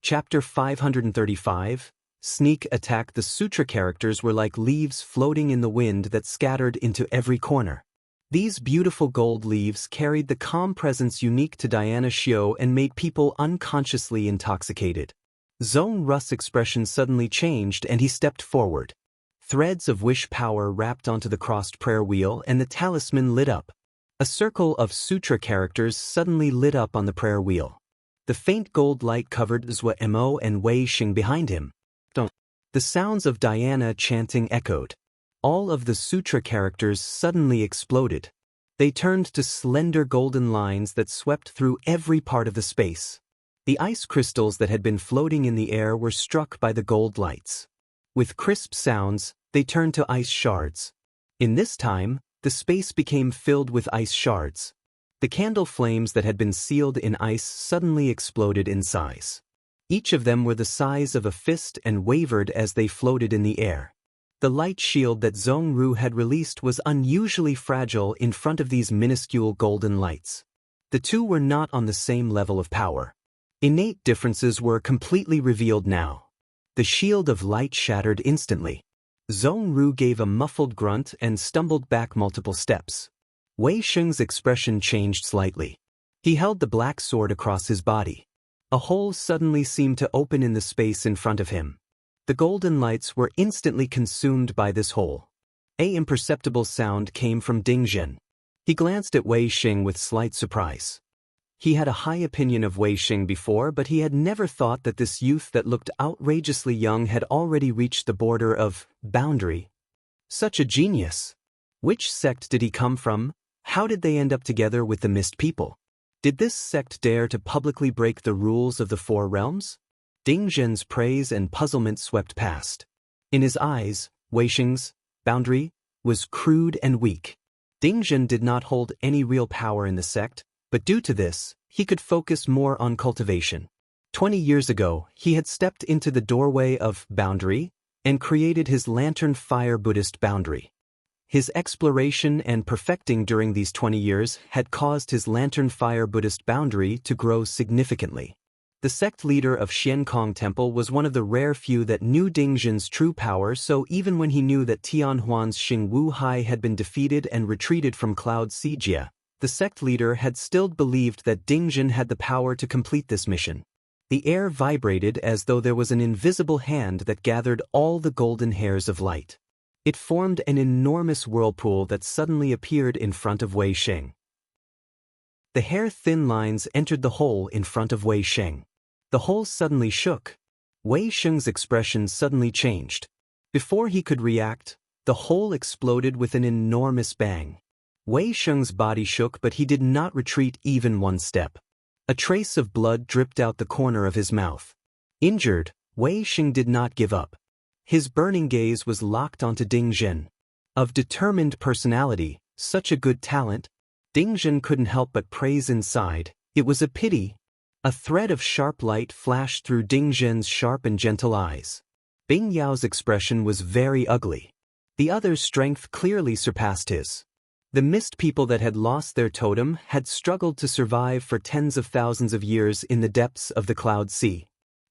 Chapter 535, Sneak Attack. The sutra characters were like leaves floating in the wind that scattered into every corner. These beautiful gold leaves carried the calm presence unique to Diana Xiao and made people unconsciously intoxicated. Zhong Ru's expression suddenly changed and he stepped forward. Threads of wish power wrapped onto the crossed prayer wheel and the talisman lit up. A circle of sutra characters suddenly lit up on the prayer wheel. The faint gold light covered Zhou Mo and Wei Xing behind him. The sounds of Diana chanting echoed. All of the sutra characters suddenly exploded. They turned to slender golden lines that swept through every part of the space. The ice crystals that had been floating in the air were struck by the gold lights. With crisp sounds, they turned to ice shards. In this time, the space became filled with ice shards. The candle flames that had been sealed in ice suddenly exploded in size. Each of them were the size of a fist and wavered as they floated in the air. The light shield that Zhong Ru had released was unusually fragile in front of these minuscule golden lights. The two were not on the same level of power. Innate differences were completely revealed now. The shield of light shattered instantly. Zhong Ru gave a muffled grunt and stumbled back multiple steps. Wei Xing's expression changed slightly. He held the black sword across his body. A hole suddenly seemed to open in the space in front of him. The golden lights were instantly consumed by this hole. An imperceptible sound came from Ding Zhen. He glanced at Wei Xing with slight surprise. He had a high opinion of Wei Xing before, but he had never thought that this youth that looked outrageously young had already reached the border of boundary. Such a genius! Which sect did he come from? How did they end up together with the Mist People? Did this sect dare to publicly break the rules of the Four Realms? Ding Zhen's praise and puzzlement swept past. In his eyes, Wei Xing's boundary was crude and weak. Ding Zhen did not hold any real power in the sect, but due to this, he could focus more on cultivation. 20 years ago, he had stepped into the doorway of boundary and created his Lantern Fire Buddhist boundary. His exploration and perfecting during these 20 years had caused his Lantern Fire Buddhist boundary to grow significantly. The sect leader of Xiankong Temple was one of the rare few that knew Ding Zhen's true power, so even when he knew that Tianhuan's Xing Wu Hai had been defeated and retreated from Cloud Sijia, the sect leader had still believed that Ding Zhen had the power to complete this mission. The air vibrated as though there was an invisible hand that gathered all the golden hairs of light. It formed an enormous whirlpool that suddenly appeared in front of Wei Xing. The hair-thin lines entered the hole in front of Wei Xing. The hole suddenly shook. Wei Xing's expression suddenly changed. Before he could react, the hole exploded with an enormous bang. Wei Xing's body shook, but he did not retreat even one step. A trace of blood dripped out the corner of his mouth. Injured, Wei Xing did not give up. His burning gaze was locked onto Ding Zhen. Of determined personality, such a good talent, Ding Zhen couldn't help but praise inside. It was a pity. A thread of sharp light flashed through Ding Zhen's sharp and gentle eyes. Bing Yao's expression was very ugly. The other's strength clearly surpassed his. The Mist People that had lost their totem had struggled to survive for tens of thousands of years in the depths of the Cloud Sea.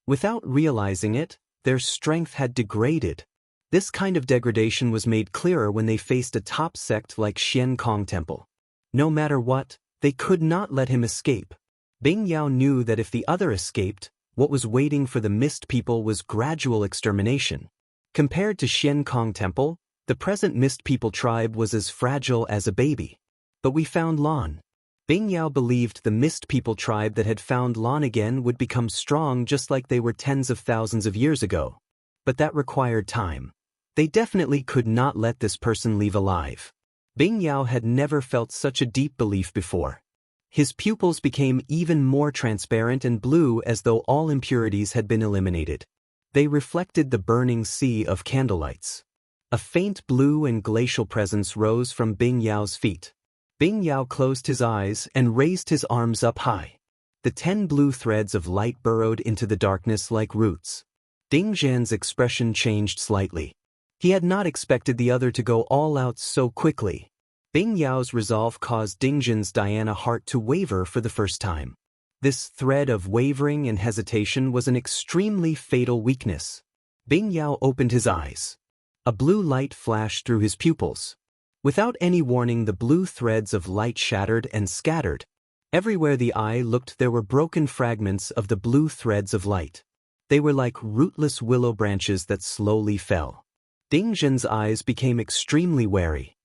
Without realizing it, their strength had degraded. This kind of degradation was made clearer when they faced a top sect like Xiankong Temple. No matter what, they could not let him escape. Bing Yao knew that if the other escaped, what was waiting for the Mist People was gradual extermination. Compared to Xiankong Temple, the present Mist People tribe was as fragile as a baby. But we found Lan. Bing Yao believed the Mist People tribe that had found Lan again would become strong just like they were tens of thousands of years ago. But that required time. They definitely could not let this person leave alive. Bing Yao had never felt such a deep belief before. His pupils became even more transparent and blue as though all impurities had been eliminated. They reflected the burning sea of candlelights. A faint blue and glacial presence rose from Bing Yao's feet. Bing Yao closed his eyes and raised his arms up high. The 10 blue threads of light burrowed into the darkness like roots. Ding Zhen's expression changed slightly. He had not expected the other to go all out so quickly. Bing Yao's resolve caused Ding Zhen's Diana heart to waver for the first time. This thread of wavering and hesitation was an extremely fatal weakness. Bing Yao opened his eyes. A blue light flashed through his pupils. Without any warning, the blue threads of light shattered and scattered. Everywhere the eye looked, there were broken fragments of the blue threads of light. They were like rootless willow branches that slowly fell. Ding Zhen's eyes became extremely wary.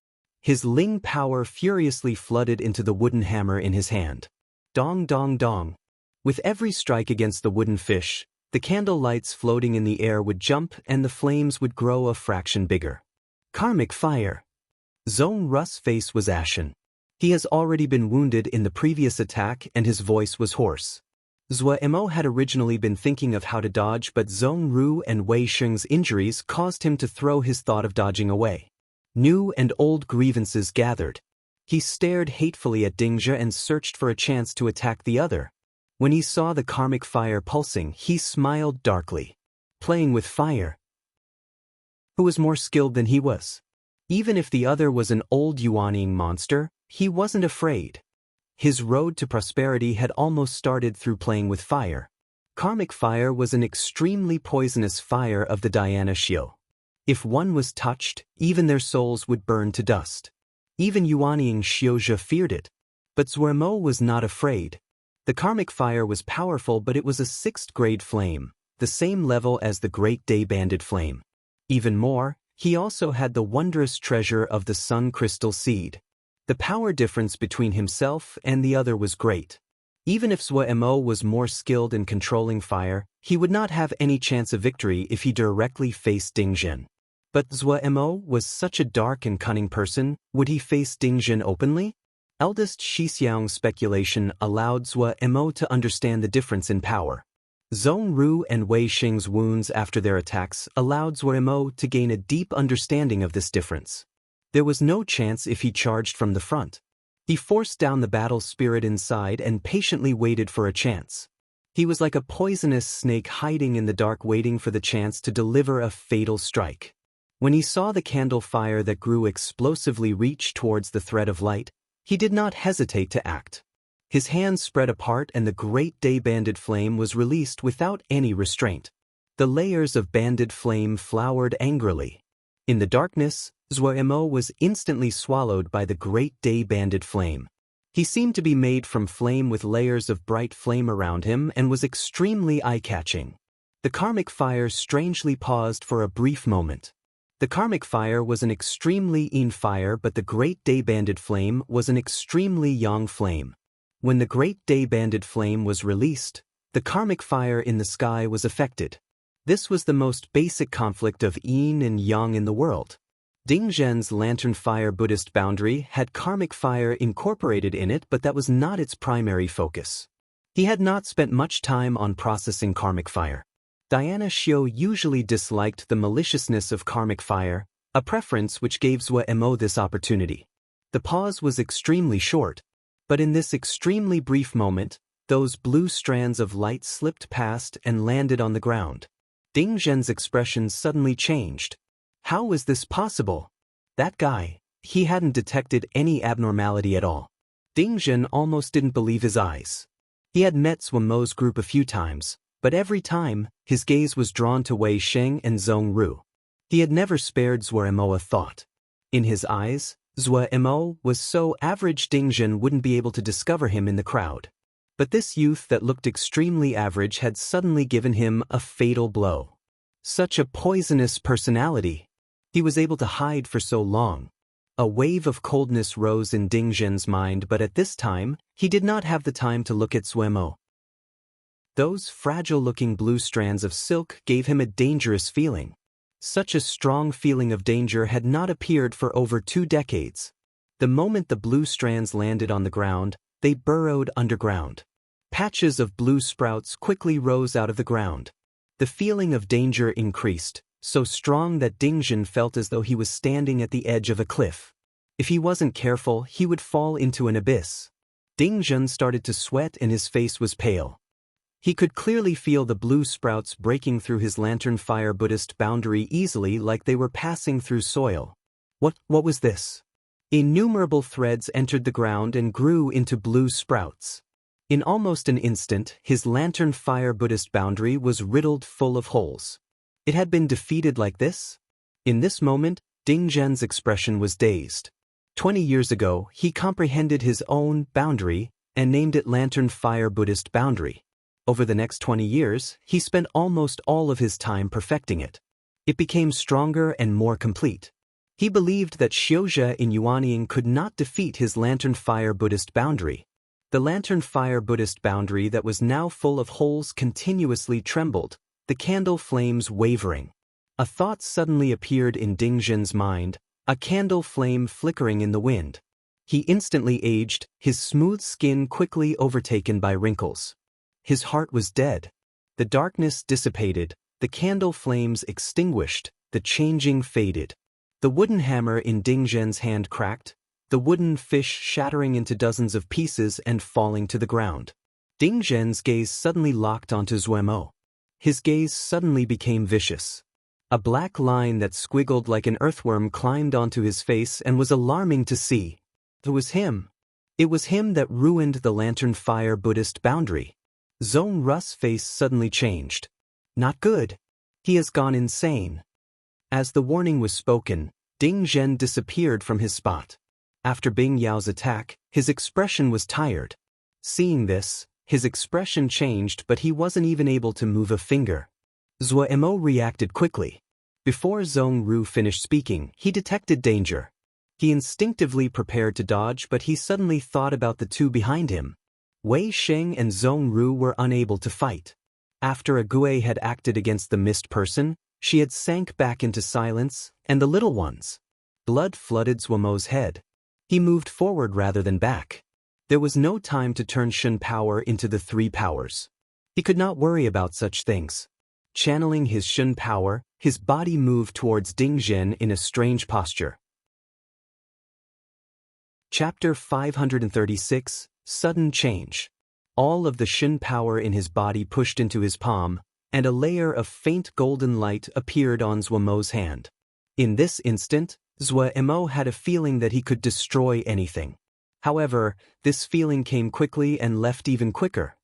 His Ling power furiously flooded into the wooden hammer in his hand. Dong dong dong. With every strike against the wooden fish, the candle lights floating in the air would jump and the flames would grow a fraction bigger. Karmic fire. Zhong Ru's face was ashen. He has already been wounded in the previous attack and his voice was hoarse. Zhuo Mo had originally been thinking of how to dodge, but Zhong Ru and Wei Sheng's injuries caused him to throw his thought of dodging away. New and old grievances gathered. He stared hatefully at Ding Zhe and searched for a chance to attack the other. When he saw the karmic fire pulsing, he smiled darkly. Playing with fire. Who was more skilled than he was? Even if the other was an old Yuanying monster, he wasn't afraid. His road to prosperity had almost started through playing with fire. Karmic fire was an extremely poisonous fire of the Diana Xiu. If one was touched, even their souls would burn to dust. Even Yuanying Xiuzhe feared it. But Zhuo Mo was not afraid. The karmic fire was powerful, but it was a 6th grade flame, the same level as the Great Day Banded Flame. Even more, he also had the wondrous treasure of the Sun Crystal Seed. The power difference between himself and the other was great. Even if Zhuo Mo was more skilled in controlling fire, he would not have any chance of victory if he directly faced Ding Zhen. But Zhuo Mo was such a dark and cunning person, would he face Ding Zhen openly? Eldest Shixiang's speculation allowed Zhuo Mo to understand the difference in power. Zhong Ru and Wei Sheng's wounds after their attacks allowed Zhuo Mo to gain a deep understanding of this difference. There was no chance if he charged from the front. He forced down the battle spirit inside and patiently waited for a chance. He was like a poisonous snake hiding in the dark, waiting for the chance to deliver a fatal strike. When he saw the candle fire that grew explosively reach towards the thread of light, he did not hesitate to act. His hands spread apart and the Great Day Banded Flame was released without any restraint. The layers of banded flame flowered angrily. In the darkness, Zhuo Mo was instantly swallowed by the Great Day Banded Flame. He seemed to be made from flame with layers of bright flame around him and was extremely eye-catching. The karmic fire strangely paused for a brief moment. The karmic fire was an extremely yin fire, but the Great Day Banded Flame was an extremely yang flame. When the Great Day Banded Flame was released, the karmic fire in the sky was affected. This was the most basic conflict of yin and yang in the world. Ding Zhen's lantern fire Buddhist boundary had karmic fire incorporated in it, but that was not its primary focus. He had not spent much time on processing karmic fire. Diana Xiu usually disliked the maliciousness of karmic fire, a preference which gave Zhuo Mo this opportunity. The pause was extremely short, but in this extremely brief moment, those blue strands of light slipped past and landed on the ground. Ding Zhen's expression suddenly changed. How was this possible? That guy, he hadn't detected any abnormality at all. Ding Zhen almost didn't believe his eyes. He had met Zhuo Mo's group a few times, but every time, his gaze was drawn to Wei Sheng and Zhong Ru. He had never spared Zhuo Mo a thought. In his eyes, Zhuo Mo was so average Ding Zhen wouldn't be able to discover him in the crowd. But this youth that looked extremely average had suddenly given him a fatal blow. Such a poisonous personality. He was able to hide for so long. A wave of coldness rose in Ding Zhen's mind, but at this time, he did not have the time to look at Zhuo Mo. Those fragile-looking blue strands of silk gave him a dangerous feeling. Such a strong feeling of danger had not appeared for over 2 decades. The moment the blue strands landed on the ground, they burrowed underground. Patches of blue sprouts quickly rose out of the ground. The feeling of danger increased, so strong that Ding Zhen felt as though he was standing at the edge of a cliff. If he wasn't careful, he would fall into an abyss. Ding Zhen started to sweat and his face was pale. He could clearly feel the blue sprouts breaking through his lantern fire Buddhist boundary easily, like they were passing through soil. What was this? Innumerable threads entered the ground and grew into blue sprouts. In almost an instant, his lantern fire Buddhist boundary was riddled full of holes. It had been defeated like this? In this moment, Ding Zhen's expression was dazed. 20 years ago, he comprehended his own boundary and named it Lantern Fire Buddhist Boundary. Over the next 20 years, he spent almost all of his time perfecting it. It became stronger and more complete. He believed that Xiuzhe in Yuanying could not defeat his Lantern Fire Buddhist boundary. The Lantern Fire Buddhist boundary that was now full of holes continuously trembled, the candle flames wavering. A thought suddenly appeared in Ding Zhen's mind, a candle flame flickering in the wind. He instantly aged, his smooth skin quickly overtaken by wrinkles. His heart was dead. The darkness dissipated, the candle flames extinguished, the changing faded. The wooden hammer in Ding Zhen's hand cracked, the wooden fish shattering into dozens of pieces and falling to the ground. Ding Zhen's gaze suddenly locked onto Zuemo. His gaze suddenly became vicious. A black line that squiggled like an earthworm climbed onto his face and was alarming to see. It was him. It was him that ruined the Lantern Fire Buddhist boundary. Zhong Ru's face suddenly changed. Not good. He has gone insane. As the warning was spoken, Ding Zhen disappeared from his spot. After Bing Yao's attack, his expression was tired. Seeing this, his expression changed, but he wasn't even able to move a finger. Zuemo reacted quickly. Before Zhong Ru finished speaking, he detected danger. He instinctively prepared to dodge, but he suddenly thought about the two behind him. Wei Sheng and Zhong Ru were unable to fight. After a Gui had acted against the mist person, she had sank back into silence, and the little ones. Blood flooded Zuemo's head. He moved forward rather than back. There was no time to turn Shun power into the three powers. He could not worry about such things. Channeling his Shun power, his body moved towards Ding Zhen in a strange posture. Chapter 536, Sudden Change. All of the Shun power in his body pushed into his palm, and a layer of faint golden light appeared on Zuemo's hand. In this instant, Zuemo had a feeling that he could destroy anything. However, this feeling came quickly and left even quicker.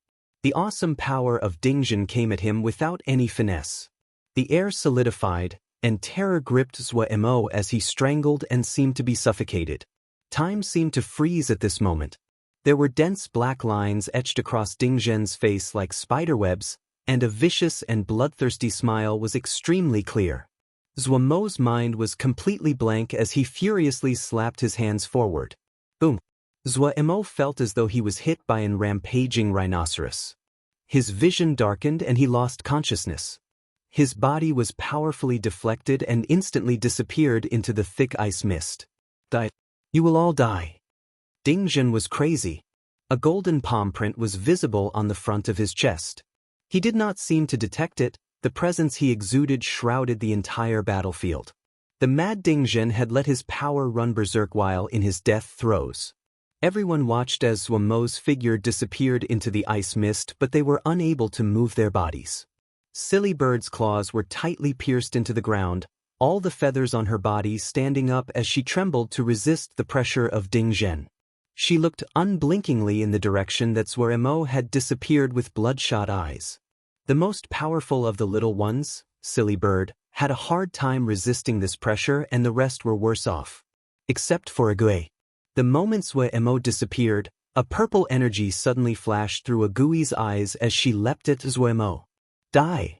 The awesome power of Ding Zhen came at him without any finesse. The air solidified, and terror gripped Zuemo as he strangled and seemed to be suffocated. Time seemed to freeze at this moment. There were dense black lines etched across Ding Zhen's face like spiderwebs, and a vicious and bloodthirsty smile was extremely clear. Zuemo's mind was completely blank as he furiously slapped his hands forward. Boom! Zuemo felt as though he was hit by an rampaging rhinoceros. His vision darkened and he lost consciousness. His body was powerfully deflected and instantly disappeared into the thick ice mist. Die. You will all die. Ding Zhen was crazy. A golden palm print was visible on the front of his chest. He did not seem to detect it, the presence he exuded shrouded the entire battlefield. The mad Ding Zhen had let his power run berserk while in his death throes. Everyone watched as Zuemo's figure disappeared into the ice mist, but they were unable to move their bodies. Silly Bird's claws were tightly pierced into the ground, all the feathers on her body standing up as she trembled to resist the pressure of Ding Zhen. She looked unblinkingly in the direction that Zuemo had disappeared with bloodshot eyes. The most powerful of the little ones, Silly Bird, had a hard time resisting this pressure, and the rest were worse off. Except for Agui. The moment Zuemo disappeared, a purple energy suddenly flashed through Agui's eyes as she leapt at Zuemo. Die!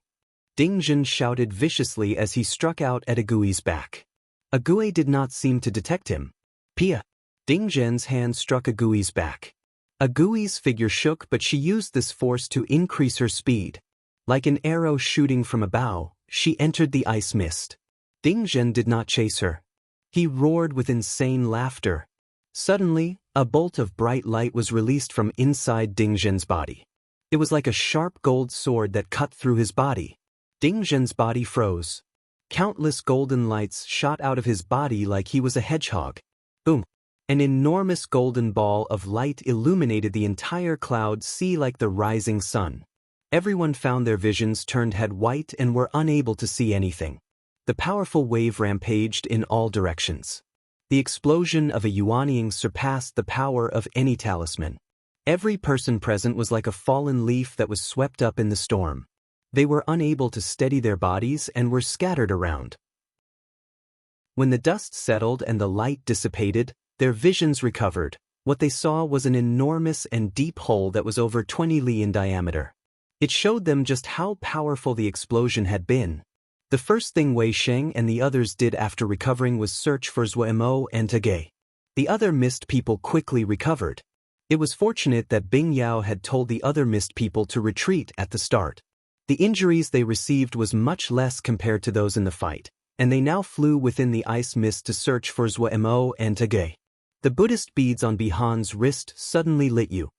Ding Zhen shouted viciously as he struck out at Agui's back. Agui did not seem to detect him. Pia! Ding Zhen's hand struck Agui's back. Agui's figure shook, but she used this force to increase her speed. Like an arrow shooting from a bow, she entered the ice mist. Ding Zhen did not chase her. He roared with insane laughter. Suddenly, a bolt of bright light was released from inside Ding Zhen's body. It was like a sharp gold sword that cut through his body. Ding Zhen's body froze. Countless golden lights shot out of his body like he was a hedgehog. Boom! An enormous golden ball of light illuminated the entire cloud sea like the rising sun. Everyone found their visions turned head white and were unable to see anything. The powerful wave rampaged in all directions. The explosion of a Yuanying surpassed the power of any talisman. Every person present was like a fallen leaf that was swept up in the storm. They were unable to steady their bodies and were scattered around. When the dust settled and the light dissipated, their visions recovered. What they saw was an enormous and deep hole that was over 20 li in diameter. It showed them just how powerful the explosion had been. The first thing Wei Sheng and the others did after recovering was search for Zhuemo and Tage. The other mist people quickly recovered. It was fortunate that Bing Yao had told the other mist people to retreat at the start. The injuries they received was much less compared to those in the fight, and they now flew within the ice mist to search for Zhuemo and Tage. The Buddhist beads on Bihan's wrist suddenly lit you.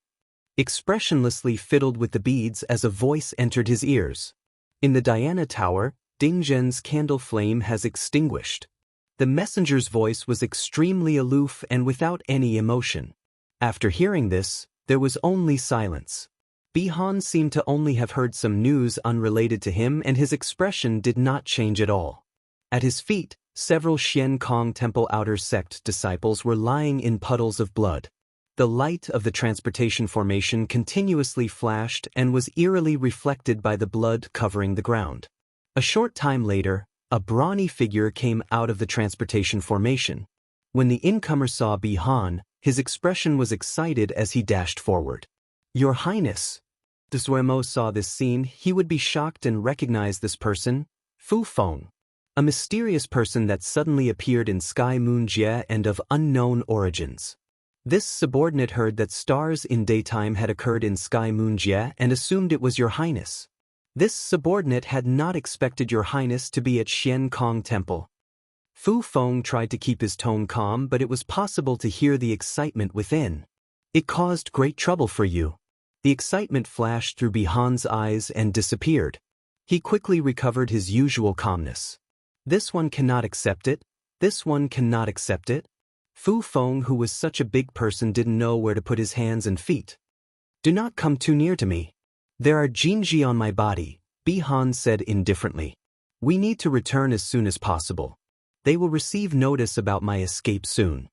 Expressionlessly fiddled with the beads as a voice entered his ears. In the Diana Tower, Ding Zhen's candle flame has extinguished. The messenger's voice was extremely aloof and without any emotion. After hearing this, there was only silence. Bihan seemed to only have heard some news unrelated to him, and his expression did not change at all. At his feet, several Xian Kong Temple outer sect disciples were lying in puddles of blood. The light of the transportation formation continuously flashed and was eerily reflected by the blood covering the ground. A short time later, a brawny figure came out of the transportation formation. When the incomer saw Bihan, his expression was excited as he dashed forward. "Your Highness." If Zhuemo saw this scene, he would be shocked and recognize this person, Fu Feng, a mysterious person that suddenly appeared in Sky Moon Jie and of unknown origins. This subordinate heard that stars in daytime had occurred in Sky Moon Jie and assumed it was Your Highness. This subordinate had not expected Your Highness to be at Xian Kong Temple. Fu Feng tried to keep his tone calm, but it was possible to hear the excitement within. "It caused great trouble for you." The excitement flashed through Bihan's eyes and disappeared. He quickly recovered his usual calmness. "This one cannot accept it. This one cannot accept it." Fu Feng, who was such a big person, didn't know where to put his hands and feet. "Do not come too near to me. There are Jinji on my body," Bihan said indifferently. "We need to return as soon as possible. They will receive notice about my escape soon."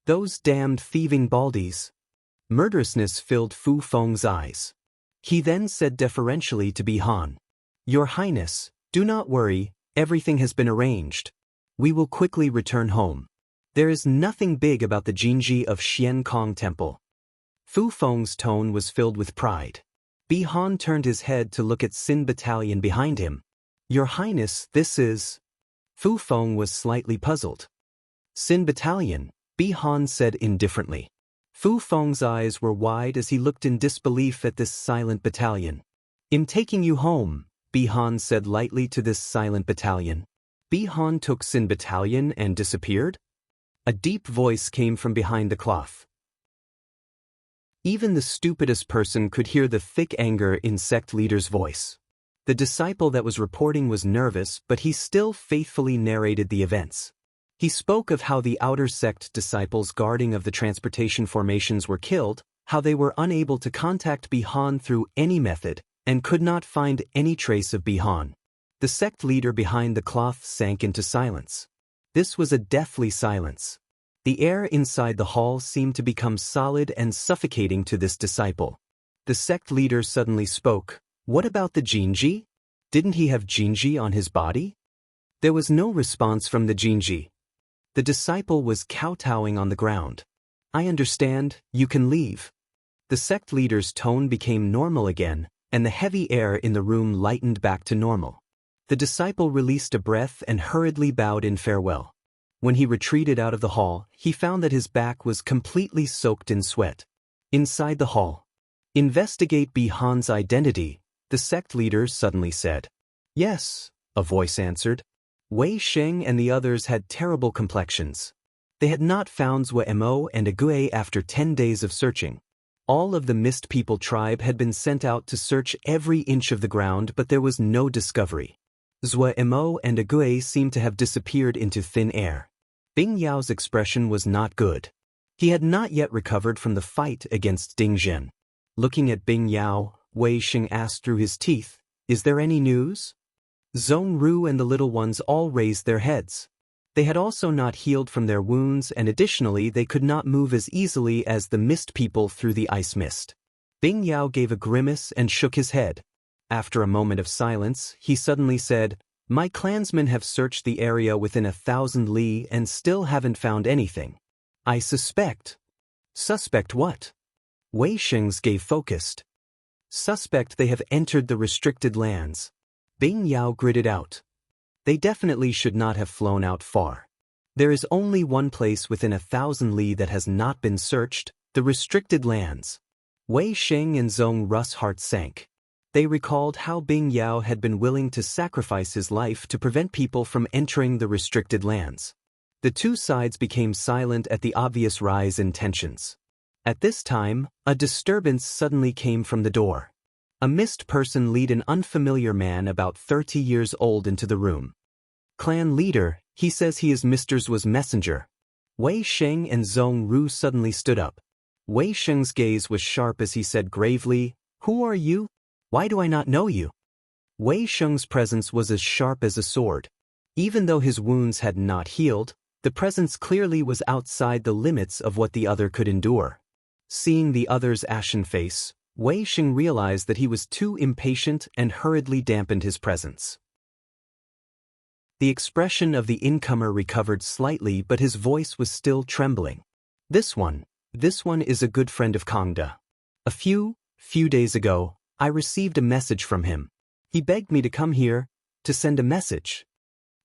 "Those damned thieving baldies." Murderousness filled Fu Feng's eyes. He then said deferentially to Bihan, "Your Highness, do not worry, everything has been arranged. We will quickly return home. There is nothing big about the Jinji of Xian Kong Temple." Fu Feng's tone was filled with pride. Bihan turned his head to look at Sin Battalion behind him. "Your Highness, this is..." Fu Feng was slightly puzzled. "Sin Battalion," Bihan said indifferently. Fu Feng's eyes were wide as he looked in disbelief at this silent battalion. "I'm taking you home," Bihan said lightly to this silent battalion. Bihan took Sin Battalion and disappeared? A deep voice came from behind the cloth. Even the stupidest person could hear the thick anger in sect leader's voice. The disciple that was reporting was nervous, but he still faithfully narrated the events. He spoke of how the outer sect disciples guarding of the transportation formations were killed, how they were unable to contact Bihan through any method, and could not find any trace of Bihan. The sect leader behind the cloth sank into silence. This was a deathly silence. The air inside the hall seemed to become solid and suffocating to this disciple. The sect leader suddenly spoke. "What about the Jinji? Didn't he have Jinji on his body?" There was no response from the Jinji. The disciple was kowtowing on the ground. "I understand, you can leave." The sect leader's tone became normal again, and the heavy air in the room lightened back to normal. The disciple released a breath and hurriedly bowed in farewell. When he retreated out of the hall, he found that his back was completely soaked in sweat. Inside the hall, "Investigate Bihan's identity," the sect leader suddenly said. "Yes," a voice answered. Wei Sheng and the others had terrible complexions. They had not found Zhuemo and Ague after 10 days of searching. All of the Mist People tribe had been sent out to search every inch of the ground, but there was no discovery. Zhuemo and Ague seemed to have disappeared into thin air. Bing Yao's expression was not good. He had not yet recovered from the fight against Ding Zhen. Looking at Bing Yao, Wei Sheng asked through his teeth, "Is there any news?" Zhong Ru and the little ones all raised their heads. They had also not healed from their wounds, and additionally they could not move as easily as the mist people through the ice mist. Bing Yao gave a grimace and shook his head. After a moment of silence, he suddenly said, "My clansmen have searched the area within 1,000 li and still haven't found anything. I suspect." "Suspect what?" Wei Sheng's gaze focused. "Suspect they have entered the restricted lands." Bing Yao gritted out. "They definitely should not have flown out far. There is only one place within 1,000 li that has not been searched, the restricted lands." Wei Sheng and Zhong Ru's hearts sank. They recalled how Bing Yao had been willing to sacrifice his life to prevent people from entering the restricted lands. The two sides became silent at the obvious rise in tensions. At this time, a disturbance suddenly came from the door. A mist person led an unfamiliar man about 30 years old into the room. "Clan leader, he says he is Mr. Zhu's messenger." Wei Sheng and Zhong Ru suddenly stood up. Wei Sheng's gaze was sharp as he said gravely, "Who are you? Why do I not know you?" Wei Sheng's presence was as sharp as a sword. Even though his wounds had not healed, the presence clearly was outside the limits of what the other could endure. Seeing the other's ashen face, Wei Sheng realized that he was too impatient and hurriedly dampened his presence. The expression of the incomer recovered slightly, but his voice was still trembling. This one is a good friend of Kangda. A few days ago, I received a message from him. He begged me to come here, to send a message."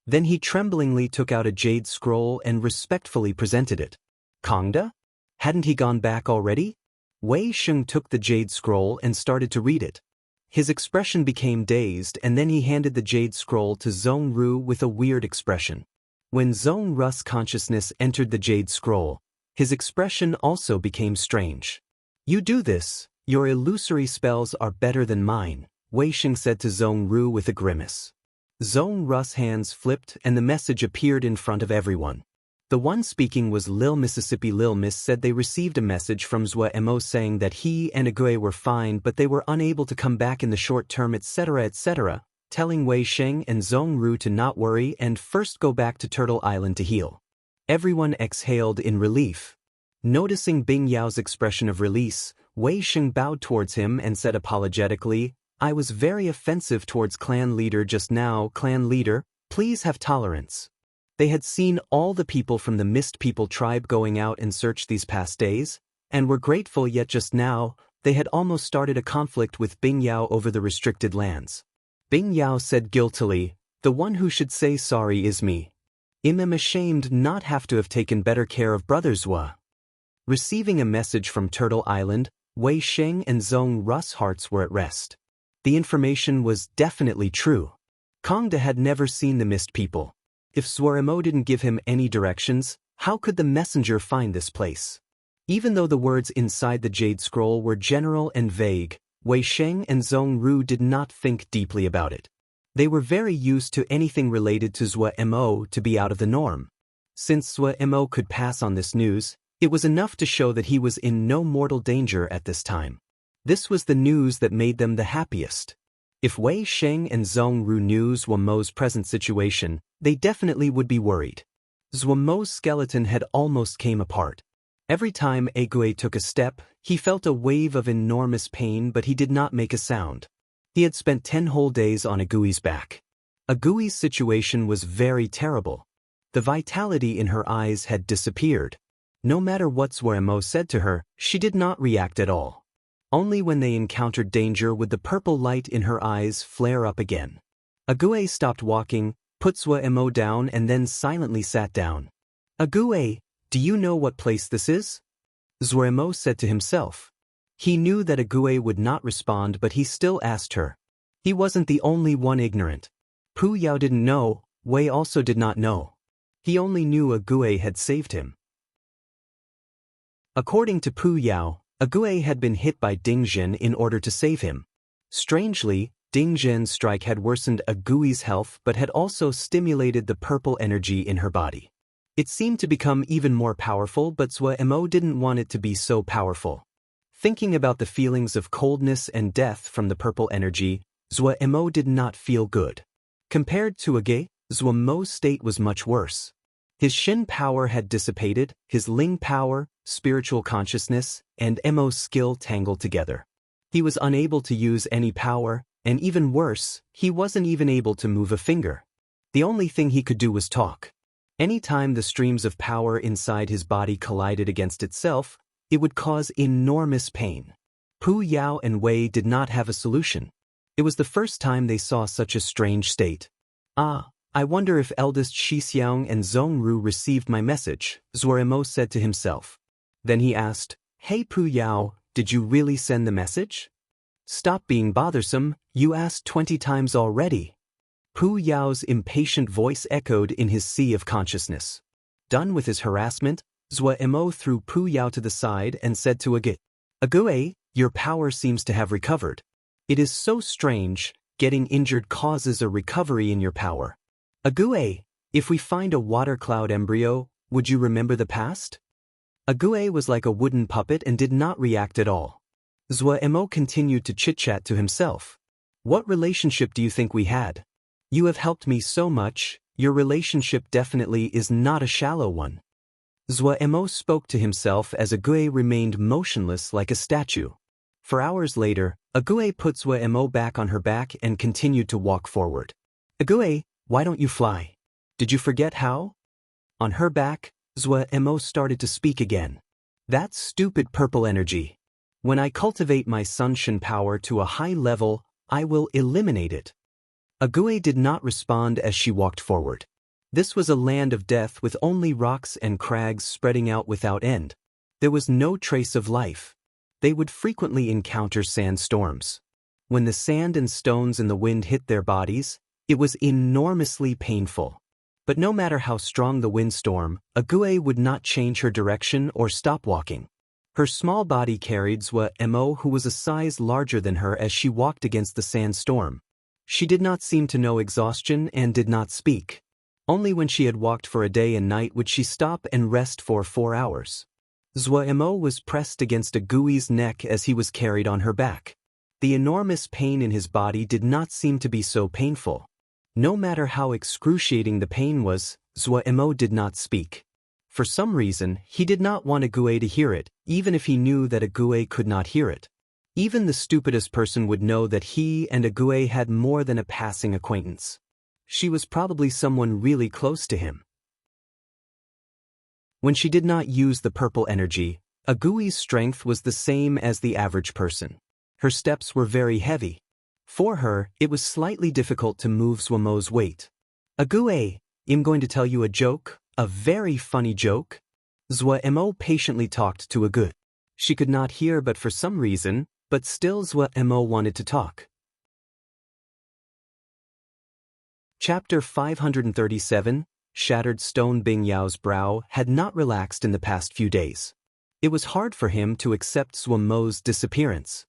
Then he tremblingly took out a jade scroll and respectfully presented it. "Kangda? Hadn't he gone back already?" Wei Sheng took the jade scroll and started to read it. His expression became dazed, and then he handed the jade scroll to Zhong Ru with a weird expression. When Zhong Ru's consciousness entered the jade scroll, his expression also became strange. "You do this. Your illusory spells are better than mine," Wei Sheng said to Zhong Ru with a grimace. Zhong Ru's hands flipped and the message appeared in front of everyone. The one speaking was Lil Mississippi. Lil Miss said they received a message from Zhua Mo saying that he and Agui were fine but they were unable to come back in the short term, etc., telling Wei Sheng and Zhong Ru to not worry and first go back to Turtle Island to heal. Everyone exhaled in relief. Noticing Bing Yao's expression of release, Wei Sheng bowed towards him and said apologetically, "I was very offensive towards clan leader just now. Clan leader, please have tolerance." They had seen all the people from the Mist People tribe going out and search these past days, and were grateful, yet just now, they had almost started a conflict with Bing Yao over the restricted lands. Bing Yao said guiltily, "The one who should say sorry is me. I'm ashamed not have to have taken better care of Brother Zhua." Receiving a message from Turtle Island, Wei Sheng and Zhong Ru's hearts were at rest. The information was definitely true. Kangda had never seen the Mist People. If Zhuo didn't give him any directions, how could the messenger find this place? Even though the words inside the Jade Scroll were general and vague, Wei Sheng and Zhong Ru did not think deeply about it. They were very used to anything related to Zhuo to be out of the norm. Since Zhuo could pass on this news, it was enough to show that he was in no mortal danger at this time. This was the news that made them the happiest. If Wei Sheng and Zhong Ru knew Zhuo's present situation, they definitely would be worried. Zhuo's skeleton had almost came apart. Every time Agui took a step, he felt a wave of enormous pain, but he did not make a sound. He had spent 10 whole days on Agui's back. Agui's situation was very terrible. The vitality in her eyes had disappeared. No matter what Zhuo said to her, she did not react at all. Only when they encountered danger would the purple light in her eyes flare up again. Agui stopped walking, put Zhuo down and then silently sat down. "Agui, do you know what place this is?" Zhuo said to himself. He knew that Agui would not respond, but he still asked her. He wasn't the only one ignorant. Pu Yao didn't know, Wei also did not know. He only knew Agui had saved him. According to Pu Yao, Agui had been hit by Ding Zhen in order to save him. Strangely, Ding Zhen's strike had worsened Agui's health but had also stimulated the purple energy in her body. It seemed to become even more powerful, but Zhuo didn't want it to be so powerful. Thinking about the feelings of coldness and death from the purple energy, Zhuo did not feel good. Compared to Agui, Zhuo's state was much worse. His Shin power had dissipated, his Ling power, spiritual consciousness, and Mo skill tangled together. He was unable to use any power, and even worse, he wasn't even able to move a finger. The only thing he could do was talk. Anytime the streams of power inside his body collided against itself, it would cause enormous pain. Pu Yao and Wei did not have a solution. It was the first time they saw such a strange state. I wonder if eldest Shixiang and Zhongru received my message, Zuoremo said to himself. Then he asked, Hey Pu Yao, did you really send the message? Stop being bothersome, you asked 20 times already. Pu Yao's impatient voice echoed in his sea of consciousness. Done with his harassment, Zuoremo threw Pu Yao to the side and said to Agit, Ague, your power seems to have recovered. It is so strange, getting injured causes a recovery in your power. Ague, if we find a water cloud embryo, would you remember the past? Ague was like a wooden puppet and did not react at all. Zuoremo continued to chit-chat to himself. What relationship do you think we had? You have helped me so much, your relationship definitely is not a shallow one. Zuoremo spoke to himself as Ague remained motionless like a statue. For hours later, Ague put Zuoremo back on her back and continued to walk forward. Ague, why don't you fly? Did you forget how? On her back, Zuoremo started to speak again. That stupid purple energy. When I cultivate my Sunshin power to a high level, I will eliminate it. Ague did not respond as she walked forward. This was a land of death with only rocks and crags spreading out without end. There was no trace of life. They would frequently encounter sandstorms. When the sand and stones in the wind hit their bodies, it was enormously painful. But no matter how strong the windstorm, Ague would not change her direction or stop walking. Her small body carried Zuoremo, who was a size larger than her, as she walked against the sandstorm. She did not seem to know exhaustion and did not speak. Only when she had walked for a day and night would she stop and rest for 4 hours. Zuoremo was pressed against Agui's neck as he was carried on her back. The enormous pain in his body did not seem to be so painful. No matter how excruciating the pain was, Zuoremo did not speak. For some reason, he did not want Ague to hear it, even if he knew that Ague could not hear it. Even the stupidest person would know that he and Ague had more than a passing acquaintance. She was probably someone really close to him. When she did not use the purple energy, Agui's strength was the same as the average person. Her steps were very heavy. For her, it was slightly difficult to move Zuomo's weight. Ague, I'm going to tell you a joke, a very funny joke. Zuoremo patiently talked to Ague. She could not hear but for some reason, but still Zuoremo wanted to talk. Chapter 537, Shattered Stone. Bing Yao's brow had not relaxed in the past few days. It was hard for him to accept Zuomo's disappearance.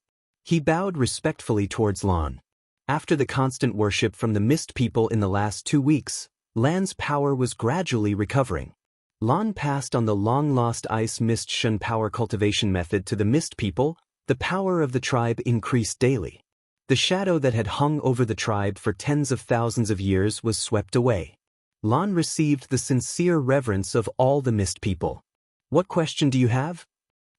He bowed respectfully towards Lan. After the constant worship from the Mist People in the last 2 weeks, Lan's power was gradually recovering. Lan passed on the long-lost Ice Mist Shun power cultivation method to the Mist People. The power of the tribe increased daily. The shadow that had hung over the tribe for tens of thousands of years was swept away. Lan received the sincere reverence of all the Mist People. What question do you have?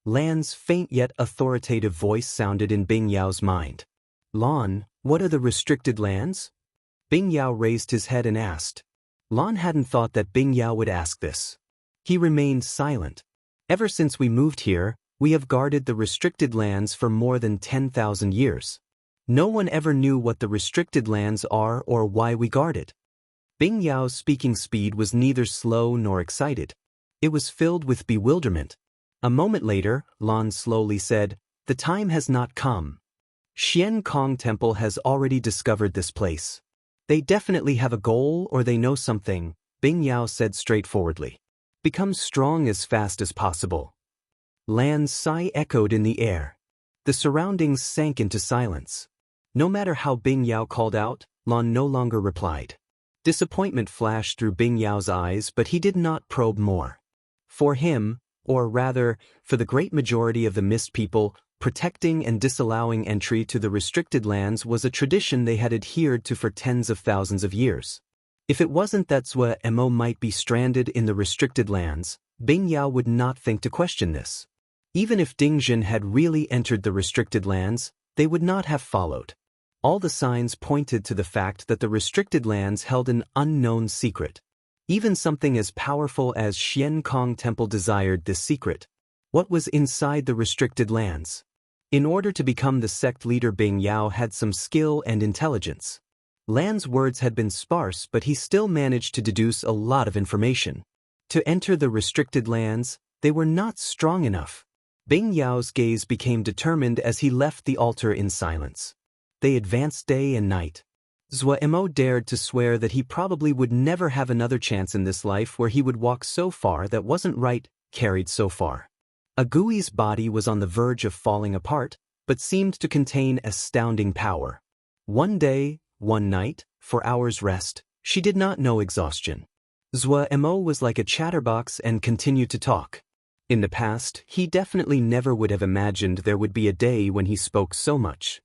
Lan's faint yet authoritative voice sounded in Bing Yao's mind. Lan, what are the restricted lands? Bing Yao raised his head and asked. Lan hadn't thought that Bing Yao would ask this. He remained silent. Ever since we moved here, we have guarded the restricted lands for more than 10,000 years. No one ever knew what the restricted lands are or why we guard it. Bing Yao's speaking speed was neither slow nor excited. It was filled with bewilderment. A moment later, Lan slowly said, The time has not come. Xian Kong Temple has already discovered this place. They definitely have a goal or they know something, Bing Yao said straightforwardly. Become strong as fast as possible. Lan's sigh echoed in the air. The surroundings sank into silence. No matter how Bing Yao called out, Lan no longer replied. Disappointment flashed through Bing Yao's eyes, but he did not probe more. For him, or rather, for the great majority of the Mist People, protecting and disallowing entry to the restricted lands was a tradition they had adhered to for tens of thousands of years. If it wasn't that Zhuo Mo might be stranded in the restricted lands, Bing Yao would not think to question this. Even if Ding Jin had really entered the restricted lands, they would not have followed. All the signs pointed to the fact that the restricted lands held an unknown secret. Even something as powerful as Xian Kong Temple desired this secret. What was inside the restricted lands? In order to become the sect leader, Bing Yao had some skill and intelligence. Lan's words had been sparse, but he still managed to deduce a lot of information. To enter the restricted lands, they were not strong enough. Bing Yao's gaze became determined as he left the altar in silence. They advanced day and night. Zhuo Mo dared to swear that he probably would never have another chance in this life where he would walk so far that wasn't right, carried so far. Agui's body was on the verge of falling apart, but seemed to contain astounding power. One day, one night, for hours rest, she did not know exhaustion. Zhuo Mo was like a chatterbox and continued to talk. In the past, he definitely never would have imagined there would be a day when he spoke so much.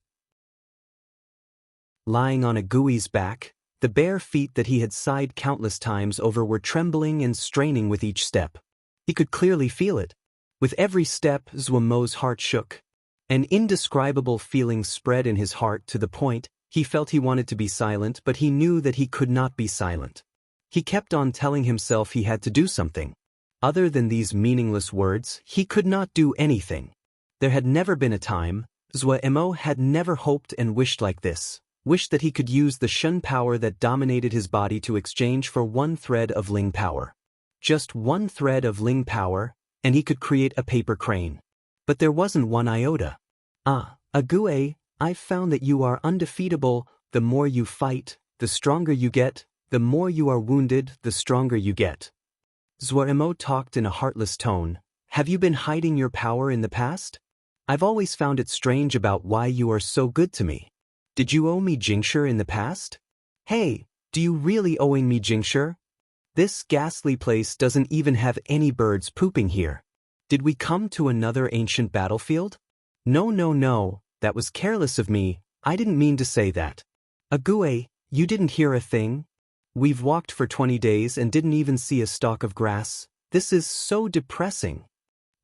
Lying on Agui's back, the bare feet that he had sighed countless times over were trembling and straining with each step. He could clearly feel it. With every step, Zhuo Mo's heart shook. An indescribable feeling spread in his heart to the point he felt he wanted to be silent, but he knew that he could not be silent. He kept on telling himself he had to do something. Other than these meaningless words, he could not do anything. There had never been a time, Zhuo Mo had never hoped and wished like this, wished that he could use the Shun power that dominated his body to exchange for one thread of Ling power. Just one thread of Ling power, and he could create a paper crane. But there wasn't one iota. Ague, I've found that you are undefeatable. The more you fight, the stronger you get. The more you are wounded, the stronger you get. Zhuo Mo talked in a heartless tone. Have you been hiding your power in the past? I've always found it strange about why you are so good to me. Did you owe me Jingshi in the past? Hey, do you really owing me Jingshi? This ghastly place doesn't even have any birds pooping here. Did we come to another ancient battlefield? No, that was careless of me. I didn't mean to say that. Ague, you didn't hear a thing? We've walked for 20 days and didn't even see a stalk of grass. This is so depressing.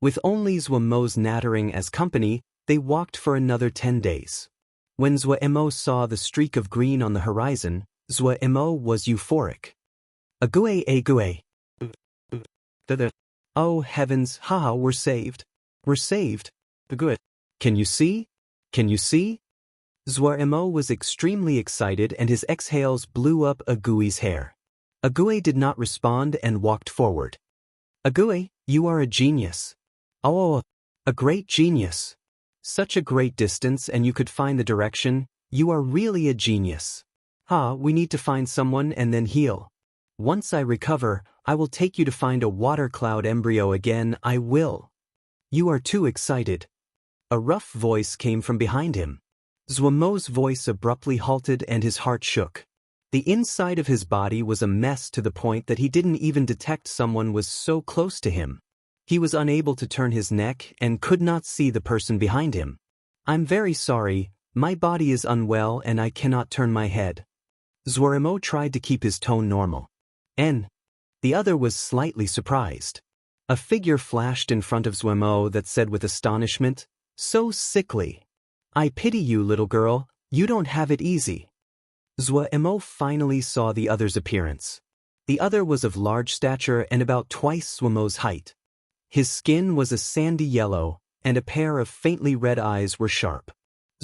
With only Zhuo Mo's nattering as company, they walked for another 10 days. When Zhuo Mo saw the streak of green on the horizon, Zhuo Mo was euphoric. Ague. Oh heavens, haha, we're saved. We're saved. Good. Can you see? Can you see? Zhuo Mo was extremely excited and his exhales blew up Agui's hair. Ague did not respond and walked forward. Ague, you are a genius. Oh, a great genius. Such a great distance and you could find the direction. You are really a genius. We need to find someone and then heal. Once I recover, I will take you to find a water cloud embryo again. I will. You are too excited. A rough voice came from behind him. Zhuo Mo's voice abruptly halted and his heart shook. The inside of his body was a mess to the point that he didn't even detect someone was so close to him. He was unable to turn his neck and could not see the person behind him. I'm very sorry, my body is unwell and I cannot turn my head. Zhuo Mo tried to keep his tone normal. The other was slightly surprised. A figure flashed in front of Zhuo Mo that said with astonishment, so sickly. I pity you, little girl, you don't have it easy. Zhuo Mo finally saw the other's appearance. The other was of large stature and about twice Zhuo Mo's height. His skin was a sandy yellow, and a pair of faintly red eyes were sharp.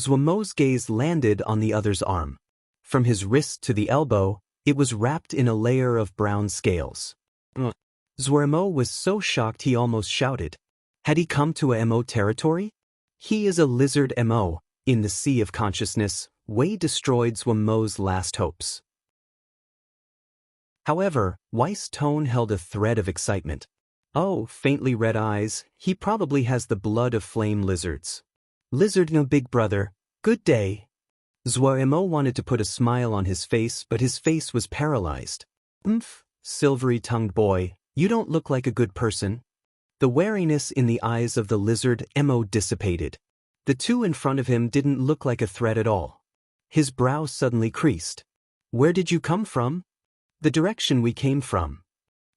Zhuo Mo's gaze landed on the other's arm. From his wrist to the elbow, it was wrapped in a layer of brown scales. Zhuo Mo was so shocked he almost shouted. Had he come to a Mo territory? He is a lizard Mo. In the sea of consciousness, Wei destroyed Zhuo Mo's last hopes. However, Wei's tone held a thread of excitement. Oh, faintly red eyes, he probably has the blood of flame lizards. Lizard no big brother, good day. Zhuo Mo wanted to put a smile on his face, but his face was paralyzed. Silvery-tongued boy, you don't look like a good person. The wariness in the eyes of the lizard Mo dissipated. The two in front of him didn't look like a threat at all. His brow suddenly creased. Where did you come from? The direction we came from.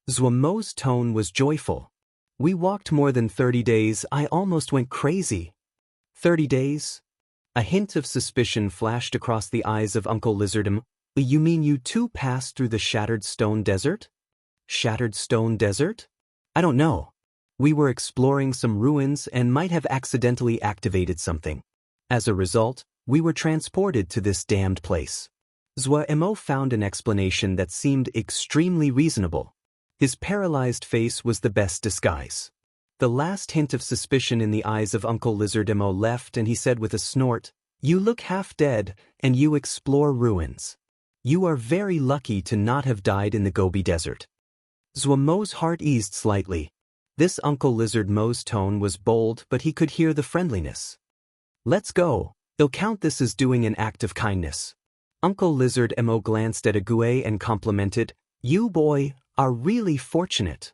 Zwamo's tone was joyful. We walked more than 30 days, I almost went crazy. 30 days? A hint of suspicion flashed across the eyes of Uncle Lizardum. You mean you two passed through the Shattered Stone Desert? Shattered Stone Desert? I don't know. We were exploring some ruins and might have accidentally activated something. As a result, we were transported to this damned place. Zwaimo found an explanation that seemed extremely reasonable. His paralyzed face was the best disguise. The last hint of suspicion in the eyes of Uncle Lizardemo left, and he said with a snort, "You look half dead, and you explore ruins. You are very lucky to not have died in the Gobi Desert." Zwamo's heart eased slightly. This Uncle Lizard Mo's tone was bold, but he could hear the friendliness. "Let's go. They'll count this as doing an act of kindness." Uncle Lizard Mo glanced at Ague and complimented, "You boy are really fortunate."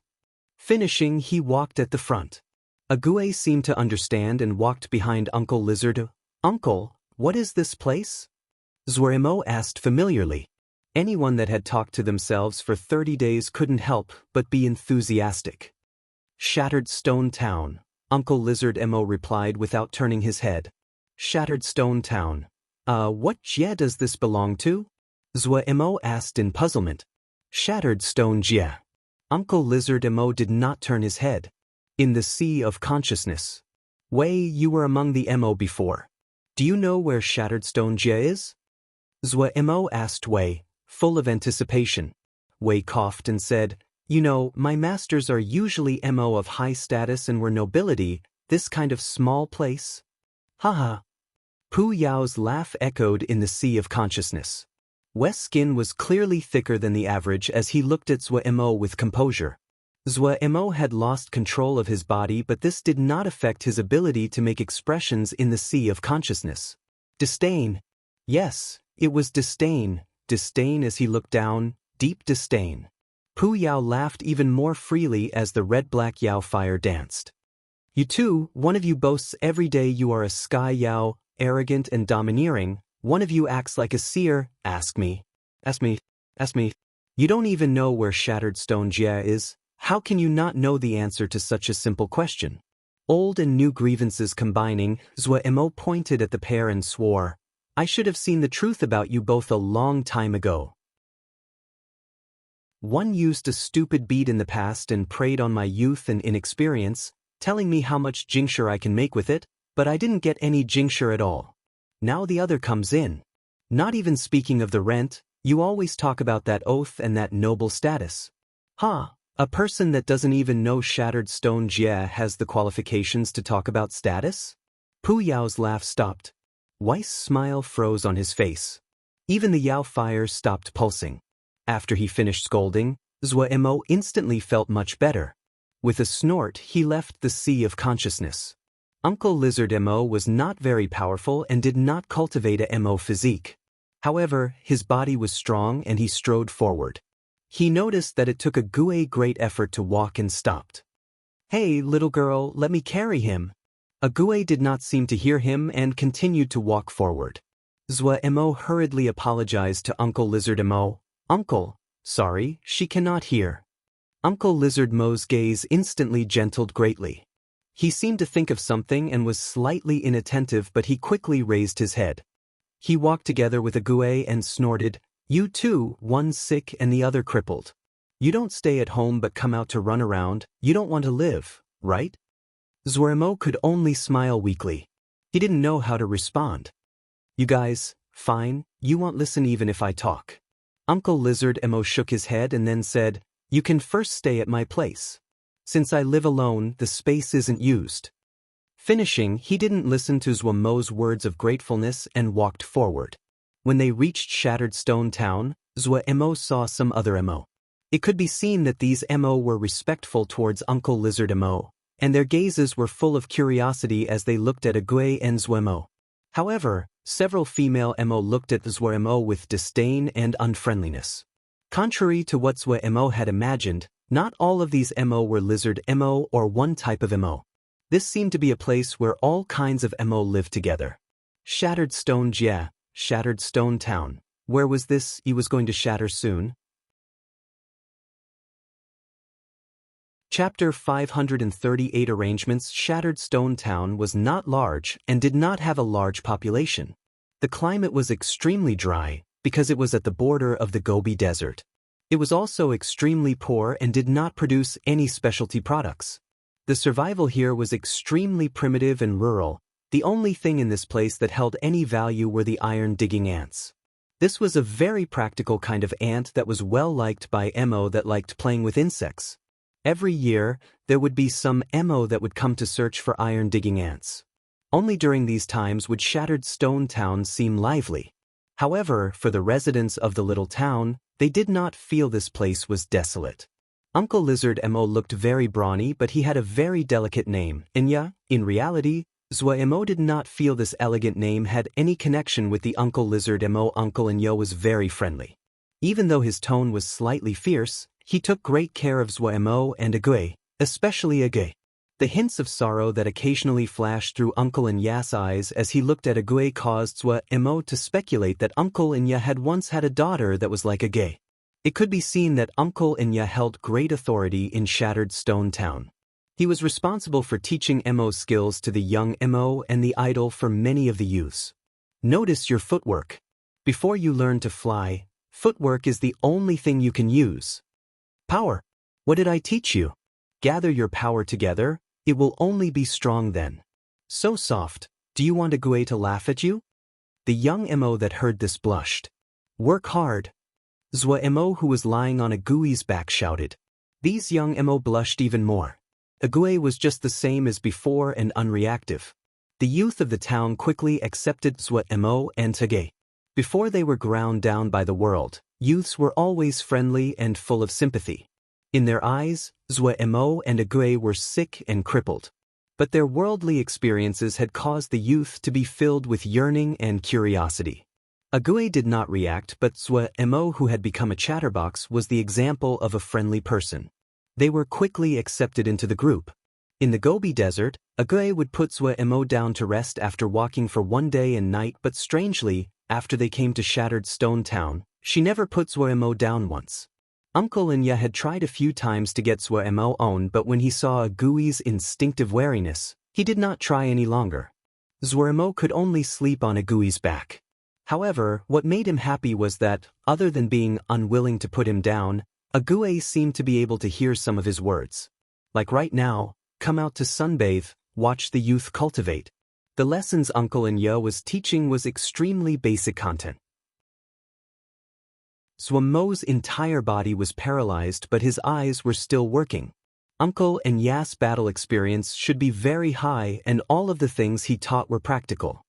Finishing, he walked at the front. Ague seemed to understand and walked behind Uncle Lizard. "Uncle, what is this place?" Zwaimo asked familiarly. Anyone that had talked to themselves for 30 days couldn't help but be enthusiastic. "Shattered Stone Town," Uncle Lizard Mo replied without turning his head. "Shattered Stone Town. What jia does this belong to?" Zwaimo asked in puzzlement. "Shattered Stone Jia." Uncle Lizard Mo did not turn his head. "In the Sea of Consciousness. Wei, you were among the Mo before. Do you know where Shattered Stone Jia is?" Zwaimo asked Wei, full of anticipation. Wei coughed and said, "You know, my masters are usually Mo of high status and were nobility, this kind of small place." "Haha." Pu Yao's laugh echoed in the Sea of Consciousness. Wei's skin was clearly thicker than the average as he looked at Zwaimo with composure. Zwaimo had lost control of his body, but this did not affect his ability to make expressions in the Sea of Consciousness. Disdain. Yes, it was disdain. Disdain as he looked down, deep disdain. Pu Yao laughed even more freely as the red-black Yao fire danced. "You two, one of you boasts every day you are a sky Yao, arrogant and domineering. One of you acts like a seer. Ask me. You don't even know where Shattered Stone Jia is. How can you not know the answer to such a simple question?" Old and new grievances combining, Zwaimo pointed at the pair and swore, "I should have seen the truth about you both a long time ago. One used a stupid bead in the past and preyed on my youth and inexperience, telling me how much jingsher I can make with it, but I didn't get any jingsher at all. Now the other comes in. Not even speaking of the rent, you always talk about that oath and that noble status. A person that doesn't even know Shattered Stone Jia has the qualifications to talk about status?" Pu Yao's laugh stopped. Wei's smile froze on his face. Even the Yao fire stopped pulsing. After he finished scolding, Zwaimo instantly felt much better. With a snort, he left the Sea of Consciousness. Uncle Lizard Mo was not very powerful and did not cultivate a Mo physique. However, his body was strong and he strode forward. He noticed that it took a great effort to walk and stopped. "Hey, little girl, let me carry him." Ague did not seem to hear him and continued to walk forward. Zwaimo hurriedly apologized to Uncle Lizard Mo. "Uncle, sorry, she cannot hear." Uncle Lizard Mo's gaze instantly gentled greatly. He seemed to think of something and was slightly inattentive, but he quickly raised his head. He walked together with Ague and snorted, "You two, one sick and the other crippled. You don't stay at home but come out to run around, you don't want to live, right?" Zwaimo could only smile weakly. He didn't know how to respond. "You guys, fine, you won't listen even if I talk." Uncle Lizard Mo shook his head and then said, "You can first stay at my place. Since I live alone, the space isn't used." Finishing, he didn't listen to Zwaimo's words of gratefulness and walked forward. When they reached Shattered Stone Town, Zwaimo saw some other Mo. It could be seen that these Mo were respectful towards Uncle Lizard Mo, and their gazes were full of curiosity as they looked at Ague and Zwaimo. However, several female Mo looked at Zwaimo with disdain and unfriendliness. Contrary to what Zwaimo had imagined, not all of these Mo were lizard Mo or one type of Mo. This seemed to be a place where all kinds of Mo lived together. Shattered Stone Jia, Shattered Stone Town. Where was this? He was going to shatter soon. Chapter 538 Arrangements. Shattered Stone Town was not large and did not have a large population. The climate was extremely dry because it was at the border of the Gobi Desert. It was also extremely poor and did not produce any specialty products. The survival here was extremely primitive and rural. The only thing in this place that held any value were the iron-digging ants. This was a very practical kind of ant that was well liked by Mo that liked playing with insects. Every year, there would be some Mo that would come to search for iron-digging ants. Only during these times would Shattered Stone Town seem lively. However, for the residents of the little town, they did not feel this place was desolate. Uncle Lizard Mo looked very brawny, but he had a very delicate name, Inya. In reality, Mo did not feel this elegant name had any connection with the Uncle Lizard Mo. Uncle Inya was very friendly. Even though his tone was slightly fierce, he took great care of Mo and Agui, especially Agui. The hints of sorrow that occasionally flashed through Uncle Inya's eyes as he looked at Agui caused Mo to speculate that Uncle Inya had once had a daughter that was like Agui. It could be seen that Uncle Inya held great authority in Shattered Stone Town. He was responsible for teaching Mo skills to the young Mo and the idol for many of the youths. Notice your footwork. Before you learn to fly, footwork is the only thing you can use. Power. What did I teach you? Gather your power together, it will only be strong then. So soft, do you want Agui to laugh at you? The young Mo that heard this blushed. Work hard. Mo who was lying on Agui's back shouted. These young Mo blushed even more. Agui was just the same as before and unreactive. The youth of the town quickly accepted Mo and Agui. Before they were ground down by the world, youths were always friendly and full of sympathy. In their eyes, Mo and Agui were sick and crippled. But their worldly experiences had caused the youth to be filled with yearning and curiosity. Agui did not react, but Mo, who had become a chatterbox, was the example of a friendly person. They were quickly accepted into the group. In the Gobi Desert, Agui would put Mo down to rest after walking for one day and night, but strangely, after they came to Shattered Stone Town, she never put Mo down once. Uncle Inya had tried a few times to get Mo on, but when he saw Agui's instinctive wariness, he did not try any longer. Mo could only sleep on Agui's back. However, what made him happy was that, other than being unwilling to put him down, Agui seemed to be able to hear some of his words. Like right now, come out to sunbathe, watch the youth cultivate. The lessons Uncle Inya was teaching was extremely basic content. Mo's entire body was paralyzed, but his eyes were still working. Uncle Inya's battle experience should be very high, and all of the things he taught were practical.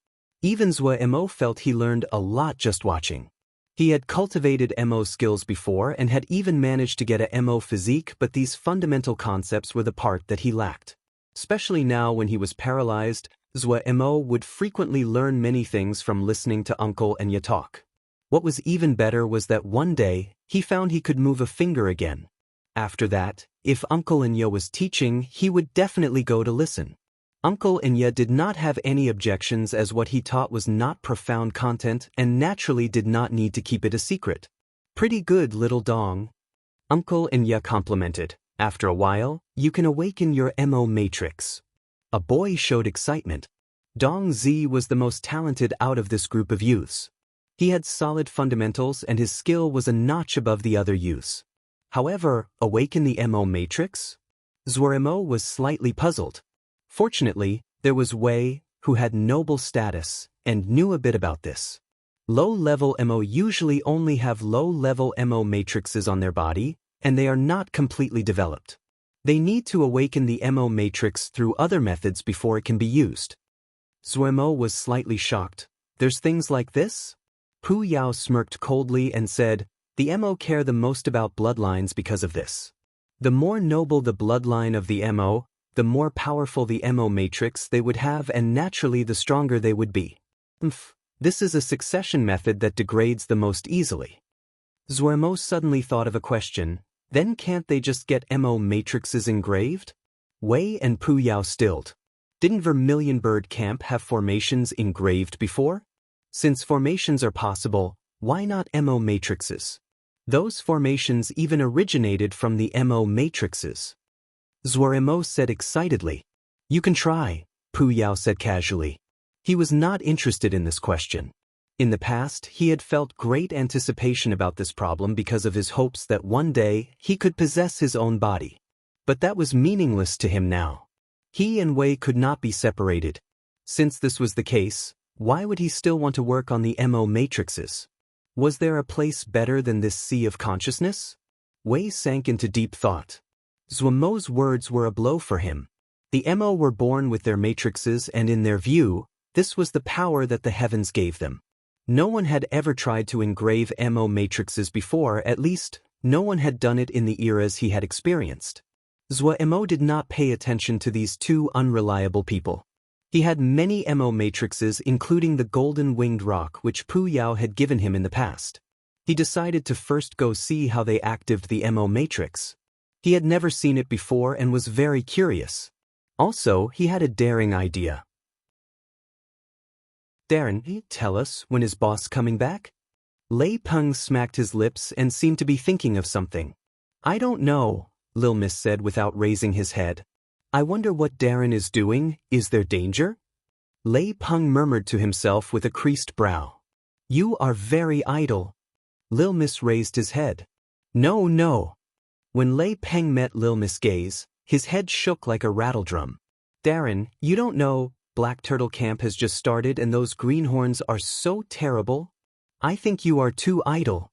Even Mo felt he learned a lot just watching. He had cultivated Mo skills before and had even managed to get a Mo physique, but these fundamental concepts were the part that he lacked. Especially now when he was paralyzed, Mo would frequently learn many things from listening to Uncle Inya talk. What was even better was that one day, he found he could move a finger again. After that, if Uncle Inya was teaching, he would definitely go to listen. Uncle Inya did not have any objections as what he taught was not profound content and naturally did not need to keep it a secret. Pretty good, little dong. Uncle Inya complimented. After a while, you can awaken your Mo matrix. A boy showed excitement. Dong Zi was the most talented out of this group of youths. He had solid fundamentals and his skill was a notch above the other youths. However, awaken the Mo matrix? Mo was slightly puzzled. Fortunately, there was Wei, who had noble status, and knew a bit about this. Low-level Mo usually only have low-level Mo matrices on their body, and they are not completely developed. They need to awaken the Mo matrix through other methods before it can be used. Mo was slightly shocked. There's things like this? Pu Yao smirked coldly and said, the Mo care the most about bloodlines because of this. The more noble the bloodline of the Mo, the more powerful the Mo matrix they would have and naturally the stronger they would be. This is a succession method that degrades the most easily. Mo suddenly thought of a question, then can't they just get Mo matrices engraved? Wei and Pu Yao stilled. Didn't Vermilion Bird Camp have formations engraved before? Since formations are possible, why not Mo matrices? Those formations even originated from the Mo matrices. Zuoremo said excitedly. You can try, Pu Yao said casually. He was not interested in this question. In the past, he had felt great anticipation about this problem because of his hopes that one day he could possess his own body. But that was meaningless to him now. He and Wei could not be separated. Since this was the case, why would he still want to work on the MO matrices? Was there a place better than this sea of consciousness? Wei sank into deep thought. Zuomo's words were a blow for him. The MO were born with their matrices, and in their view, this was the power that the heavens gave them. No one had ever tried to engrave MO matrices before, at least, no one had done it in the eras he had experienced. Zuomo did not pay attention to these two unreliable people. He had many MO matrices, including the golden winged rock which Pu Yao had given him in the past. He decided to first go see how they activate the MO matrix. He had never seen it before and was very curious. Also, he had a daring idea. Darren, tell us, when is boss coming back? Lei Peng smacked his lips and seemed to be thinking of something. I don't know, Lil Miss said without raising his head. I wonder what Darren is doing. Is there danger? Lei Peng murmured to himself with a creased brow. You are very idle. Lil Miss raised his head. No, no. When Lei Peng met Lil Miss' gaze, his head shook like a rattledrum. Darren, you don't know, Black Turtle Camp has just started and those greenhorns are so terrible. I think you are too idle.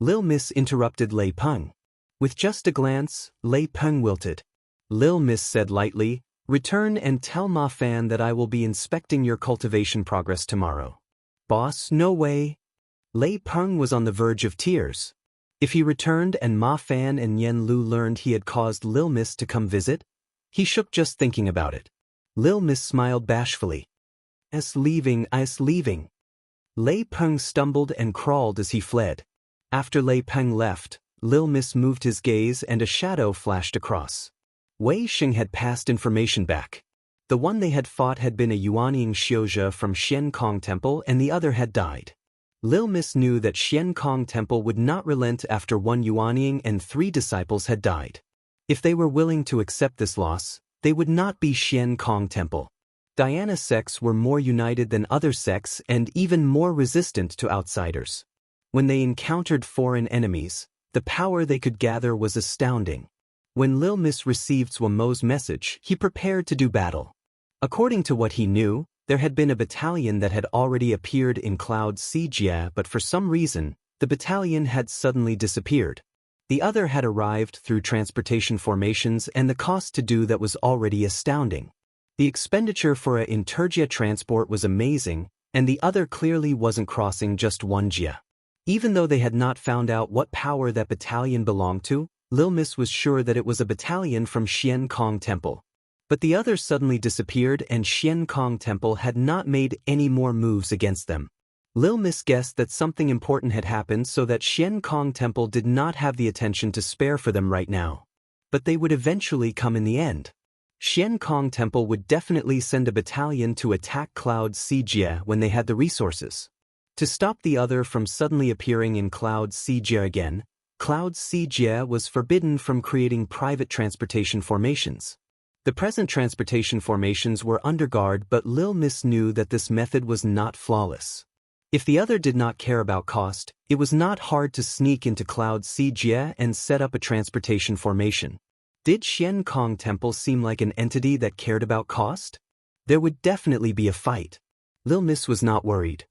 Lil Miss interrupted Lei Peng. With just a glance, Lei Peng wilted. Lil Miss said lightly, return and tell Ma Fan that I will be inspecting your cultivation progress tomorrow. Boss, no way. Lei Peng was on the verge of tears. If he returned and Ma Fan and Yen Lu learned he had caused Lil Miss to come visit, he shook just thinking about it. Lil Miss smiled bashfully. I's leaving. Lei Peng stumbled and crawled as he fled. After Lei Peng left, Lil Miss moved his gaze and a shadow flashed across. Wei Xing had passed information back. The one they had fought had been a Yuanying Xiuzhe from Xian Kong Temple and the other had died. Lil Miss knew that Xian Kong Temple would not relent after one Yuanying and 3 disciples had died. If they were willing to accept this loss, they would not be Xian Kong Temple. Diana sects were more united than other sects and even more resistant to outsiders. When they encountered foreign enemies, the power they could gather was astounding. When Lil Miss received Zuomo's message, he prepared to do battle. According to what he knew, there had been a battalion that had already appeared in Cloud Sijia, but for some reason, the battalion had suddenly disappeared. The other had arrived through transportation formations and the cost to do that was already astounding. The expenditure for a Intergia transport was amazing, and the other clearly wasn't crossing just 1 jia. Even though they had not found out what power that battalion belonged to, Lil Miss was sure that it was a battalion from Xian Kong Temple. But the others suddenly disappeared and Xian Kong Temple had not made any more moves against them. Lil Miss guessed that something important had happened so that Xian Kong Temple did not have the attention to spare for them right now. But they would eventually come in the end. Xian Kong Temple would definitely send a battalion to attack Cloud Sijia when they had the resources. To stop the other from suddenly appearing in Cloud Sijia again, Cloud Sijia was forbidden from creating private transportation formations. The present transportation formations were under guard, but Lil Miss knew that this method was not flawless. If the other did not care about cost, it was not hard to sneak into Cloud Sijia and set up a transportation formation. Did Xian Kong Temple seem like an entity that cared about cost? There would definitely be a fight. Lil Miss was not worried.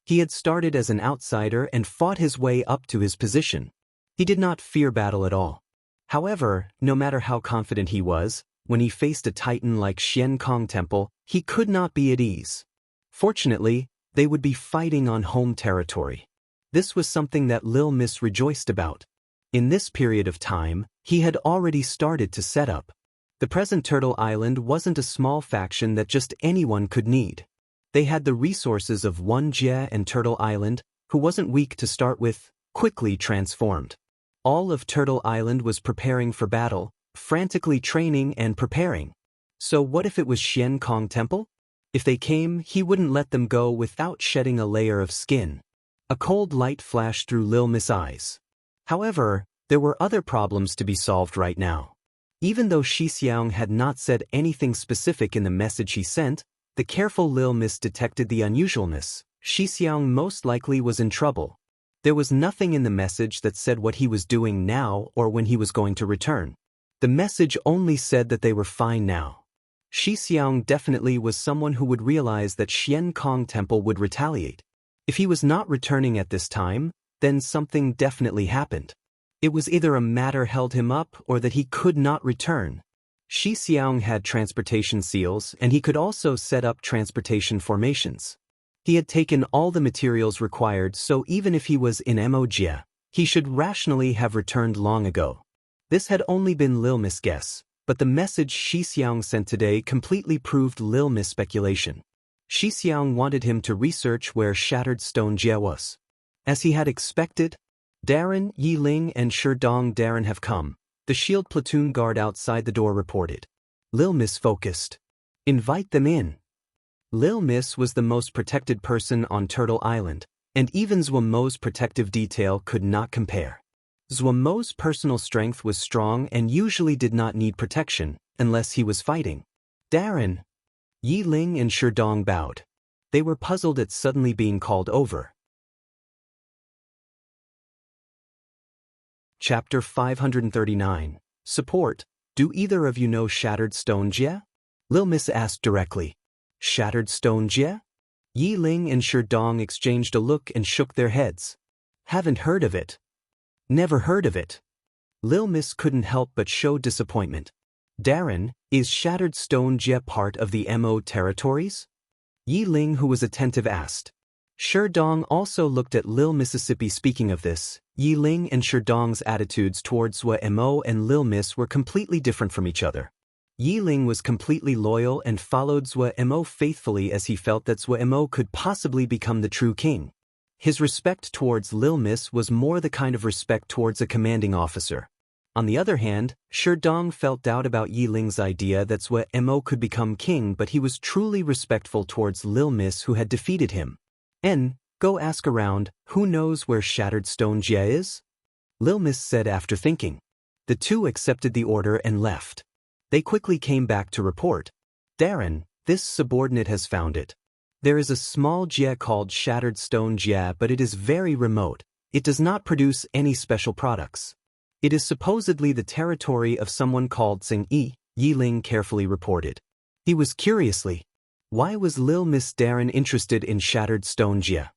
He had started as an outsider and fought his way up to his position. He did not fear battle at all. However, no matter how confident he was, when he faced a titan like Xian Kong Temple, he could not be at ease. Fortunately, they would be fighting on home territory. This was something that Lil Miss rejoiced about. In this period of time, he had already started to set up. The present Turtle Island wasn't a small faction that just anyone could need. They had the resources of one Jie and Turtle Island, who wasn't weak to start with, quickly transformed. All of Turtle Island was preparing for battle, frantically training and preparing. So what if it was Xian Kong Temple? If they came, he wouldn't let them go without shedding a layer of skin. A cold light flashed through Lil Miss' eyes. However, There were other problems to be solved right now. Even though Shi Xiang had not said anything specific in the message he sent, the careful Lil Miss detected the unusualness. Shi Xiang most likely was in trouble. There was nothing in the message that said what he was doing now or when he was going to return. The message only said that they were fine now. Shi Xiang definitely was someone who would realize that Xian Kong Temple would retaliate. If he was not returning at this time, then something definitely happened. It was either a matter held him up or that he could not return. Shi Xiang had transportation seals and he could also set up transportation formations. He had taken all the materials required, so even if he was in Mo, he should rationally have returned long ago. This had only been Lil Miss' guess, but the message Shi Xiang sent today completely proved Lil Miss' speculation. Shi Xiang wanted him to research where Shattered Stone Jie was. As he had expected, Darren, Yi Ling and Sherdong Darren have come, the shield platoon guard outside the door reported. Lil Miss focused. Invite them in. Lil Miss was the most protected person on Turtle Island, and even Zhuo Mo's protective detail could not compare. Zhuo Mo's personal strength was strong and usually did not need protection, unless he was fighting. Darren, Yi Ling and Sherdong bowed. They were puzzled at suddenly being called over. Chapter 539. Support. Do either of you know Shattered Stone Jie? Lil Miss asked directly. Shattered Stone Jie? Yi Ling and Sherdong exchanged a look and shook their heads. Haven't heard of it. Never heard of it. Lil Miss couldn't help but show disappointment. Darren, is Shattered Stone Jie part of the Mo territories? Yi Ling, who was attentive, asked. Sherdong also looked at Lil Mississippi. Speaking of this, Yi Ling and Sherdong's attitudes towards Zhuo Mo and Lil Miss were completely different from each other. Yi Ling was completely loyal and followed Zhuo Mo faithfully as he felt that Zhuo Mo could possibly become the true king. His respect towards Lil Miss was more the kind of respect towards a commanding officer. On the other hand, Sherdong felt doubt about Yi Ling's idea that Zhuo Mo could become king, but he was truly respectful towards Lil Miss, who had defeated him. Go ask around, who knows where Shattered Stone Jie is? Lil Miss said after thinking. The two accepted the order and left. They quickly came back to report. Darren, this subordinate has found it. There is a small Jie called Shattered Stone Jie, but it is very remote. It does not produce any special products. It is supposedly the territory of someone called Tsing Yi, Yi Ling carefully reported. He was curiously. Why was Lil Miss Darren interested in Shattered Stone Jie?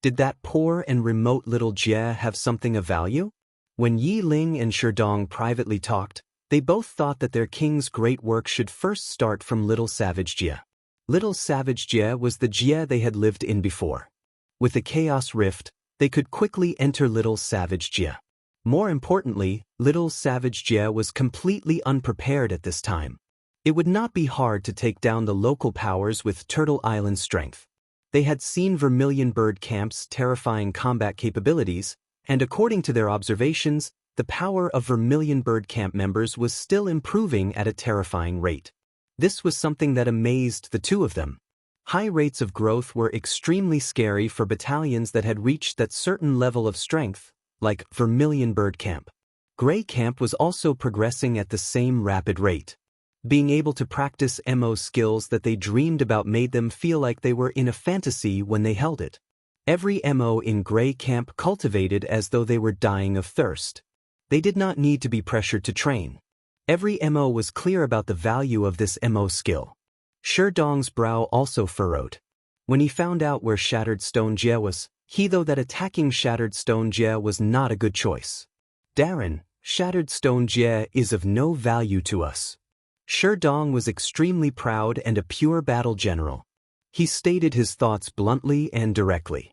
Did that poor and remote little Jie have something of value? When Yi Ling and Sherdong privately talked, they both thought that their king's great work should first start from Little Savage Jie. Little Savage Jie was the Jie they had lived in before. With the Chaos Rift, they could quickly enter Little Savage Jie. More importantly, Little Savage Jie was completely unprepared at this time. It would not be hard to take down the local powers with Turtle Island strength. They had seen Vermilion Bird Camp's terrifying combat capabilities, and according to their observations, the power of Vermilion Bird Camp members was still improving at a terrifying rate. This was something that amazed the two of them. High rates of growth were extremely scary for battalions that had reached that certain level of strength, like Vermilion Bird Camp. Gray Camp was also progressing at the same rapid rate. Being able to practice Mo skills that they dreamed about made them feel like they were in a fantasy when they held it. Every Mo in Gray Camp cultivated as though they were dying of thirst. They did not need to be pressured to train. Every Mo was clear about the value of this Mo skill. Sherdong's brow also furrowed. When he found out where Shattered Stone Jie was, he thought that attacking Shattered Stone Jie was not a good choice. Darren, Shattered Stone Jie is of no value to us. Sherdong was extremely proud and a pure battle general. He stated his thoughts bluntly and directly.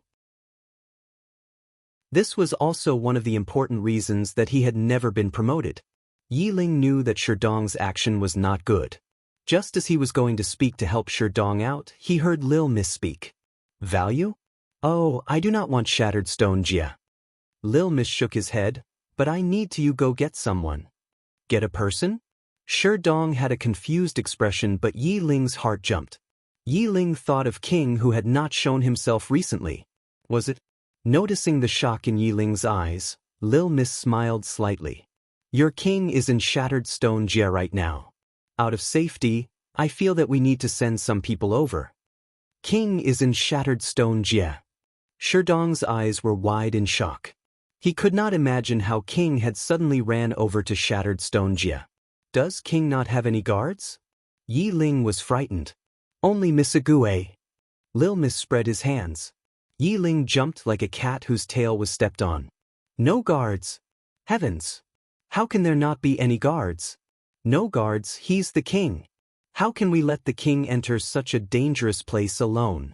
This was also one of the important reasons that he had never been promoted. Yi Ling knew that Sherdong's action was not good. Just as he was going to speak to help Sherdong out, he heard Lil Miss speak. Value? Oh, I do not want Shattered Stone Jie. Lil Miss shook his head, but I need to you go get someone. Get a person? Sherdong had a confused expression, but Yi Ling's heart jumped. Yi Ling thought of King, who had not shown himself recently. Was it? Noticing the shock in Yi Ling's eyes, Lil Miss smiled slightly. Your king is in Shattered Stone Jia right now. Out of safety, I feel that we need to send some people over. King is in Shattered Stone Jia. Sherdong's eyes were wide in shock. He could not imagine how King had suddenly ran over to Shattered Stone Jia. Does King not have any guards? Yi Ling was frightened. Only Miss Ague. Lil Miss spread his hands. Yi Ling jumped like a cat whose tail was stepped on. No guards. Heavens! How can there not be any guards? No guards, he's the king. How can we let the king enter such a dangerous place alone?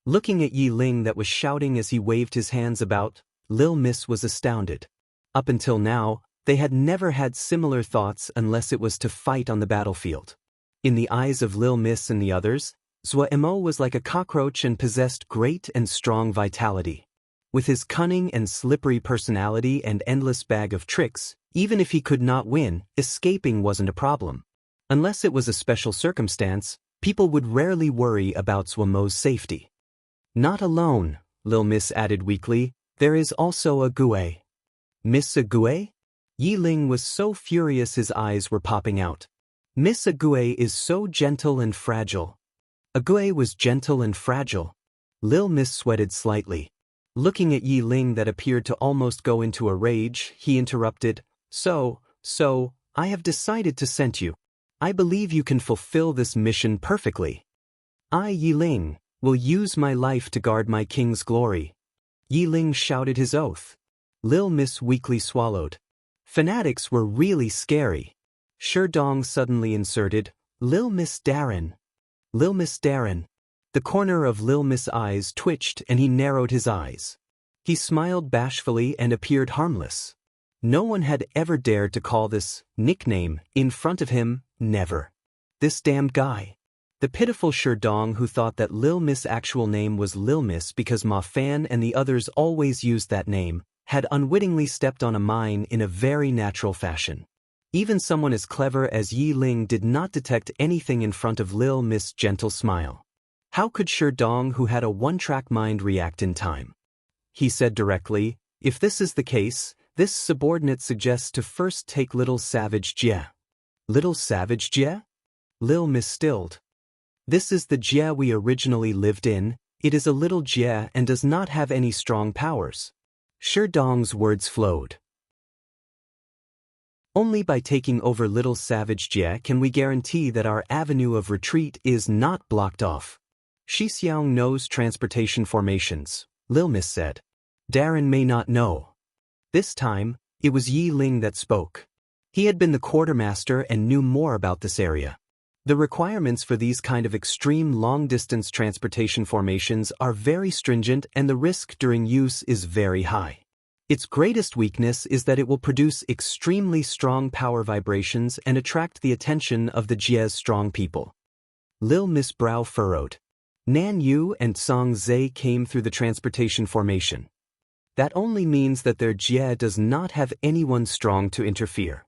Looking at Yi Ling that was shouting as he waved his hands about, Lil Miss was astounded. Up until now, they had never had similar thoughts unless it was to fight on the battlefield. In the eyes of Lil Miss and the others, Zhou Emo was like a cockroach and possessed great and strong vitality. With his cunning and slippery personality and endless bag of tricks, even if he could not win, escaping wasn't a problem. Unless it was a special circumstance, people would rarely worry about Zhou Emo's safety. Not alone, Lil Miss added weakly, there is also Ague. Miss Ague? Yi Ling was so furious his eyes were popping out. Miss Ague is so gentle and fragile. Ague was gentle and fragile. Lil Miss sweated slightly. Looking at Yi Ling that appeared to almost go into a rage, he interrupted, So, I have decided to send you. I believe you can fulfill this mission perfectly. I, Yi Ling, will use my life to guard my king's glory. Yi Ling shouted his oath. Lil Miss weakly swallowed. Fanatics were really scary. Sherdong suddenly inserted, Lil Miss Darren. Lil Miss Darren. The corner of Lil Miss' eyes twitched and he narrowed his eyes. He smiled bashfully and appeared harmless. No one had ever dared to call this nickname in front of him, never. This damned guy. The pitiful Sherdong who thought that Lil Miss' actual name was Lil Miss because Ma Fan and the others always used that name, had unwittingly stepped on a mine in a very natural fashion. Even someone as clever as Yi Ling did not detect anything in front of Lil Miss' gentle smile. How could Sherdong, who had a one-track mind, react in time? He said directly, if this is the case, this subordinate suggests to first take Little Savage Jia. Little Savage Jia? Lil Miss stilled. This is the Jia we originally lived in, it is a little Jia and does not have any strong powers. Sherdong's words flowed. Only by taking over Little Savage Jia can we guarantee that our avenue of retreat is not blocked off. Shixiang knows transportation formations, Lil Miss said. Darren may not know. This time, it was Yi Ling that spoke. He had been the quartermaster and knew more about this area. The requirements for these kind of extreme long-distance transportation formations are very stringent and the risk during use is very high. Its greatest weakness is that it will produce extremely strong power vibrations and attract the attention of the Jia's strong people. Lil Miss' brow furrowed. Nan Yu and Song Zhe came through the transportation formation. That only means that their Jia does not have anyone strong to interfere.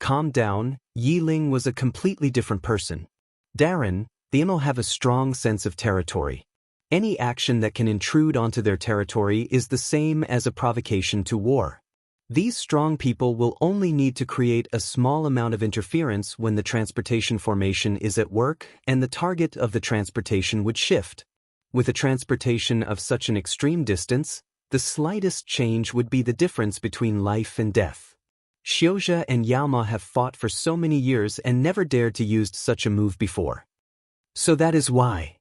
Calm down, Yi Ling was a completely different person. Darren, the Imo have a strong sense of territory. Any action that can intrude onto their territory is the same as a provocation to war. These strong people will only need to create a small amount of interference when the transportation formation is at work and the target of the transportation would shift. With a transportation of such an extreme distance, the slightest change would be the difference between life and death. Xiozha and Yaoma have fought for so many years and never dared to use such a move before. So that is why.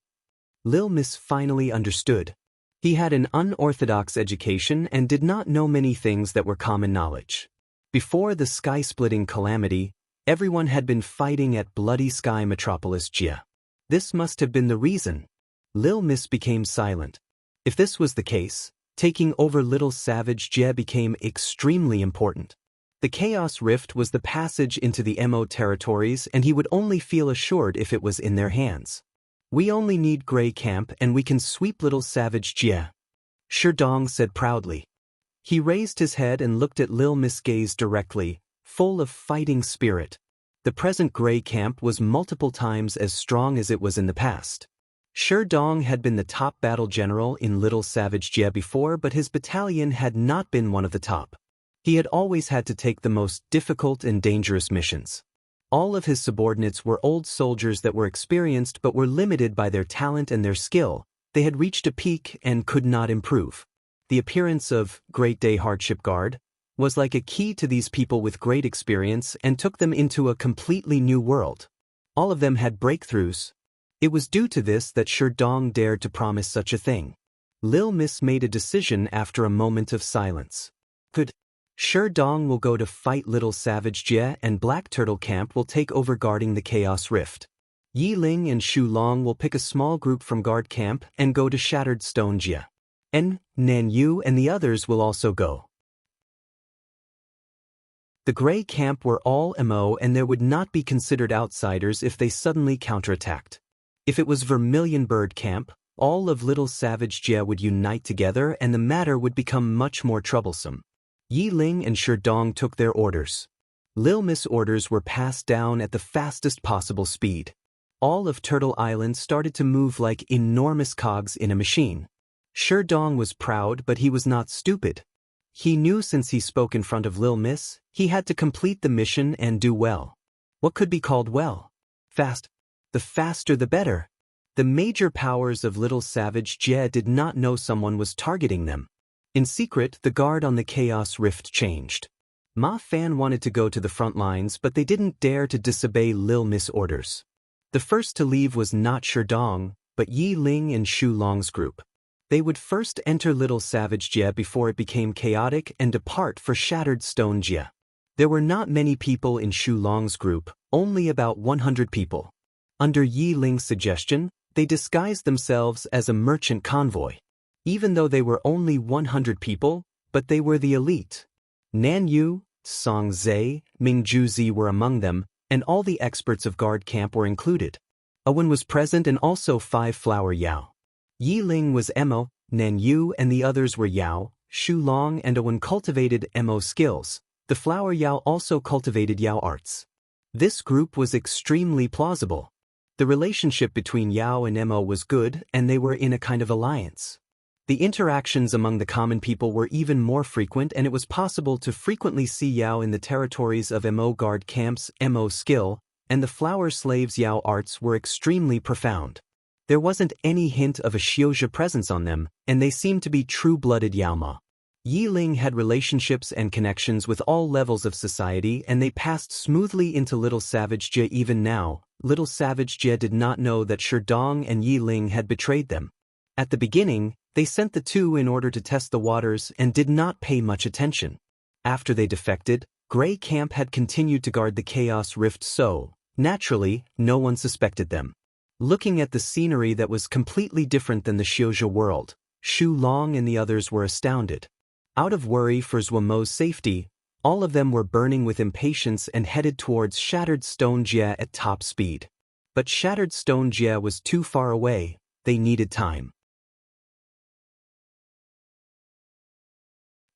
Lil Miss finally understood. He had an unorthodox education and did not know many things that were common knowledge. Before the sky-splitting calamity, everyone had been fighting at Bloody Sky Metropolis Jia. This must have been the reason. Lil Miss became silent. If this was the case, taking over Little Savage Jia became extremely important. The Chaos Rift was the passage into the MO territories and he would only feel assured if it was in their hands. We only need Grey Camp and we can sweep Little Savage Jia. Sherdong said proudly. He raised his head and looked at Lil Miss gaze directly, full of fighting spirit. The present Grey Camp was multiple times as strong as it was in the past. Sherdong had been the top battle general in Little Savage Jia before, but his battalion had not been one of the top. He had always had to take the most difficult and dangerous missions. All of his subordinates were old soldiers that were experienced but were limited by their talent and their skill. They had reached a peak and could not improve. The appearance of Great Day Hardship Guard was like a key to these people with great experience and took them into a completely new world. All of them had breakthroughs. It was due to this that Sherdong dared to promise such a thing. Lil Miss made a decision after a moment of silence. Good. Sherdong will go to fight Little Savage Jie and Black Turtle Camp will take over guarding the Chaos Rift. Yi Ling and Shu Long will pick a small group from guard camp and go to Shattered Stone Jie. Nan Yu and the others will also go. The Grey Camp were all MO and there would not be considered outsiders if they suddenly counterattacked. If it was Vermilion Bird Camp, all of Little Savage Jie would unite together and the matter would become much more troublesome. Yi Ling and Sherdong took their orders. Lil Miss orders were passed down at the fastest possible speed. All of Turtle Island started to move like enormous cogs in a machine. Sherdong was proud but he was not stupid. He knew since he spoke in front of Lil Miss, he had to complete the mission and do well. What could be called well? Fast. The faster the better. The major powers of Little Savage Jie did not know someone was targeting them. In secret, the guard on the Chaos Rift changed. Ma Fan wanted to go to the front lines but they didn't dare to disobey Lil Miss orders. The first to leave was not Sherdong, but Yi Ling and Shu Long's group. They would first enter Little Savage Jie before it became chaotic and depart for Shattered Stone Jie. There were not many people in Shu Long's group, only about 100 people. Under Yi Ling's suggestion, they disguised themselves as a merchant convoy. Even though they were only 100 people, but they were the elite. Nan Yu, Song Zhe, Ming Juzi were among them, and all the experts of guard camp were included. Owen was present and also 5 Flower Yao. Yi Ling was Mo, Nan Yu and the others were Yao. Shu Long and Owen cultivated Mo skills. The Flower Yao also cultivated Yao arts. This group was extremely plausible. The relationship between Yao and Mo was good and they were in a kind of alliance. The interactions among the common people were even more frequent and it was possible to frequently see Yao in the territories of Mo guard camps. Mo skill and the flower slaves' Yao arts were extremely profound. There wasn't any hint of a Xiozhi presence on them, and they seemed to be true-blooded Yaoma. Yi Ling had relationships and connections with all levels of society and they passed smoothly into Little Savage Jie. Even now, Little Savage Jie did not know that Sherdong and Yi Ling had betrayed them. At the beginning, they sent the two in order to test the waters and did not pay much attention. After they defected, Grey Camp had continued to guard the Chaos Rift so, naturally, no one suspected them. Looking at the scenery that was completely different than the Xiozhi world, Shu Long and the others were astounded. Out of worry for Zhuamo's safety, all of them were burning with impatience and headed towards Shattered Stone Jie at top speed. But Shattered Stone Jie was too far away, they needed time.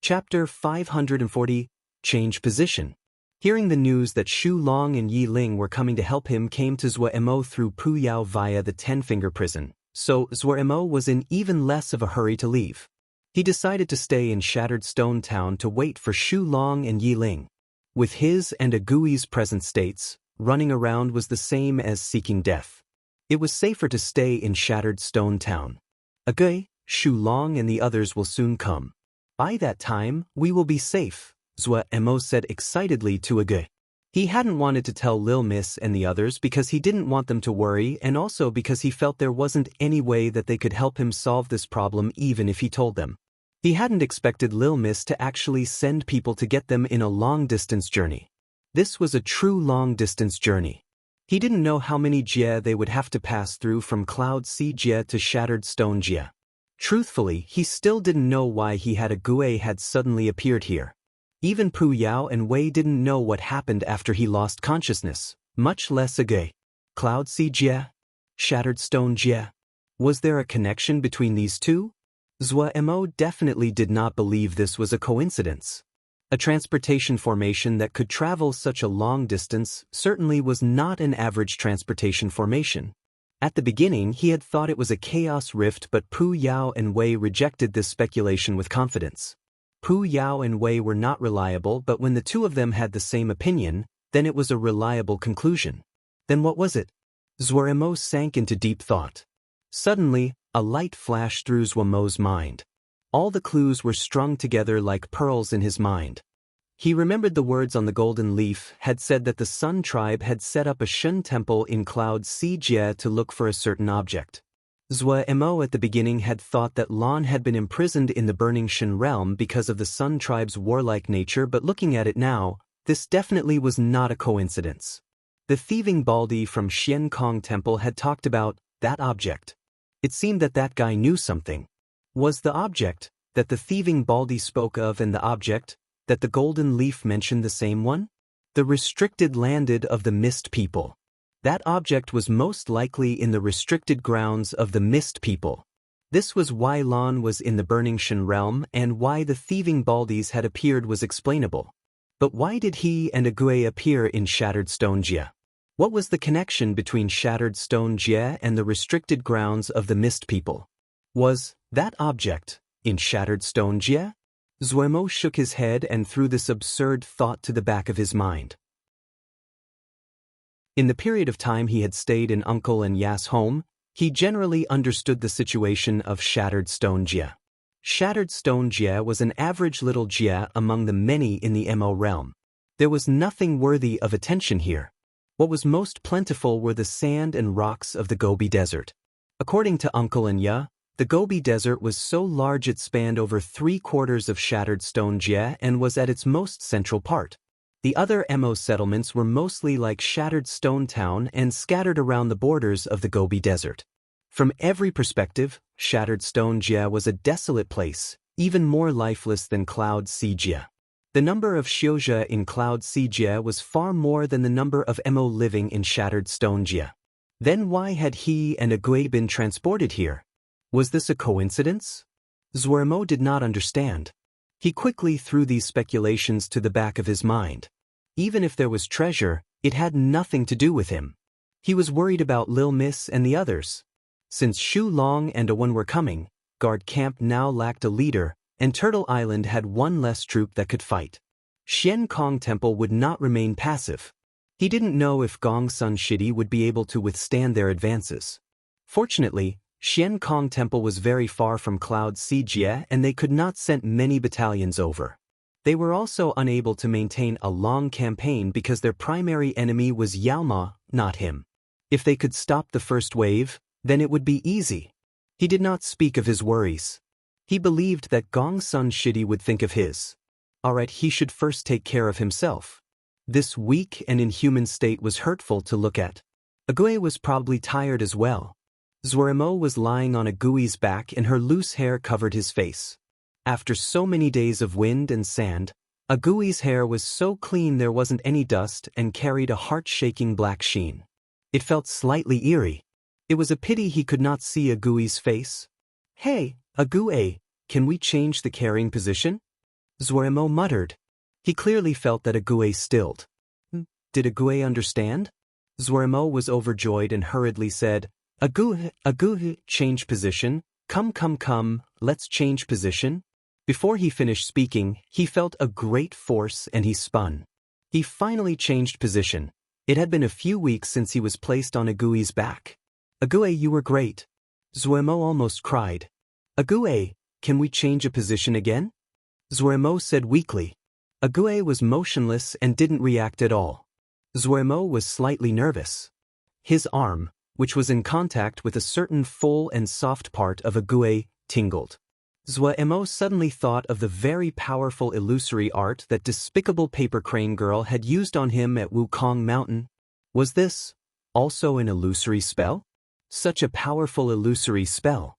Chapter 540, Change Position. Hearing the news that Shu Long and Yi Ling were coming to help him came to Zhuamo through Pu Yao via the Ten-Finger Prison, so Zhuamo was in even less of a hurry to leave. He decided to stay in Shattered Stone Town to wait for Shu Long and Yi Ling. With his and Agui's present states, running around was the same as seeking death. It was safer to stay in Shattered Stone Town. Agui, Shu Long and the others will soon come. By that time, we will be safe, Zhuamo said excitedly to Agui. He hadn't wanted to tell Lil Miss and the others because he didn't want them to worry and also because he felt there wasn't any way that they could help him solve this problem even if he told them. He hadn't expected Lil Miss to actually send people to get them in a long-distance journey. This was a true long-distance journey. He didn't know how many Jie they would have to pass through from Cloud Sea Jie to Shattered Stone Jie. Truthfully, he still didn't know why he had Agui had suddenly appeared here. Even Pu Yao and Wei didn't know what happened after he lost consciousness, much less Agui. Cloud Sea Jie? Shattered Stone Jie? Was there a connection between these two? Zhuamo definitely did not believe this was a coincidence. A transportation formation that could travel such a long distance certainly was not an average transportation formation. At the beginning, he had thought it was a chaos rift, but Pu Yao and Wei rejected this speculation with confidence. Pu Yao and Wei were not reliable, but when the two of them had the same opinion, then it was a reliable conclusion. Then what was it? Zuoremo sank into deep thought. Suddenly, a light flashed through Zuomo's mind. All the clues were strung together like pearls in his mind. He remembered the words on the golden leaf had said that the Sun tribe had set up a Shun temple in Cloud Sijie to look for a certain object. Zuomo at the beginning had thought that Lan had been imprisoned in the burning Shun realm because of the Sun tribe's warlike nature, but looking at it now, this definitely was not a coincidence. The thieving Baldi from Xian Kong Temple had talked about that object. It seemed that that guy knew something. Was the object that the thieving Baldi spoke of and the object that the golden leaf mentioned the same one? The restricted landed of the Mist People. That object was most likely in the restricted grounds of the Mist People. This was why Lan was in the burning Shen realm, and why the thieving Baldis had appeared was explainable. But why did he and Ague appear in Shattered Stone Jie? What was the connection between Shattered Stone Jie and the restricted grounds of the Mist People? Was that object in Shattered Stone Jie? Zuomo shook his head and threw this absurd thought to the back of his mind. In the period of time he had stayed in Uncle and Ya's home, he generally understood the situation of Shattered Stone Jie. Shattered Stone Jie was an average little Jie among the many in the Mo realm. There was nothing worthy of attention here. What was most plentiful were the sand and rocks of the Gobi Desert. According to Uncle and Ya, the Gobi Desert was so large it spanned over 3/4 of Shattered Stone Jie and was at its most central part. The other Mo settlements were mostly like Shattered Stone Town and scattered around the borders of the Gobi Desert. From every perspective, Shattered Stone Jie was a desolate place, even more lifeless than Cloud Sijie. The number of Xiozha in Cloud Sijie was far more than the number of Mo living in Shattered Stone Jie. Then why had he and Ague been transported here? Was this a coincidence? Zuoremo did not understand. He quickly threw these speculations to the back of his mind. Even if there was treasure, it had nothing to do with him. He was worried about Lil Miss and the others. Since Shu Long and Awen were coming, Guard Camp now lacked a leader, and Turtle Island had one less troop that could fight. Xian Kong Temple would not remain passive. He didn't know if Gong Sun Shidi would be able to withstand their advances. Fortunately, Xian Kong Temple was very far from Cloud Sijie and they could not send many battalions over. They were also unable to maintain a long campaign because their primary enemy was Yaoma, not him. If they could stop the first wave, then it would be easy. He did not speak of his worries. He believed that Gong Sun Shidi would think of his. Alright, he should first take care of himself. This weak and inhuman state was hurtful to look at. Ague was probably tired as well. Zuoremo was lying on Agui's back and her loose hair covered his face. After so many days of wind and sand, Agui's hair was so clean there wasn't any dust and carried a heart-shaking black sheen. It felt slightly eerie. It was a pity he could not see Agui's face. "Hey, Ague, can we change the carrying position?" Zuoremo muttered. He clearly felt that Ague stilled. Did Ague understand? Zuoremo was overjoyed and hurriedly said, Ague, change position, come, let's change position." Before he finished speaking, he felt a great force and he spun. He finally changed position. It had been a few weeks since he was placed on Agui's back. "Ague, you were great." Zuoremo almost cried. "Ague, can we change a position again?" Zuoremo said weakly. Ague was motionless and didn't react at all. Zuoremo was slightly nervous. His arm, which was in contact with a certain full and soft part of Ague, tingled. Zuoremo suddenly thought of the very powerful illusory art that despicable paper crane girl had used on him at Wukong Mountain. Was this also an illusory spell? Such a powerful illusory spell.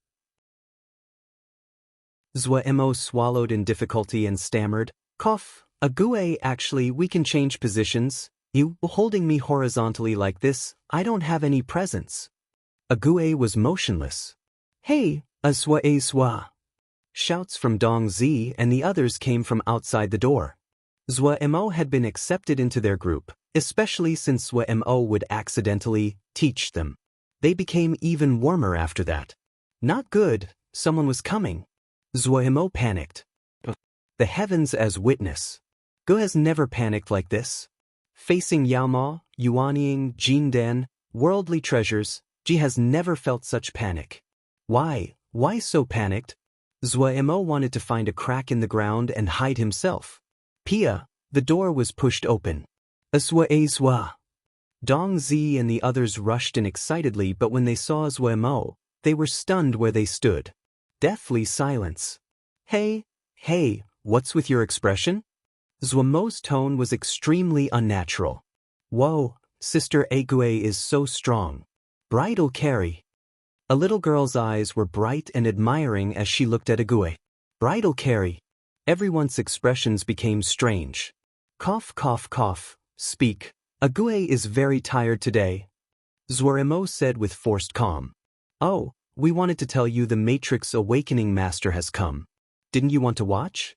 Zuoremo swallowed in difficulty and stammered, "Cough, Ague, actually we can change positions. You holding me horizontally like this, I don't have any presence." Ague was motionless. "Hey, Azwa." Shouts from Dong Zi and the others came from outside the door. Zuoremo had been accepted into their group, especially since Zuoremo would accidentally teach them. They became even warmer after that. Not good, someone was coming. Zuoremo panicked. the heavens as witness. Gu has never panicked like this. Facing Yaoma, Yuanying, Jindan, worldly treasures, Ji has never felt such panic. Why? Why so panicked? Zhuemo wanted to find a crack in the ground and hide himself. Pia, the door was pushed open. Zwa. Dong Zi and the others rushed in excitedly, but when they saw Zhuemo, they were stunned where they stood. Deathly silence. Hey, what's with your expression? Zhuemo's tone was extremely unnatural. Whoa, Sister Ague is so strong. Bridal carry. A little girl's eyes were bright and admiring as she looked at Ague. Bridal carry. Everyone's expressions became strange. Cough, cough, cough. Speak. Ague is very tired today. Zhuemo said with forced calm. Oh, we wanted to tell you the Matrix Awakening Master has come. Didn't you want to watch?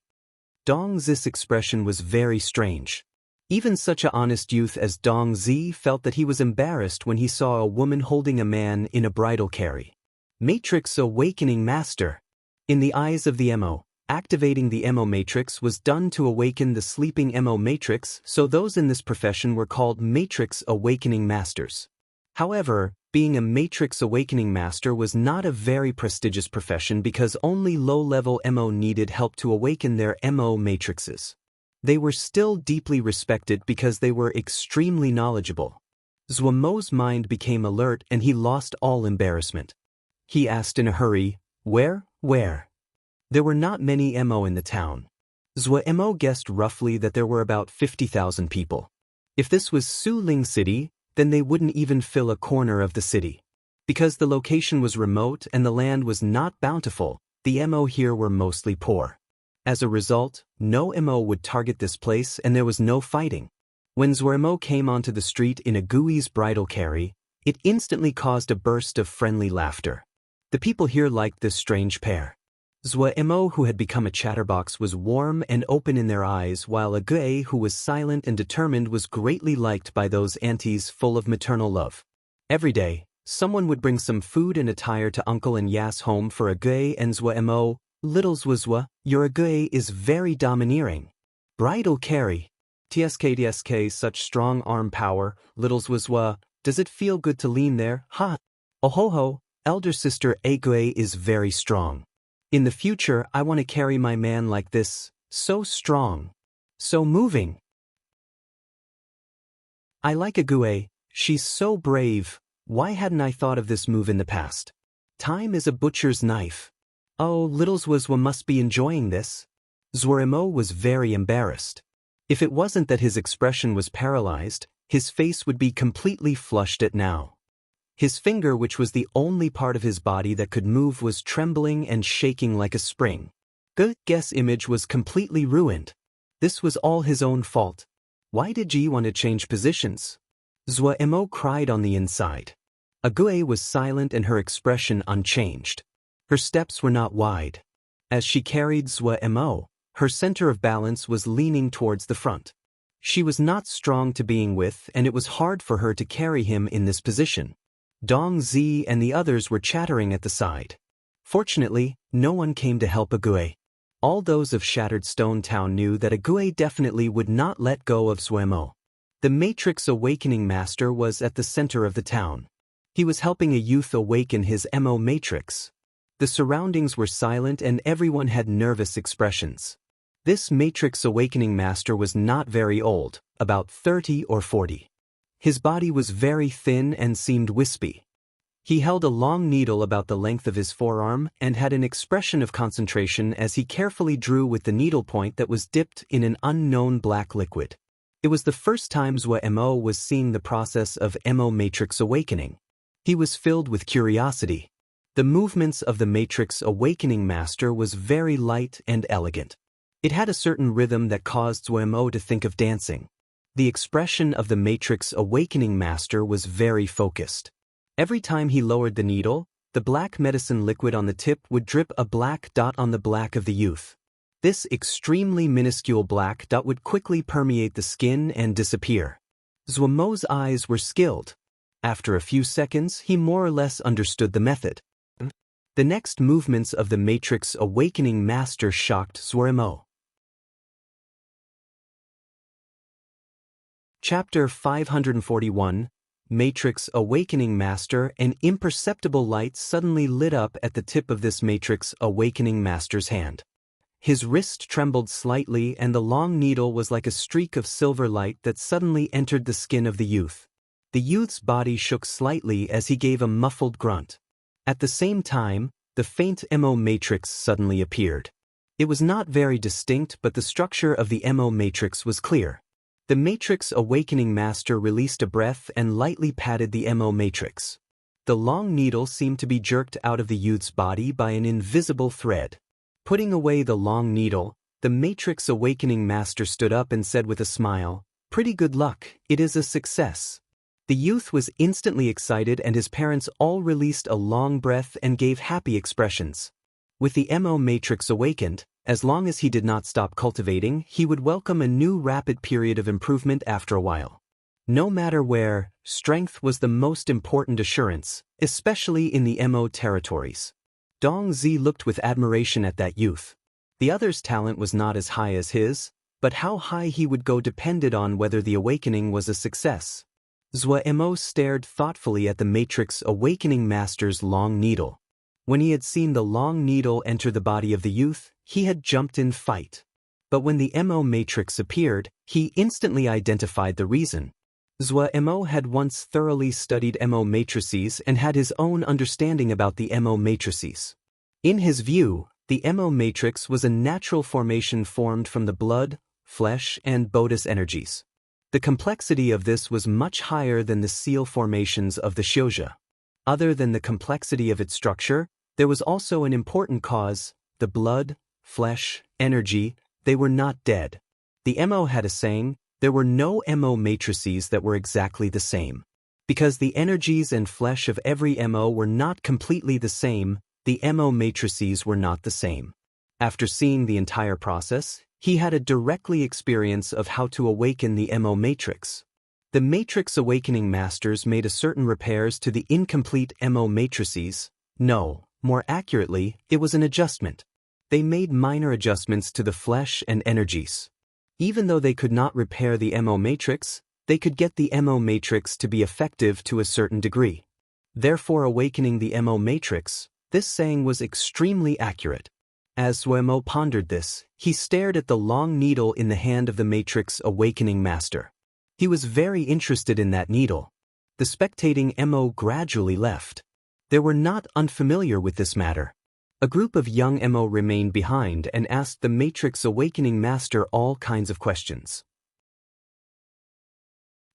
Dong Zi's expression was very strange. Even such an honest youth as Dong Zi felt that he was embarrassed when he saw a woman holding a man in a bridal carry. Matrix Awakening Master. In the eyes of the MO, activating the MO Matrix was done to awaken the sleeping MO Matrix, so those in this profession were called Matrix Awakening Masters. However, being a Matrix Awakening Master was not a very prestigious profession because only low-level MO needed help to awaken their MO matrices. They were still deeply respected because they were extremely knowledgeable. Zhuemo's mind became alert and he lost all embarrassment. He asked in a hurry, Where? There were not many MO in the town. Zhuemo guessed roughly that there were about 50,000 people. If this was Suling City, then they wouldn't even fill a corner of the city. Because the location was remote and the land was not bountiful, the MO here were mostly poor. As a result, no MO would target this place and there was no fighting. When Zhuemo came onto the street in Agui's bridal carry, it instantly caused a burst of friendly laughter. The people here liked this strange pair. Zhuemo, who had become a chatterbox, was warm and open in their eyes, while Ague, who was silent and determined, was greatly liked by those aunties full of maternal love. Every day, someone would bring some food and attire to Uncle and Yas home for Ague and Zhuemo. Little Zhuezhua, your Ague is very domineering. Bridal carry. TSK, such strong arm power. Little Zhuezhua, does it feel good to lean there? Ha! Oh-ho-ho, elder sister Ague is very strong. In the future, I want to carry my man like this, so strong, so moving. I like Ague, she's so brave. Why hadn't I thought of this move in the past? Time is a butcher's knife. Oh, little Zhuezhua must be enjoying this. Zhuemo was very embarrassed. If it wasn't that his expression was paralyzed, his face would be completely flushed at now. His finger, which was the only part of his body that could move, was trembling and shaking like a spring. Gu's image was completely ruined. This was all his own fault. Why did Ji want to change positions? Zhuemo cried on the inside. Ague was silent and her expression unchanged. Her steps were not wide. As she carried Zhuemo, her center of balance was leaning towards the front. She was not strong to being with, and it was hard for her to carry him in this position. Dong Zi and the others were chattering at the side. Fortunately, no one came to help Ague. All those of Shattered Stone Town knew that Ague definitely would not let go of Zhuemo. The Matrix Awakening Master was at the center of the town. He was helping a youth awaken his MO Matrix. The surroundings were silent and everyone had nervous expressions. This Matrix Awakening Master was not very old, about 30 or 40. His body was very thin and seemed wispy. He held a long needle about the length of his forearm and had an expression of concentration as he carefully drew with the needle point that was dipped in an unknown black liquid. It was the first time Zhuemo was seeing the process of MO Matrix Awakening. He was filled with curiosity. The movements of the Matrix Awakening Master was very light and elegant. It had a certain rhythm that caused Zhuemo to think of dancing. The expression of the Matrix Awakening Master was very focused. Every time he lowered the needle, the black medicine liquid on the tip would drip a black dot on the black of the youth. This extremely minuscule black dot would quickly permeate the skin and disappear. Zhuemo's eyes were skilled. After a few seconds, he more or less understood the method. The next movements of the Matrix Awakening Master shocked Zhuemo. Chapter 541, Matrix Awakening Master. An imperceptible light suddenly lit up at the tip of this Matrix Awakening Master's hand. His wrist trembled slightly and the long needle was like a streak of silver light that suddenly entered the skin of the youth. The youth's body shook slightly as he gave a muffled grunt. At the same time, the faint MO matrix suddenly appeared. It was not very distinct, but the structure of the MO matrix was clear. The Matrix Awakening Master released a breath and lightly patted the MO matrix. The long needle seemed to be jerked out of the youth's body by an invisible thread. Putting away the long needle, the Matrix Awakening Master stood up and said with a smile, "Pretty good luck, it is a success." The youth was instantly excited and his parents all released a long breath and gave happy expressions. With the MO Matrix awakened, as long as he did not stop cultivating, he would welcome a new rapid period of improvement after a while. No matter where, strength was the most important assurance, especially in the MO territories. Dong Zi looked with admiration at that youth. The other's talent was not as high as his, but how high he would go depended on whether the awakening was a success. Zhou Mo stared thoughtfully at the Matrix Awakening Master's long needle. When he had seen the long needle enter the body of the youth, he had jumped in fight. But when the MO Matrix appeared, he instantly identified the reason. Zhou Mo had once thoroughly studied MO matrices and had his own understanding about the MO matrices. In his view, the MO matrix was a natural formation formed from the blood, flesh, and Bodhis energies. The complexity of this was much higher than the seal formations of the Xiuzhi. Other than the complexity of its structure, there was also an important cause: the blood, flesh, energy. They were not dead. The MO had a saying: there were no MO matrices that were exactly the same. Because the energies and flesh of every MO were not completely the same, the MO matrices were not the same. After seeing the entire process, he had a directly experience of how to awaken the MO matrix. The Matrix Awakening Masters made a certain repairs to the incomplete MO matrices. No, more accurately, it was an adjustment. They made minor adjustments to the flesh and energies. Even though they could not repair the MO matrix, they could get the MO matrix to be effective to a certain degree. Therefore, awakening the MO matrix, this saying was extremely accurate. As Zhou pondered this, he stared at the long needle in the hand of the Matrix Awakening Master. He was very interested in that needle. The spectating MO gradually left. They were not unfamiliar with this matter. A group of young MO remained behind and asked the Matrix Awakening Master all kinds of questions.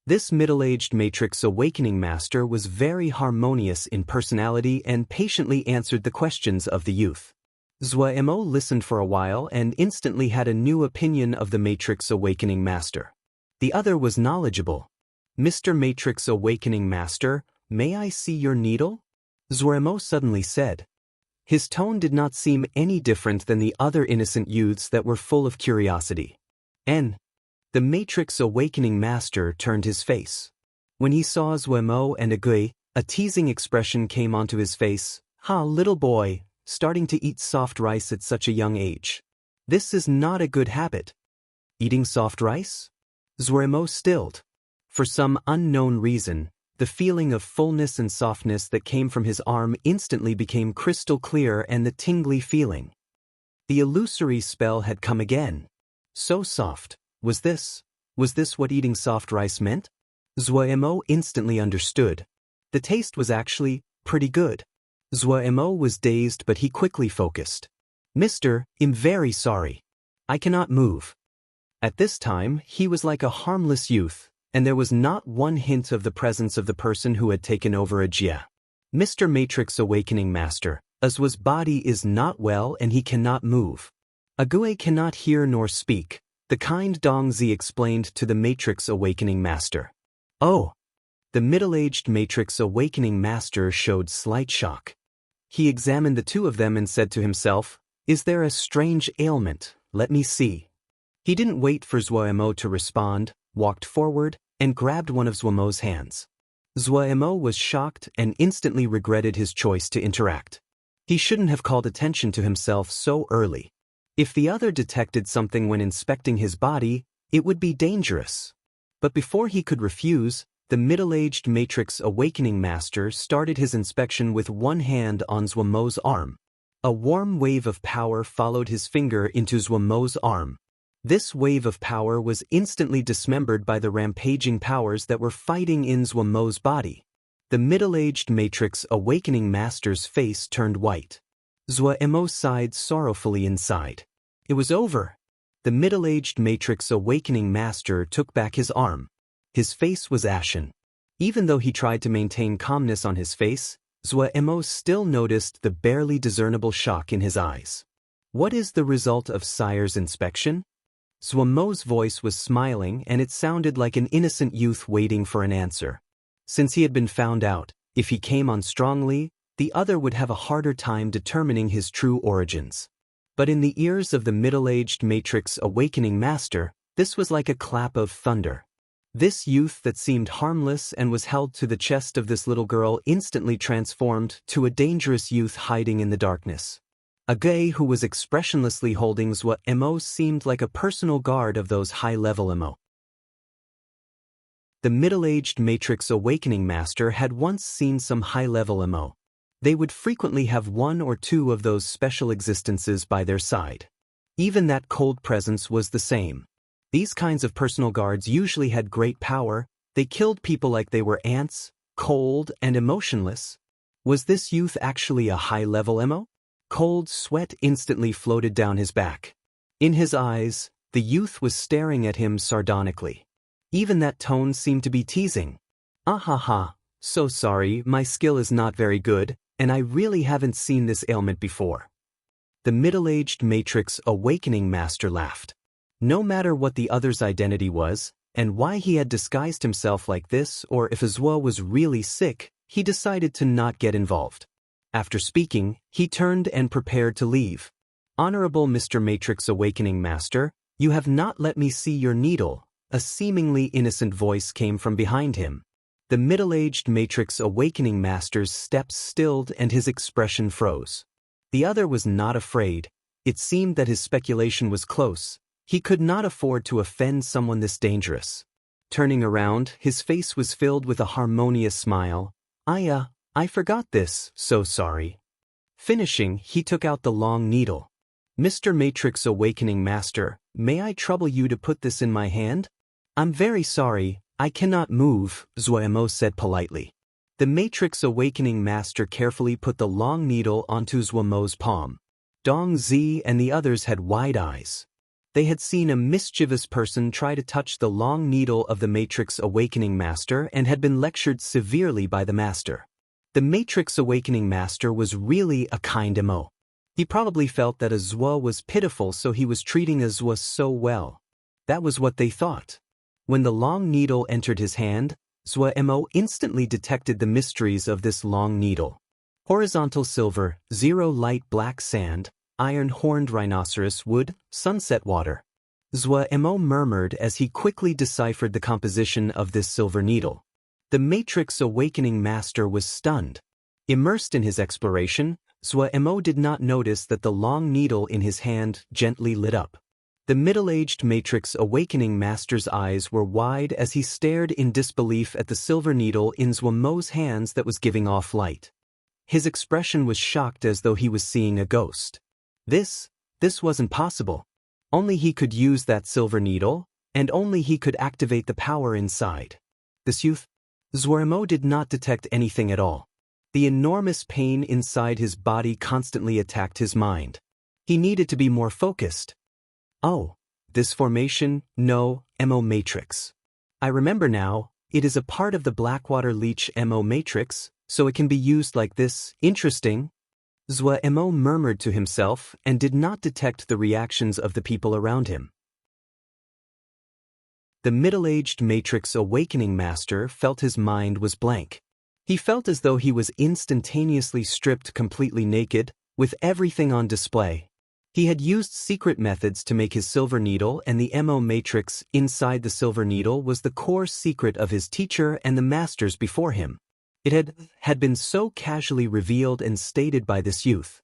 This middle-aged Matrix Awakening Master was very harmonious in personality and patiently answered the questions of the youth. Zhou Mo listened for a while and instantly had a new opinion of the Matrix Awakening Master. The other was knowledgeable. "Mr. Matrix Awakening Master, may I see your needle?" Zhou Mo suddenly said. His tone did not seem any different than the other innocent youths that were full of curiosity. The Matrix Awakening Master turned his face. When he saw Zhou Mo and Agui, a teasing expression came onto his face. "Ha, little boy, starting to eat soft rice at such a young age. This is not a good habit." "Eating soft rice?" Zhou Mo stilled. For some unknown reason, the feeling of fullness and softness that came from his arm instantly became crystal clear, and the tingly feeling. The illusory spell had come again. So soft. Was this what eating soft rice meant? Zhou Mo instantly understood. The taste was actually pretty good. Zhou Mo was dazed, but he quickly focused. "Mister, I'm very sorry. I cannot move." At this time, he was like a harmless youth, and there was not one hint of the presence of the person who had taken over a Jia. "Mr. Matrix Awakening Master, Azwa's body is not well and he cannot move. Agui cannot hear nor speak," the kind Dong Zi explained to the Matrix Awakening Master. "Oh." The middle-aged Matrix Awakening Master showed slight shock. He examined the two of them and said to himself, "Is there a strange ailment? Let me see." He didn't wait for Zhou Mo to respond, walked forward, and grabbed one of Zhou Mo's hands. Zhou Mo was shocked and instantly regretted his choice to interact. He shouldn't have called attention to himself so early. If the other detected something when inspecting his body, it would be dangerous. But before he could refuse, the middle-aged Matrix Awakening Master started his inspection with one hand on Zhuomo's arm. A warm wave of power followed his finger into Zhuomo's arm. This wave of power was instantly dismembered by the rampaging powers that were fighting in Zhuomo's body. The middle-aged Matrix Awakening Master's face turned white. Zhuomo sighed sorrowfully inside. It was over. The middle-aged Matrix Awakening Master took back his arm. His face was ashen. Even though he tried to maintain calmness on his face, Zhuomo still noticed the barely discernible shock in his eyes. What is the result of Sire's inspection? Zhuomo's voice was smiling, and it sounded like an innocent youth waiting for an answer. Since he had been found out, if he came on strongly, the other would have a harder time determining his true origins. But in the ears of the middle-aged Matrix Awakening Master, this was like a clap of thunder. This youth that seemed harmless and was held to the chest of this little girl instantly transformed to a dangerous youth hiding in the darkness. A guy who was expressionlessly holding Zhuomo seemed like a personal guard of those high-level emo. The middle-aged Matrix Awakening Master had once seen some high-level emo. They would frequently have one or two of those special existences by their side. Even that cold presence was the same. These kinds of personal guards usually had great power. They killed people like they were ants, cold and emotionless. Was this youth actually a high-level emo? Cold sweat instantly floated down his back. In his eyes, the youth was staring at him sardonically. Even that tone seemed to be teasing. "Ah ha ha, so sorry, my skill is not very good, and I really haven't seen this ailment before." The middle-aged Matrix Awakening Master laughed. No matter what the other's identity was, and why he had disguised himself like this, or if Zhuo was really sick, he decided to not get involved. After speaking, he turned and prepared to leave. "Honorable Mr. Matrix Awakening Master, you have not let me see your needle." A seemingly innocent voice came from behind him. The middle-aged Matrix Awakening Master's steps stilled and his expression froze. The other was not afraid. It seemed that his speculation was close. He could not afford to offend someone this dangerous. Turning around, his face was filled with a harmonious smile. I forgot this, so sorry." Finishing, he took out the long needle. "Mr. Matrix Awakening Master, may I trouble you to put this in my hand?" "I'm very sorry, I cannot move," Zhuomo said politely. The Matrix Awakening Master carefully put the long needle onto Zhuomo's palm. Dong Zi and the others had wide eyes. They had seen a mischievous person try to touch the long needle of the Matrix Awakening Master and had been lectured severely by the Master. The Matrix Awakening Master was really a kind emo. He probably felt that Zhuo was pitiful, so he was treating Zhuo so well. That was what they thought. When the long needle entered his hand, Zhuomo instantly detected the mysteries of this long needle. Horizontal silver, zero light black sand, iron-horned rhinoceros wood, sunset water. Zhuomo murmured as he quickly deciphered the composition of this silver needle. The Matrix Awakening Master was stunned. Immersed in his exploration, Zhuomo did not notice that the long needle in his hand gently lit up. The middle-aged Matrix Awakening Master's eyes were wide as he stared in disbelief at the silver needle in Zhuomo's hands that was giving off light. His expression was shocked as though he was seeing a ghost. This wasn't possible. Only he could use that silver needle, and only he could activate the power inside. This youth? Zhuomo did not detect anything at all. The enormous pain inside his body constantly attacked his mind. He needed to be more focused. "Oh, this formation, no, Emo matrix. I remember now, it is a part of the Blackwater Leech Emo matrix, so it can be used like this. Interesting." Zhuomo murmured to himself and did not detect the reactions of the people around him. The middle-aged Matrix Awakening Master felt his mind was blank. He felt as though he was instantaneously stripped completely naked, with everything on display. He had used secret methods to make his silver needle, and the MO matrix inside the silver needle was the core secret of his teacher and the masters before him. It had been so casually revealed and stated by this youth.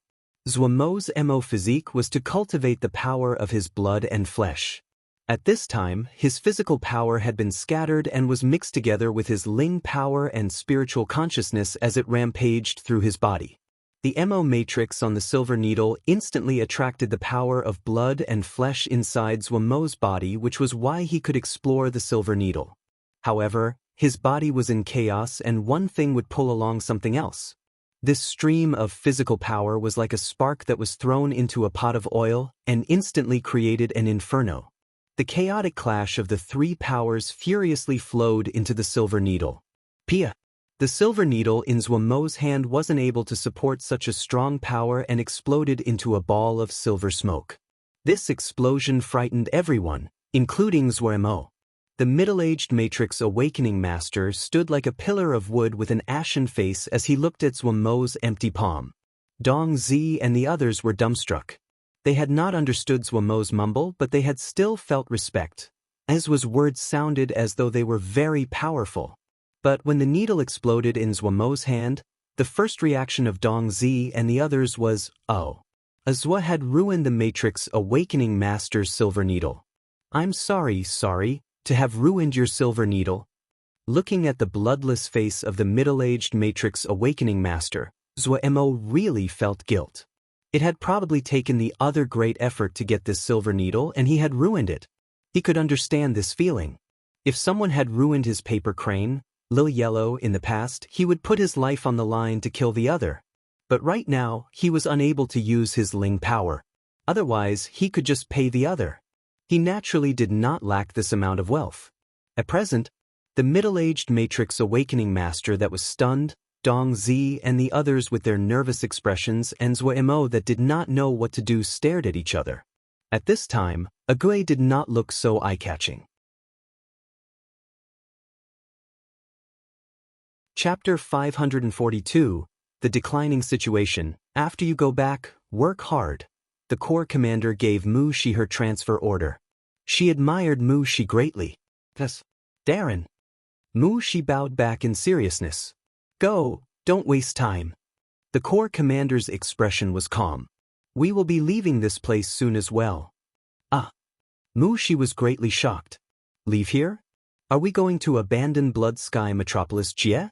Zhuomo's MO physique was to cultivate the power of his blood and flesh. At this time, his physical power had been scattered and was mixed together with his Ling power and spiritual consciousness as it rampaged through his body. The Mo matrix on the silver needle instantly attracted the power of blood and flesh inside Zhuomo's body, which was why he could explore the silver needle. However, his body was in chaos and one thing would pull along something else. This stream of physical power was like a spark that was thrown into a pot of oil and instantly created an inferno. The chaotic clash of the three powers furiously flowed into the silver needle. Pia! The silver needle in Zhuomo's hand wasn't able to support such a strong power and exploded into a ball of silver smoke. This explosion frightened everyone, including Zhuomo. The middle-aged Matrix Awakening Master stood like a pillar of wood with an ashen face as he looked at Zhuomo's empty palm. Dong Zi and the others were dumbstruck. They had not understood Zhuomo's mumble, but they had still felt respect, as was words sounded as though they were very powerful. But when the needle exploded in Zhuomo's hand, the first reaction of Dong Zi and the others was, oh. Azhua had ruined the Matrix Awakening Master's silver needle. I'm sorry, to have ruined your silver needle. Looking at the bloodless face of the middle-aged Matrix Awakening Master, Zhuomo really felt guilt. It had probably taken the other great effort to get this silver needle and he had ruined it. He could understand this feeling. If someone had ruined his paper crane, Lil Yellow, in the past, he would put his life on the line to kill the other. But right now, he was unable to use his Ling power. Otherwise, he could just pay the other. He naturally did not lack this amount of wealth. At present, the middle-aged Matrix Awakening Master that was stunned, Dong Zi and the others with their nervous expressions and Zhuomo that did not know what to do stared at each other. At this time, Agui did not look so eye-catching. Chapter 542, The Declining Situation. After you go back, work hard. The Corps Commander gave Mu Shi her transfer order. She admired Mu Shi greatly. Yes, Darren. Mu Shi bowed back in seriousness. Go, don't waste time. The Corps Commander's expression was calm. We will be leaving this place soon as well. Ah. Mu Shi was greatly shocked. Leave here? Are we going to abandon Blood Sky Metropolis Jie?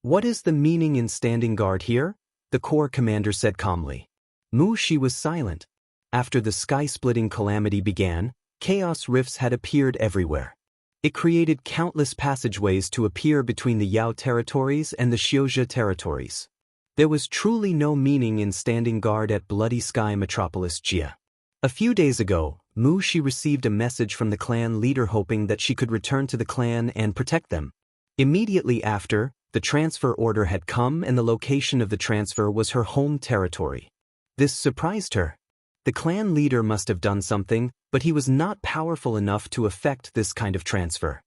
What is the meaning in standing guard here? The Corps Commander said calmly. Mu Shi was silent. After the sky-splitting calamity began, chaos rifts had appeared everywhere. It created countless passageways to appear between the Yao territories and the Xiuzhe territories. There was truly no meaning in standing guard at Bloody Sky Metropolis Jie. A few days ago, Mu Shi received a message from the clan leader hoping that she could return to the clan and protect them. Immediately after, the transfer order had come and the location of the transfer was her home territory. This surprised her. The clan leader must have done something, but he was not powerful enough to effect this kind of transfer.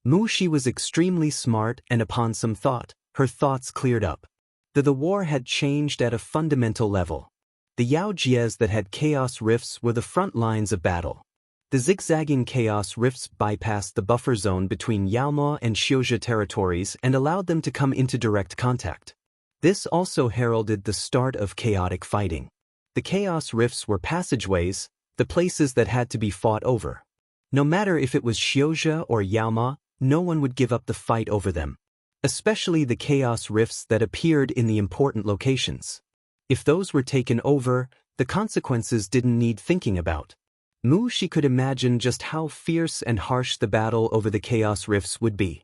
Mu Shi was extremely smart and upon some thought, her thoughts cleared up. The war had changed at a fundamental level. The Yao Jies that had chaos rifts were the front lines of battle. The zigzagging chaos rifts bypassed the buffer zone between Yaomo and Xiuzhe territories and allowed them to come into direct contact. This also heralded the start of chaotic fighting. The chaos rifts were passageways, the places that had to be fought over. No matter if it was Xiuzhe or Yaomo, no one would give up the fight over them. Especially the chaos rifts that appeared in the important locations. If those were taken over, the consequences didn't need thinking about. Mu Shi could imagine just how fierce and harsh the battle over the chaos rifts would be.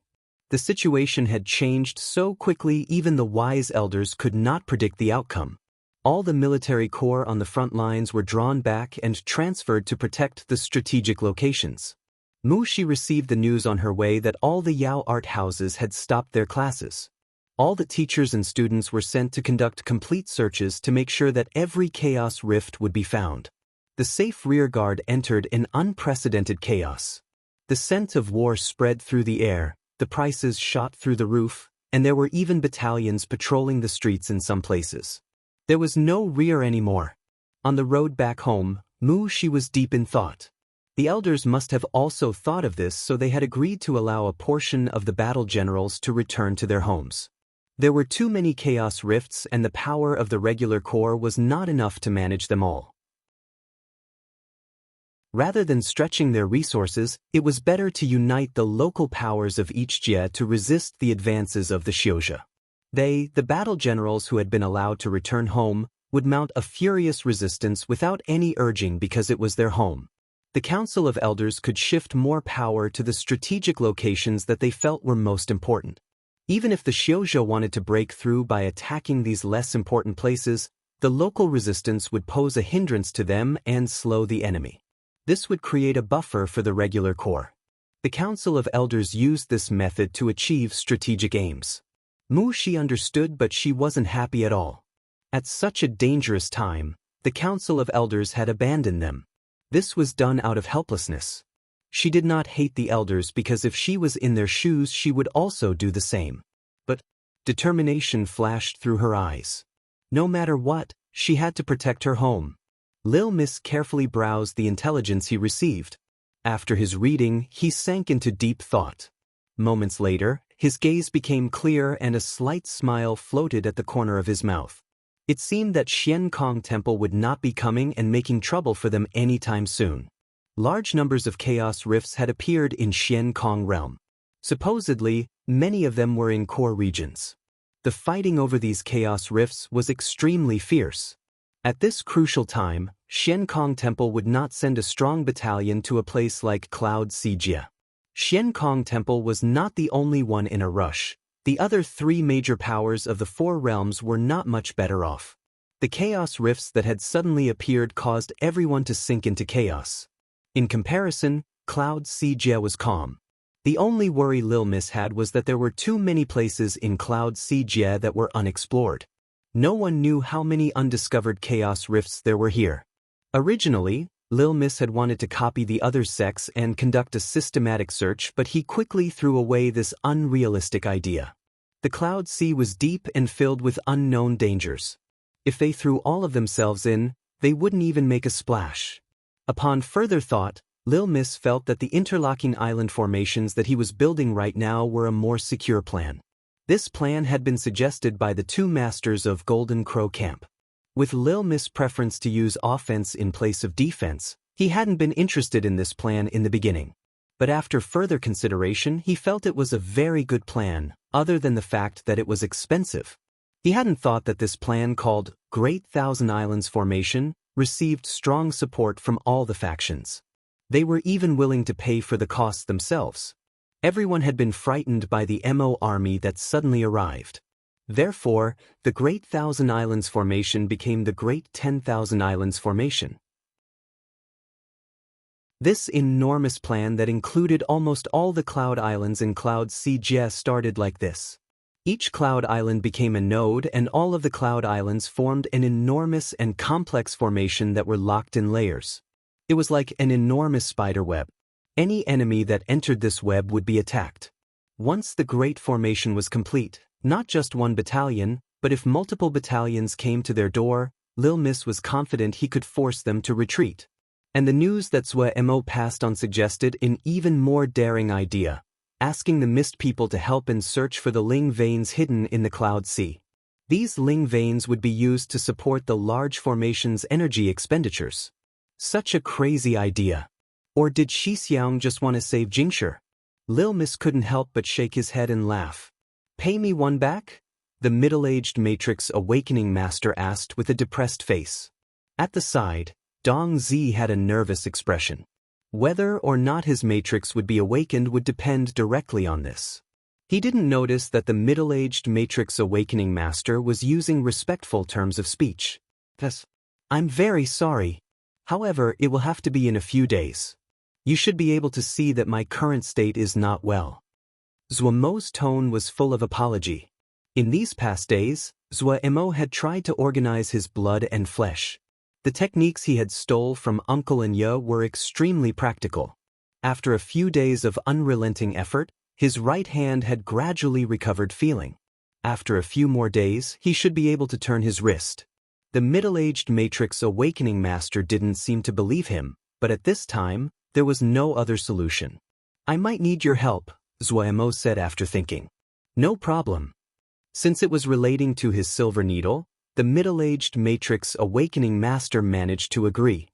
The situation had changed so quickly even the wise elders could not predict the outcome. All the military corps on the front lines were drawn back and transferred to protect the strategic locations. Mu Shi received the news on her way that all the Yao art houses had stopped their classes. All the teachers and students were sent to conduct complete searches to make sure that every chaos rift would be found. The safe rearguard entered in unprecedented chaos. The scent of war spread through the air, the prices shot through the roof, and there were even battalions patrolling the streets in some places. There was no rear anymore. On the road back home, Mu Shi was deep in thought. The elders must have also thought of this, so they had agreed to allow a portion of the battle generals to return to their homes. There were too many chaos rifts and the power of the regular corps was not enough to manage them all. Rather than stretching their resources, it was better to unite the local powers of each jie to resist the advances of the Xiuzhe. They, the battle generals who had been allowed to return home, would mount a furious resistance without any urging because it was their home. The Council of Elders could shift more power to the strategic locations that they felt were most important. Even if the Xiuzhe wanted to break through by attacking these less important places, the local resistance would pose a hindrance to them and slow the enemy. This would create a buffer for the regular corps. The Council of Elders used this method to achieve strategic aims. Mu Shi understood, but she wasn't happy at all. At such a dangerous time, the Council of Elders had abandoned them. This was done out of helplessness. She did not hate the elders because if she was in their shoes she would also do the same. But determination flashed through her eyes. No matter what, she had to protect her home. Lil Mis carefully browsed the intelligence he received. After his reading, he sank into deep thought. Moments later, his gaze became clear and a slight smile floated at the corner of his mouth. It seemed that Xian Kong Temple would not be coming and making trouble for them anytime soon. Large numbers of chaos rifts had appeared in Xian Kong realm. Supposedly, many of them were in core regions. The fighting over these chaos rifts was extremely fierce. At this crucial time, Xian Kong Temple would not send a strong battalion to a place like Cloud Sijia. Xian Kong Temple was not the only one in a rush. The other three major powers of the four realms were not much better off. The chaos rifts that had suddenly appeared caused everyone to sink into chaos. In comparison, Cloud Sijia was calm. The only worry Lil Mis had was that there were too many places in Cloud Sijia that were unexplored. No one knew how many undiscovered chaos rifts there were here. Originally, Lil Mis had wanted to copy the other sects and conduct a systematic search, but he quickly threw away this unrealistic idea. The Cloud Sea was deep and filled with unknown dangers. If they threw all of themselves in, they wouldn't even make a splash. Upon further thought, Lil Mis felt that the interlocking island formations that he was building right now were a more secure plan. This plan had been suggested by the two masters of Golden Crow Camp. With Lil Mis' preference to use offense in place of defense, he hadn't been interested in this plan in the beginning. But after further consideration, he felt it was a very good plan, other than the fact that it was expensive. He hadn't thought that this plan called Great Thousand Islands Formation received strong support from all the factions. They were even willing to pay for the costs themselves. Everyone had been frightened by the Mo army that suddenly arrived. Therefore, the Great Thousand Islands Formation became the Great 10,000 Islands Formation. This enormous plan that included almost all the Cloud Islands in Cloud Sijia started like this. Each Cloud Island became a node and all of the Cloud Islands formed an enormous and complex formation that were locked in layers. It was like an enormous spider web. Any enemy that entered this web would be attacked. Once the Great Formation was complete, not just one battalion, but if multiple battalions came to their door, Lil Mis was confident he could force them to retreat. And the news that Zwe Mo passed on suggested an even more daring idea, asking the Mist people to help and search for the Ling veins hidden in the Cloud Sea. These Ling veins would be used to support the large formation's energy expenditures. Such a crazy idea. Or did Shi Xiang just want to save Jingshi? Lil Mis couldn't help but shake his head and laugh. "Pay me one back?" the middle-aged Matrix Awakening Master asked with a depressed face. At the side, Dong Zi had a nervous expression. Whether or not his Matrix would be awakened would depend directly on this. He didn't notice that the middle-aged Matrix Awakening Master was using respectful terms of speech. "Yes, I'm very sorry. However, it will have to be in a few days. You should be able to see that my current state is not well." Zwe Mo's tone was full of apology. In these past days, Zwe Mo had tried to organize his blood and flesh. The techniques he had stole from Uncle and Ye were extremely practical. After a few days of unrelenting effort, his right hand had gradually recovered feeling. After a few more days, he should be able to turn his wrist. The middle-aged Matrix Awakening Master didn't seem to believe him, but at this time, there was no other solution. "I might need your help," Zwe Mo said after thinking. "No problem." Since it was relating to his silver needle, the middle-aged Matrix Awakening Master managed to agree.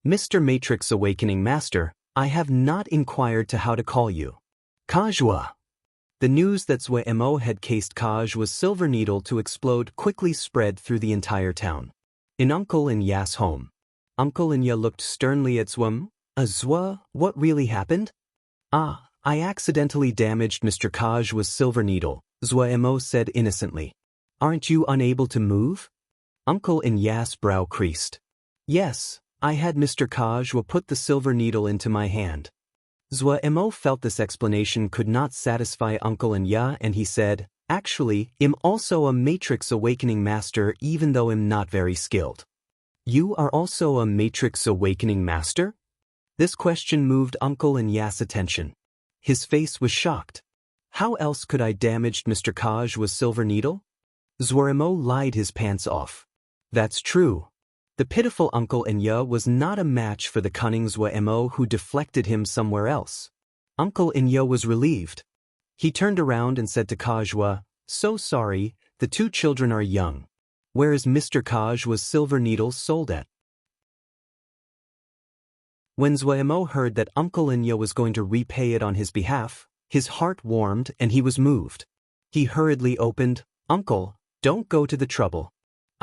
Mr. Matrix Awakening Master, I have not inquired to how to call you. Kajwa. The news that Zwe-mo had cased Kaj was Silver Needle to explode quickly spread through the entire town. In Uncle and Ya's home, Uncle and Ya looked sternly at Zwem. Zwa, what really happened? Ah, I accidentally damaged Mr. Kajwa's Silver Needle, Zwe-mo said innocently. Aren't you unable to move? Uncle and Ya's brow creased. Yes, I had Mr. Kajwa put the Silver Needle into my hand. Zwe-mo felt this explanation could not satisfy Uncle and Ya, and he said, actually, I'm also a Matrix Awakening Master even though I'm not very skilled. You are also a Matrix Awakening Master? This question moved Uncle and Ya's attention. His face was shocked. How else could I damage Mr. Kajwa's Silver Needle? Zwe-mo lied his pants off. That's true. The pitiful Uncle and Ya was not a match for the cunning Zwe-mo who deflected him somewhere else. Uncle and Ya was relieved. He turned around and said to Kajwa, so sorry, the two children are young. Where is Mr. Kajwa's Silver Needle sold at? When Zwe-mo heard that Uncle and Ya was going to repay it on his behalf, his heart warmed and he was moved. He hurriedly opened, Uncle, don't go to the trouble.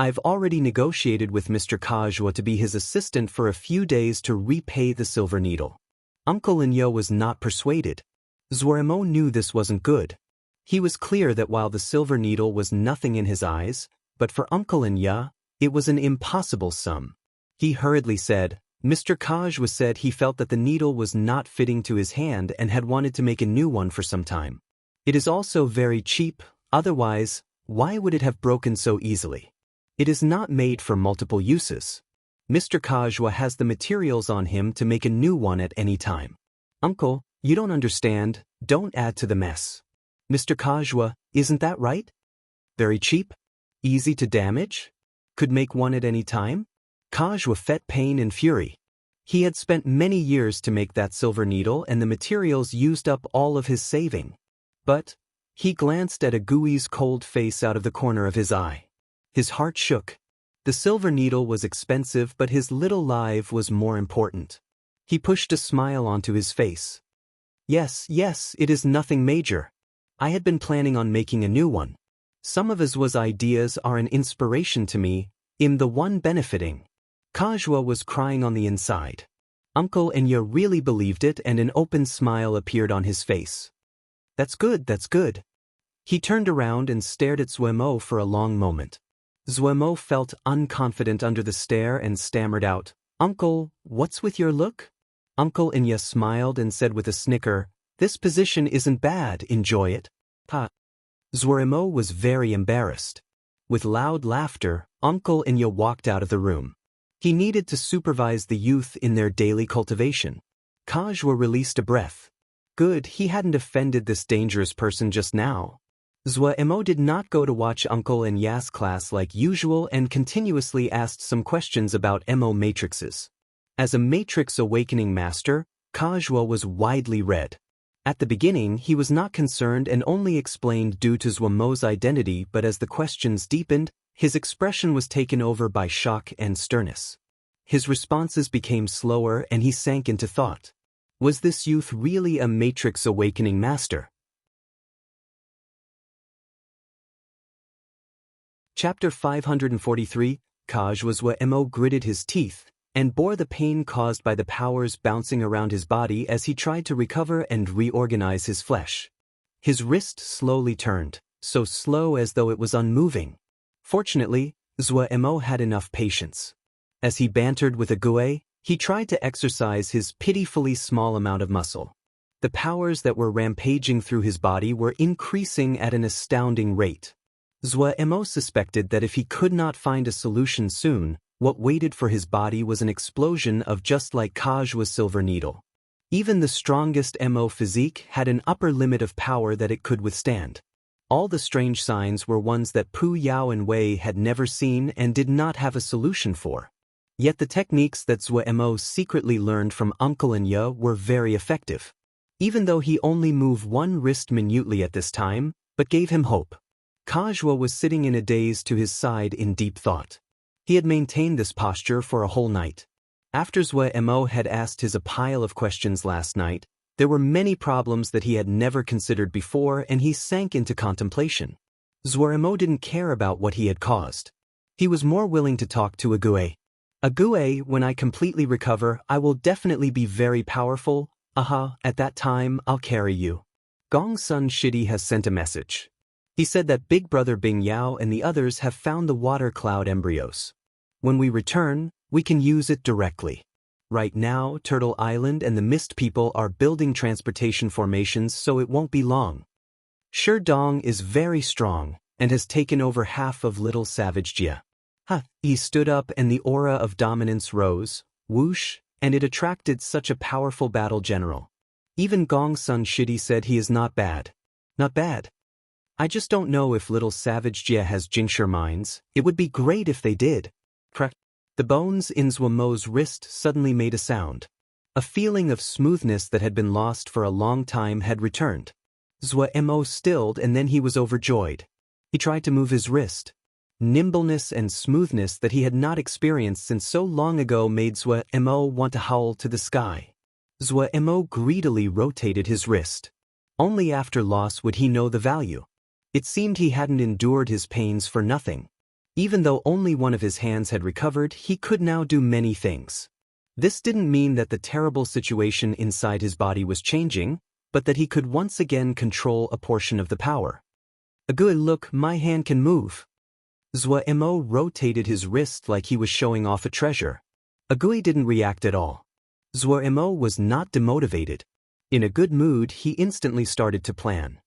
I've already negotiated with Mr. Kajwa to be his assistant for a few days to repay the Silver Needle. Uncle and Ya was not persuaded. Zwe-mo knew this wasn't good. He was clear that while the Silver Needle was nothing in his eyes, but for Uncle and Ya, it was an impossible sum. He hurriedly said, Mr. Kajwa said he felt that the needle was not fitting to his hand and had wanted to make a new one for some time. It is also very cheap, otherwise, why would it have broken so easily? It is not made for multiple uses. Mr. Kajwa has the materials on him to make a new one at any time. Uncle, you don't understand, don't add to the mess. Mr. Kajwa, isn't that right? Very cheap? Easy to damage? Could make one at any time? Kajwa felt pain and fury. He had spent many years to make that Silver Needle and the materials used up all of his saving. But, he glanced at Agui's cold face out of the corner of his eye. His heart shook. The Silver Needle was expensive but his little life was more important. He pushed a smile onto his face. Yes, it is nothing major. I had been planning on making a new one. Some of his ideas are an inspiration to me, I'm the one benefiting. Kajwa was crying on the inside. Uncle and Ya really believed it and an open smile appeared on his face. That's good. He turned around and stared at Zwe-mo for a long moment. Zwe-mo felt unconfident under the stare and stammered out, Uncle, what's with your look? Uncle and Ya smiled and said with a snicker, this position isn't bad, enjoy it. Ha. Zwe-mo was very embarrassed. With loud laughter, Uncle and Ya walked out of the room. He needed to supervise the youth in their daily cultivation. Kajwa released a breath. Good, he hadn't offended this dangerous person just now. Zwe-mo did not go to watch Uncle and Ya's class like usual and continuously asked some questions about Mo matrices. As a Matrix Awakening Master, Kajwa was widely read. At the beginning, he was not concerned and only explained due to Zwe-mo's identity, but as the questions deepened, his expression was taken over by shock and sternness. His responses became slower and he sank into thought. Was this youth really a Matrix Awakening Master? Chapter 543, Kajwa's Zwe-mo gritted his teeth and bore the pain caused by the powers bouncing around his body as he tried to recover and reorganize his flesh. His wrist slowly turned, so slow as though it was unmoving. Fortunately, Zwe-mo had enough patience. As he bantered with Agui, he tried to exercise his pitifully small amount of muscle. The powers that were rampaging through his body were increasing at an astounding rate. Zwe-mo suspected that if he could not find a solution soon, what waited for his body was an explosion of just like Kajwa's Silver Needle. Even the strongest Mo physique had an upper limit of power that it could withstand. All the strange signs were ones that Pu Yao and Wei had never seen and did not have a solution for. Yet the techniques that Zwe-mo secretly learned from Uncle and Ya were very effective. Even though he only moved one wrist minutely at this time, but gave him hope. Kajwa was sitting in a daze to his side in deep thought. He had maintained this posture for a whole night. After Mo had asked his a pile of questions last night, there were many problems that he had never considered before, and he sank into contemplation. Mo didn't care about what he had caused. He was more willing to talk to Ague. Ague, when I completely recover, I will definitely be very powerful. At that time, I'll carry you. Gong's son Shidi has sent a message. He said that Big Brother Bing Yao and the others have found the water cloud embryos. When we return, we can use it directly. Right now, Turtle Island and the Mist People are building transportation formations, so it won't be long. Shi Dong is very strong and has taken over half of Little Savage Jia. He stood up and the aura of dominance rose, whoosh, and it attracted such a powerful battle general. Even Gong's son Shidi said he is not bad. Not bad. I just don't know if Little Savage Jia has Jingshi mines. It would be great if they did. Crack. The bones in Mo's wrist suddenly made a sound. A feeling of smoothness that had been lost for a long time had returned. Mo stilled and then he was overjoyed. He tried to move his wrist. Nimbleness and smoothness that he had not experienced since so long ago made Mo want to howl to the sky. Mo greedily rotated his wrist. Only after loss would he know the value. It seemed he hadn't endured his pains for nothing. Even though only one of his hands had recovered, he could now do many things. This didn't mean that the terrible situation inside his body was changing, but that he could once again control a portion of the power. Look, my hand can move. Mo rotated his wrist like he was showing off a treasure. Ague didn't react at all. Mo was not demotivated. In a good mood, he instantly started to plan.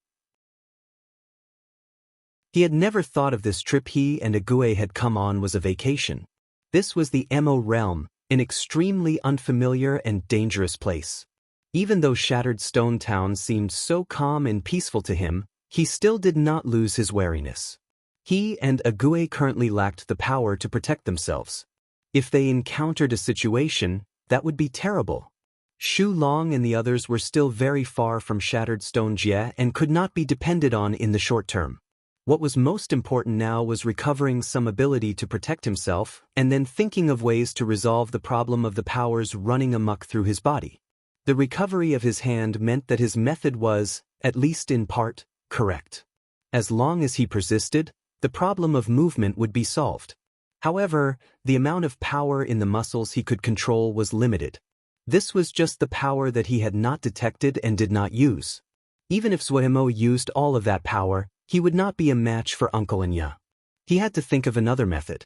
He had never thought of this trip he and Ague had come on was a vacation. This was the Mo realm, an extremely unfamiliar and dangerous place. Even though Shattered Stone Town seemed so calm and peaceful to him, he still did not lose his wariness. He and Ague currently lacked the power to protect themselves. If they encountered a situation, that would be terrible. Shu Long and the others were still very far from Shattered Stone Jia and could not be depended on in the short term. What was most important now was recovering some ability to protect himself and then thinking of ways to resolve the problem of the powers running amok through his body. The recovery of his hand meant that his method was, at least in part, correct. As long as he persisted, the problem of movement would be solved. However, the amount of power in the muscles he could control was limited. This was just the power that he had not detected and did not use. Even if Mo used all of that power, he would not be a match for Uncle Anya. He had to think of another method.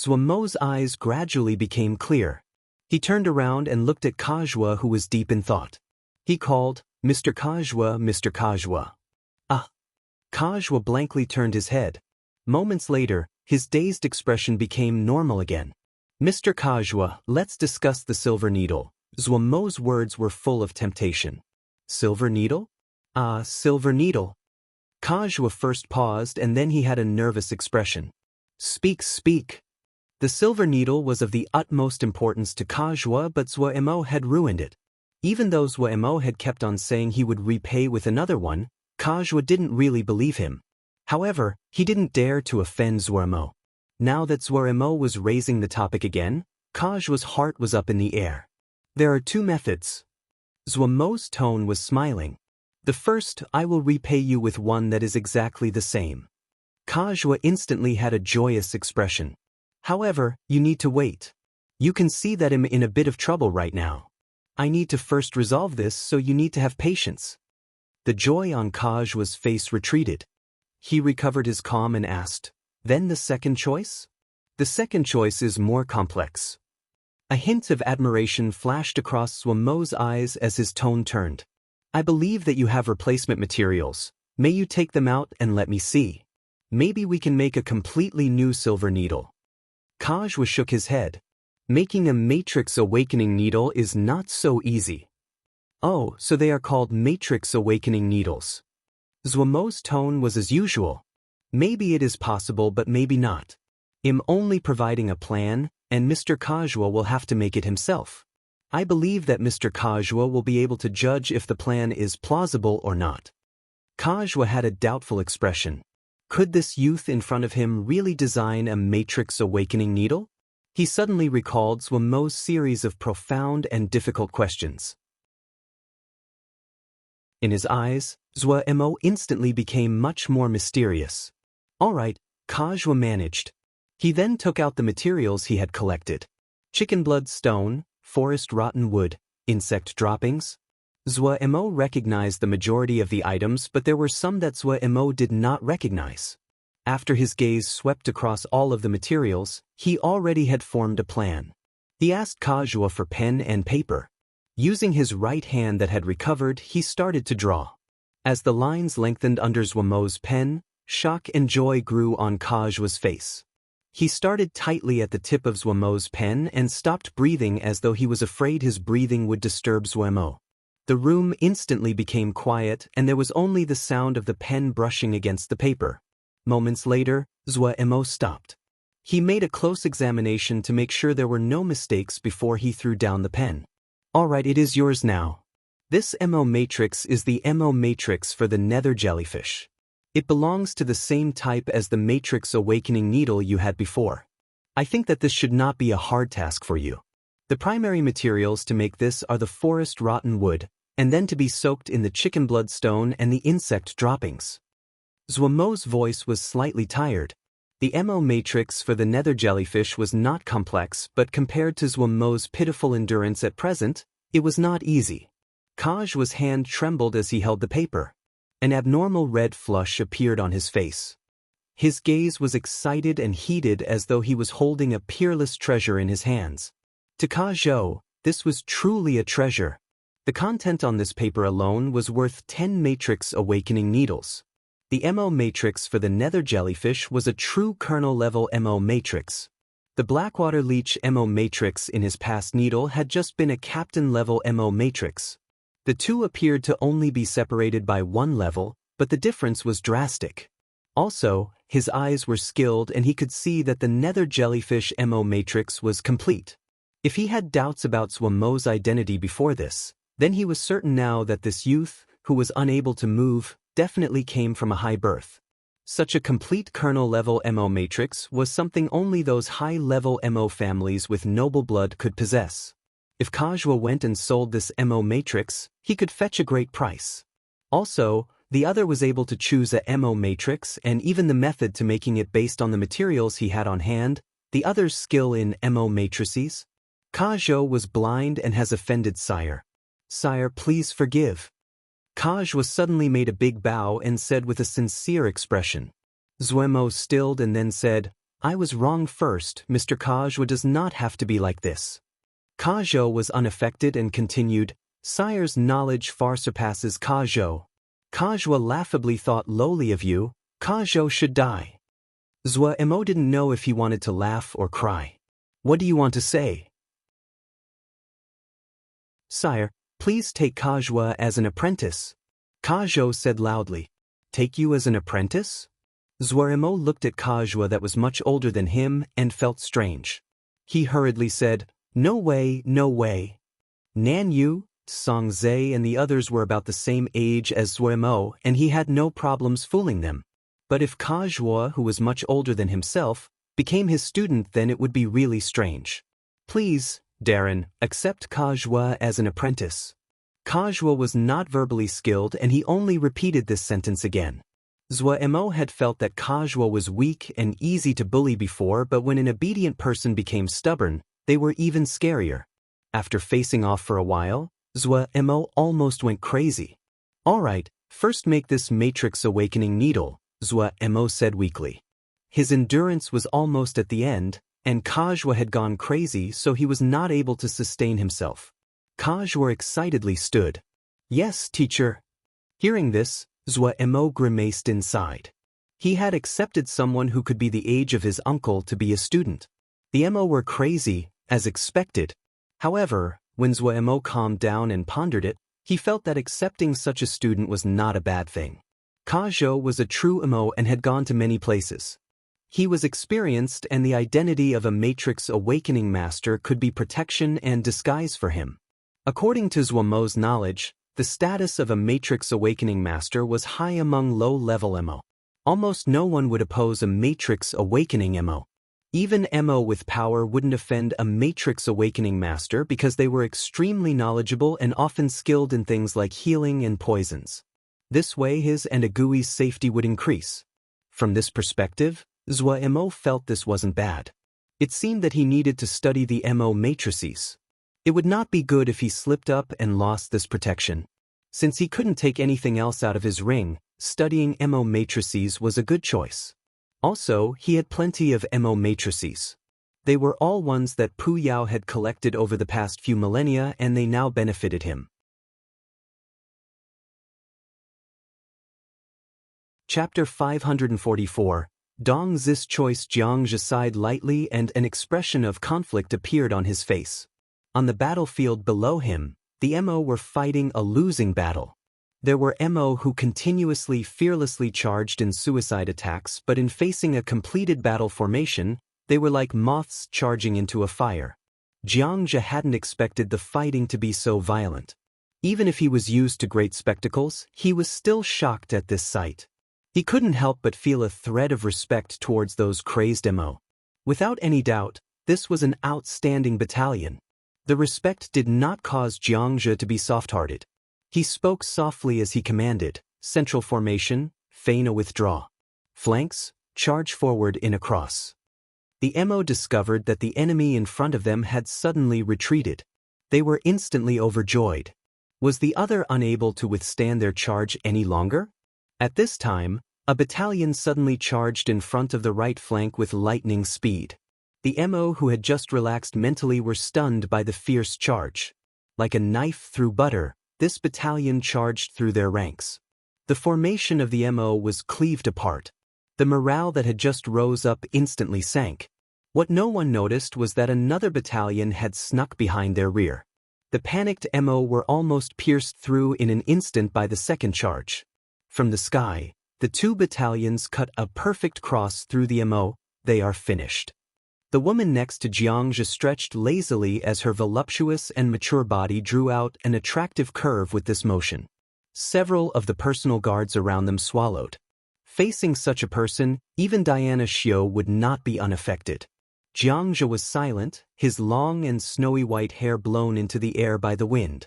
Mo's eyes gradually became clear. He turned around and looked at Kajwa, who was deep in thought. He called, "Mr. Kajwa, Mr. Kajwa." Kajwa blankly turned his head. Moments later, his dazed expression became normal again. "Mr. Kajwa, let's discuss the Silver Needle." Mo's words were full of temptation. Silver Needle? Silver Needle. Kajwa first paused and then he had a nervous expression. Speak, speak. The Silver Needle was of the utmost importance to Kajwa, but Mo had ruined it. Even though Mo had kept on saying he would repay with another one, Kajwa didn't really believe him. However, he didn't dare to offend Mo. Now that Mo was raising the topic again, Kajwa's heart was up in the air. There are two methods. Mo's tone was smiling. The first, I will repay you with one that is exactly the same. Kajwa instantly had a joyous expression. However, you need to wait. You can see that I'm in a bit of trouble right now. I need to first resolve this, so you need to have patience. The joy on Kajwa's face retreated. He recovered his calm and asked, "Then the second choice?" "The second choice is more complex." A hint of admiration flashed across Mo's eyes as his tone turned. "I believe that you have replacement materials. May you take them out and let me see. Maybe we can make a completely new Silver Needle." Kajwa shook his head. Making a Matrix Awakening Needle is not so easy. Oh, so they are called Matrix Awakening Needles. Mo's tone was as usual. Maybe it is possible, but maybe not. I'm only providing a plan, and Mr. Kajwa will have to make it himself. I believe that Mr. Kajwa will be able to judge if the plan is plausible or not. Kajwa had a doubtful expression. Could this youth in front of him really design a Matrix Awakening Needle? He suddenly recalled Zhuomo's series of profound and difficult questions. In his eyes, Zhuo instantly became much more mysterious. All right, Kazhua managed. He then took out the materials he had collected. Chicken blood stone, forest rotten wood, insect droppings. Zhuo recognized the majority of the items, but there were some that Zhuo did not recognize. After his gaze swept across all of the materials, he already had formed a plan. He asked Kazhua for pen and paper. Using his right hand that had recovered, he started to draw. As the lines lengthened under Zhuomo's pen, shock and joy grew on Kazhua's face. He started tightly at the tip of Zhuomo's pen and stopped breathing as though he was afraid his breathing would disturb Zhuomo. The room instantly became quiet and there was only the sound of the pen brushing against the paper. Moments later, Zhuo stopped. He made a close examination to make sure there were no mistakes before he threw down the pen. All right, it is yours now. This MO matrix is the MO matrix for the nether jellyfish. It belongs to the same type as the matrix awakening needle you had before. I think that this should not be a hard task for you. The primary materials to make this are the forest rotten wood, and then to be soaked in the chicken blood stone and the insect droppings. Zhuomo's voice was slightly tired. The MO matrix for the nether jellyfish was not complex, but compared to Zhuomo's pitiful endurance at present, it was not easy. Kazhua's hand trembled as he held the paper. An abnormal red flush appeared on his face. His gaze was excited and heated as though he was holding a peerless treasure in his hands. To Kazhua, this was truly a treasure. The content on this paper alone was worth 10 matrix awakening needles. The MO matrix for the nether jellyfish was a true kernel-level MO matrix. The Blackwater Leech MO matrix in his past needle had just been a captain-level MO matrix. The two appeared to only be separated by one level, but the difference was drastic. Also, his eyes were skilled and he could see that the nether jellyfish MO matrix was complete. If he had doubts about Zhuomo's identity before this, then he was certain now that this youth, who was unable to move, definitely came from a high birth. Such a complete kernel-level MO matrix was something only those high-level MO families with noble blood could possess. If Kazhua went and sold this MO matrix, he could fetch a great price. Also, the other was able to choose a MO matrix and even the method to making it based on the materials he had on hand, the other's skill in MO matrices. Kazhua was blind and has offended sire. Sire, please forgive. Kazhua suddenly made a big bow and said with a sincere expression. Zhuomo stilled and then said, I was wrong first, Mr. Kazhua does not have to be like this. Kazhua was unaffected and continued, Sire's knowledge far surpasses Kazhua. Kazhua laughably thought lowly of you, Kazhua should die. Zhuo didn't know if he wanted to laugh or cry. What do you want to say? Sire, please take Kazhua as an apprentice. Kazhua said loudly. Take you as an apprentice? Zhuo looked at Kazhua that was much older than him and felt strange. He hurriedly said, No way, no way. Nan Yu, Song Zhe and the others were about the same age as Zhuo and he had no problems fooling them. But if Kazhua, who was much older than himself, became his student, then it would be really strange. Please, Darren, accept Kazhua as an apprentice. Kazhua was not verbally skilled and he only repeated this sentence again. Zhuo had felt that Kazhua was weak and easy to bully before, but when an obedient person became stubborn, they were even scarier. After facing off for a while, Zhuo almost went crazy. All right, first make this matrix awakening needle, Zhuo said weakly. His endurance was almost at the end, and Kazhua had gone crazy, so he was not able to sustain himself. Kazhua excitedly stood. Yes, teacher. Hearing this, Zhuo grimaced inside. He had accepted someone who could be the age of his uncle to be a student. The Mo were crazy, as expected. However, when Zhuo calmed down and pondered it, he felt that accepting such a student was not a bad thing. Kazhua was a true Mo and had gone to many places. He was experienced, and the identity of a Matrix Awakening Master could be protection and disguise for him. According to Zhuomo's knowledge, the status of a Matrix Awakening Master was high among low-level Mo. Almost no one would oppose a Matrix Awakening Mo. Even Mo with power wouldn't offend a Matrix Awakening master because they were extremely knowledgeable and often skilled in things like healing and poisons. This way his and Agui's safety would increase. From this perspective, Zhou Mo felt this wasn't bad. It seemed that he needed to study the Mo matrices. It would not be good if he slipped up and lost this protection. Since he couldn't take anything else out of his ring, studying Mo matrices was a good choice. Also, he had plenty of Mo matrices. They were all ones that Pu Yao had collected over the past few millennia and they now benefited him. Chapter 544. Dong Zi's choice. Jiang Zhi sighed lightly and an expression of conflict appeared on his face. On the battlefield below him, the Mo were fighting a losing battle. There were Mo who continuously fearlessly charged in suicide attacks, but in facing a completed battle formation, they were like moths charging into a fire. Jiang Zhi hadn't expected the fighting to be so violent. Even if he was used to great spectacles, he was still shocked at this sight. He couldn't help but feel a thread of respect towards those crazed Mo. Without any doubt, this was an outstanding battalion. The respect did not cause Jiang Zhi to be soft-hearted. He spoke softly as he commanded, central formation, feign a withdraw. Flanks, charge forward in a cross. The Mo discovered that the enemy in front of them had suddenly retreated. They were instantly overjoyed. Was the other unable to withstand their charge any longer? At this time, a battalion suddenly charged in front of the right flank with lightning speed. The Mo who had just relaxed mentally were stunned by the fierce charge. Like a knife through butter, this battalion charged through their ranks. The formation of the Mo was cleaved apart. The morale that had just rose up instantly sank. What no one noticed was that another battalion had snuck behind their rear. The panicked Mo were almost pierced through in an instant by the second charge. From the sky, the two battalions cut a perfect cross through the Mo. They are finished. The woman next to Jiang Zhi stretched lazily as her voluptuous and mature body drew out an attractive curve with this motion. Several of the personal guards around them swallowed. Facing such a person, even Diana Xiao would not be unaffected. Jiang Zhi was silent, his long and snowy white hair blown into the air by the wind.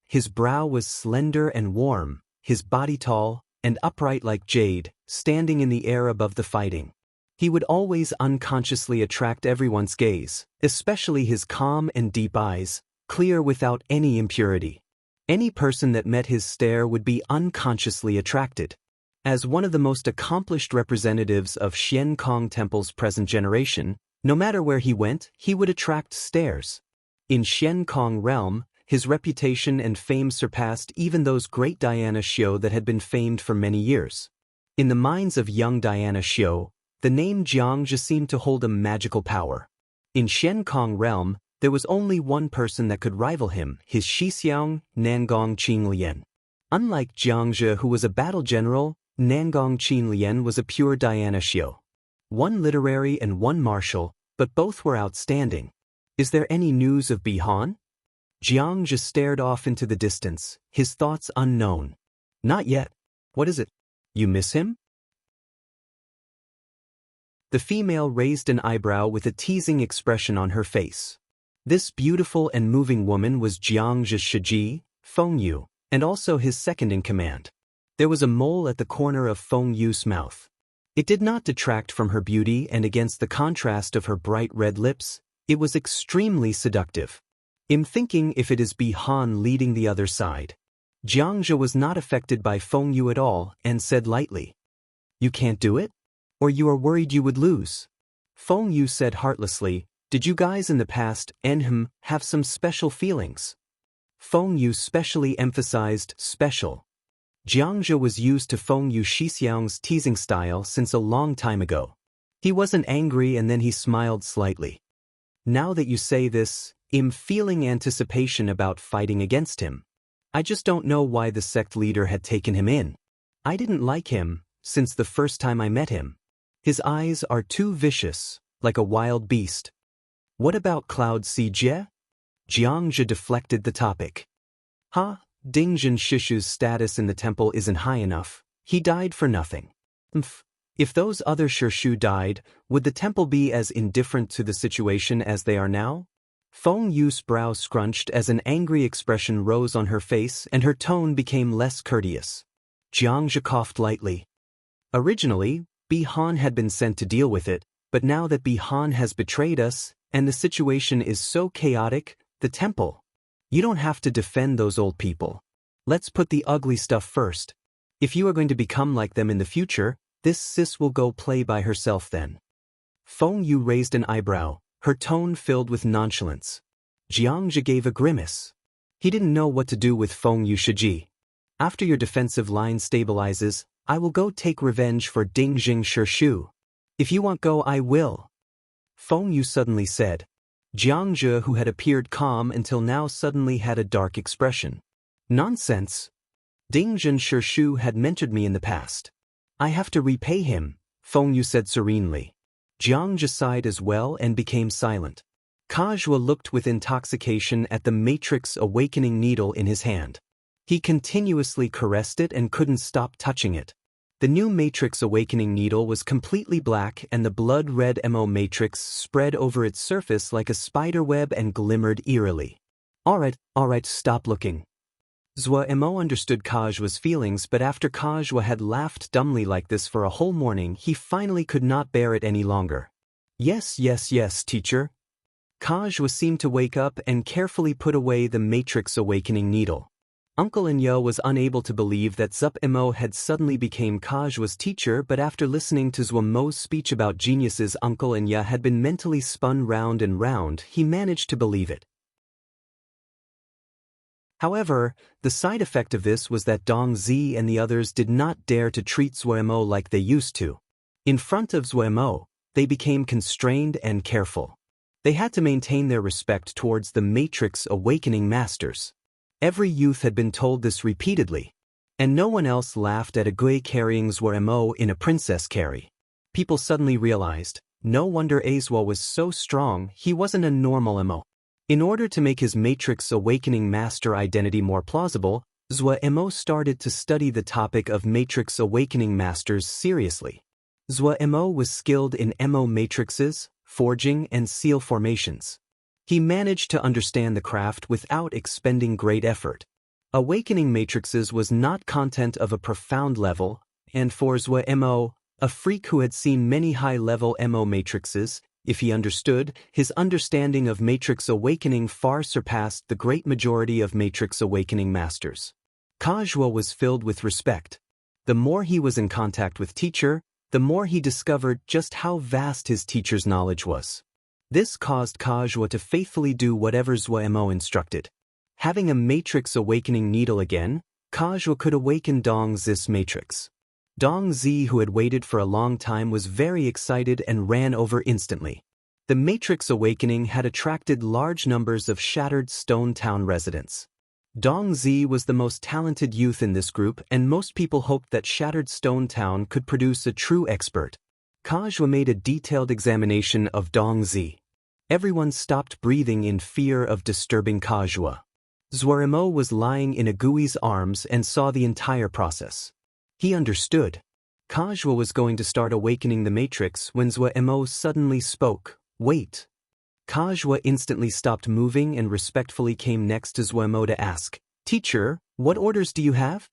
His brow was slender and warm, his body tall and upright like jade, standing in the air above the fighting. He would always unconsciously attract everyone's gaze, especially his calm and deep eyes, clear without any impurity. Any person that met his stare would be unconsciously attracted. As one of the most accomplished representatives of Xian Kong Temple's present generation, no matter where he went, he would attract stares. In Xian Kong realm, his reputation and fame surpassed even those great Diana Xiao that had been famed for many years. In the minds of young Diana Xiao, the name Jiang Zhi seemed to hold a magical power. In Xian Kong realm, there was only one person that could rival him, his Shixiang, Nangong Qinglian. Unlike Jiang Zhi, who was a battle general, Nangong Qinglian was a pure Diana Xiao. One literary and one martial, but both were outstanding. Is there any news of Bihan? Jiang Zhi stared off into the distance, his thoughts unknown. Not yet. What is it? You miss him? The female raised an eyebrow with a teasing expression on her face. This beautiful and moving woman was Jiang Zhi's Shiji, Feng Yu, and also his second-in-command. There was a mole at the corner of Feng Yu's mouth. It did not detract from her beauty, and against the contrast of her bright red lips, it was extremely seductive. I'm thinking if it is Bihan leading the other side. Jiang Zhi was not affected by Feng Yu at all and said lightly, "You can't do it? Or you are worried you would lose?" Feng Yu said heartlessly, "Did you guys in the past, have some special feelings?" Feng Yu specially emphasized special. Jiang Zhi was used to Feng Yu Shixiang's teasing style since a long time ago. He wasn't angry and then he smiled slightly. Now that you say this, I'm feeling anticipation about fighting against him. I just don't know why the sect leader had taken him in. I didn't like him since the first time I met him. His eyes are too vicious, like a wild beast. What about Cloud Sijie? Jiang Zhi deflected the topic. Dingjin Shishu's status in the temple isn't high enough. He died for nothing. If those other Shirshu died, would the temple be as indifferent to the situation as they are now? Feng Yu's brow scrunched as an angry expression rose on her face and her tone became less courteous. Jiang Zhe coughed lightly. Originally, Bi Han had been sent to deal with it, but now that Bi Han has betrayed us, and the situation is so chaotic, the temple. You don't have to defend those old people. Let's put the ugly stuff first. If you are going to become like them in the future, this sis will go play by herself then. Feng Yu raised an eyebrow, her tone filled with nonchalance. Jiang Zhe gave a grimace. He didn't know what to do with Feng Yu Shiji. After your defensive line stabilizes, I will go take revenge for Dingjing Shirshu. If you want go, I will. Feng Yu suddenly said. Jiang Zhe, who had appeared calm until now, suddenly had a dark expression. Nonsense. Dingjing Shirshu had mentored me in the past. I have to repay him, Feng Yu said serenely. Jiang Zhe sighed as well and became silent. Kajua looked with intoxication at the Matrix Awakening needle in his hand. He continuously caressed it and couldn't stop touching it. The new Matrix Awakening needle was completely black and the blood-red MO matrix spread over its surface like a spiderweb and glimmered eerily. Alright, stop looking. Zhou Mo understood Kajua's feelings, but after Kajua had laughed dumbly like this for a whole morning, he finally could not bear it any longer. Yes, teacher. Kajua seemed to wake up and carefully put away the Matrix Awakening needle. Uncle Inyo was unable to believe that Zup Mo had suddenly become Kajua's teacher, but after listening to Zhou Mo's speech about geniuses Uncle Inyo had been mentally spun round and round, he managed to believe it. However, the side effect of this was that Dong Zi and the others did not dare to treat Zhou Mo like they used to. In front of Zhou Mo, they became constrained and careful. They had to maintain their respect towards the Matrix Awakening Masters. Every youth had been told this repeatedly. And no one else laughed at a Gui carrying Zhou Mo in a princess carry. People suddenly realized, no wonder Azwa was so strong, he wasn't a normal Mo. In order to make his Matrix Awakening Master identity more plausible, Zhou Mo started to study the topic of Matrix Awakening Masters seriously. Zhou Mo was skilled in Mo matrices, forging, and seal formations. He managed to understand the craft without expending great effort. Awakening matrices was not content of a profound level, and for Zhou Mo, a freak who had seen many high-level Mo matrices, if he understood, his understanding of Matrix Awakening far surpassed the great majority of Matrix Awakening Masters. Kajua was filled with respect. The more he was in contact with teacher, the more he discovered just how vast his teacher's knowledge was. This caused Kajua to faithfully do whatever Zhou Mo instructed. Having a Matrix Awakening needle again, Kajua could awaken Dong Zi's matrix. Dong Zi, who had waited for a long time, was very excited and ran over instantly. The Matrix Awakening had attracted large numbers of Shattered Stone Town residents. Dong Zi was the most talented youth in this group, and most people hoped that Shattered Stone Town could produce a true expert. Kajua made a detailed examination of Dong Zi. Everyone stopped breathing in fear of disturbing Kajua. Zhou Mo was lying in Agui's arms and saw the entire process. He understood. Kajua was going to start awakening the Matrix when Zhou Mo suddenly spoke. Wait. Kajua instantly stopped moving and respectfully came next to Zhou Mo to ask, Teacher, what orders do you have?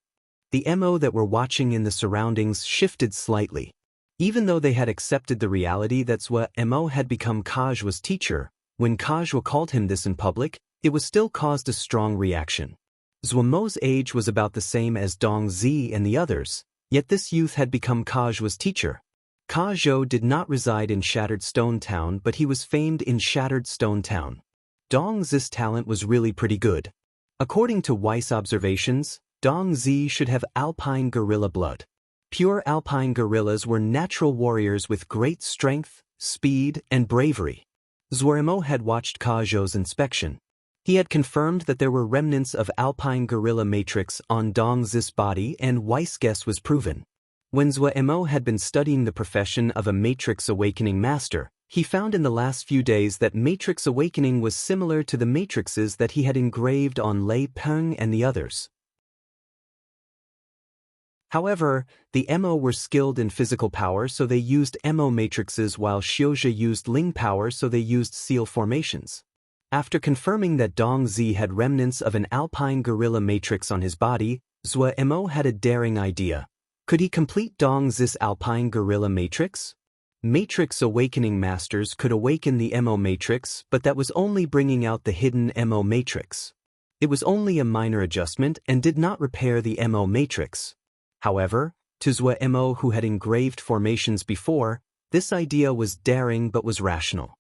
The Mo that were watching in the surroundings shifted slightly. Even though they had accepted the reality that Zhou Mo had become Kajua's teacher, when Kajua called him this in public, it was still caused a strong reaction. Zhou Mo's age was about the same as Dong Zi and the others, yet this youth had become Kajua's teacher. Kajou did not reside in Shattered Stone Town, but he was famed in Shattered Stone Town. Dong Zi's talent was really pretty good. According to Weiss observations, Dong Zi should have alpine gorilla blood. Pure alpine gorillas were natural warriors with great strength, speed, and bravery. Zhou Mo had watched Kajou's inspection. He had confirmed that there were remnants of alpine gorilla matrix on Dong Zi's body, and Weiss' guess was proven. When Zhou Mo had been studying the profession of a Matrix Awakening Master, he found in the last few days that Matrix Awakening was similar to the matrices that he had engraved on Lei Peng and the others. However, the Mo were skilled in physical power, so they used Mo matrices, while Xiuzhe used Ling power, so they used seal formations. After confirming that Dong Zi had remnants of an alpine gorilla matrix on his body, Zhou Mo had a daring idea. Could he complete Dong Zi's alpine gorilla matrix? Matrix awakening masters could awaken the Mo matrix, but that was only bringing out the hidden Mo matrix. It was only a minor adjustment and did not repair the Mo matrix. However, to Zhou Mo, who had engraved formations before, this idea was daring but was rational.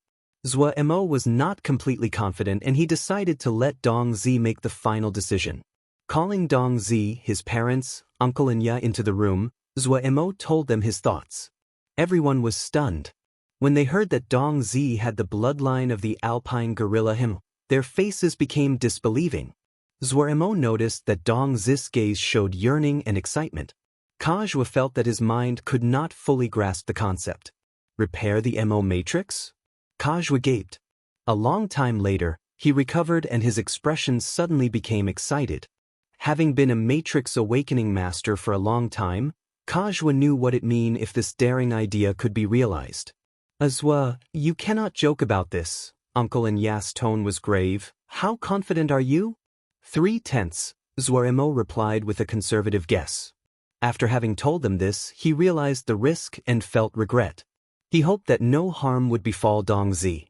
Zhou Mo was not completely confident, and he decided to let Dong Zi make the final decision. Calling Dong Zi, his parents, uncle and Ya into the room, Zhou Mo told them his thoughts. Everyone was stunned. When they heard that Dong Zi had the bloodline of the alpine gorilla him, their faces became disbelieving. Zhou Mo noticed that Dong Zi's gaze showed yearning and excitement. Kajua felt that his mind could not fully grasp the concept. Repair the Mo matrix? Kajua gaped. A long time later, he recovered and his expression suddenly became excited. Having been a matrix awakening master for a long time, Kajua knew what it meant if this daring idea could be realized. Azwa, you cannot joke about this. Uncle and Ya's tone was grave. How confident are you? 3/10, Zhou Mo replied with a conservative guess. After having told them this, he realized the risk and felt regret. He hoped that no harm would befall Dong Zi.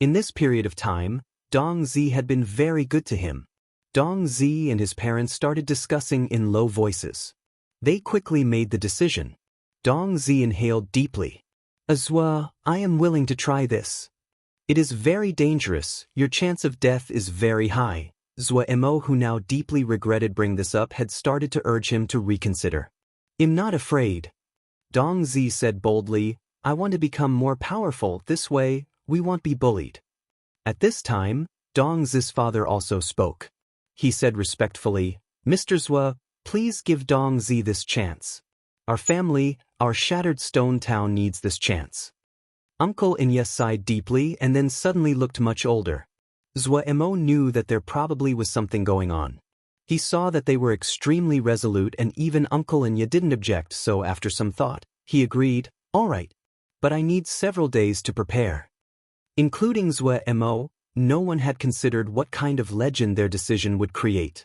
In this period of time, Dong Zi had been very good to him. Dong Zi and his parents started discussing in low voices. They quickly made the decision. Dong Zi inhaled deeply. Azwa, I am willing to try this. It is very dangerous, your chance of death is very high. Zhou Mo, who now deeply regretted bringing this up, had started to urge him to reconsider. I'm not afraid. Dong Zi said boldly, I want to become more powerful, this way, we won't be bullied. At this time, Dong Zi's father also spoke. He said respectfully, Mr. Zhou, please give Dong Zi this chance. Our family, our shattered stone town needs this chance. Uncle Inya sighed deeply and then suddenly looked much older. Zhou Mo knew that there probably was something going on. He saw that they were extremely resolute and even Uncle Inya didn't object, so after some thought, he agreed, all right. But I need several days to prepare. Including Zhou Mo, no one had considered what kind of legend their decision would create.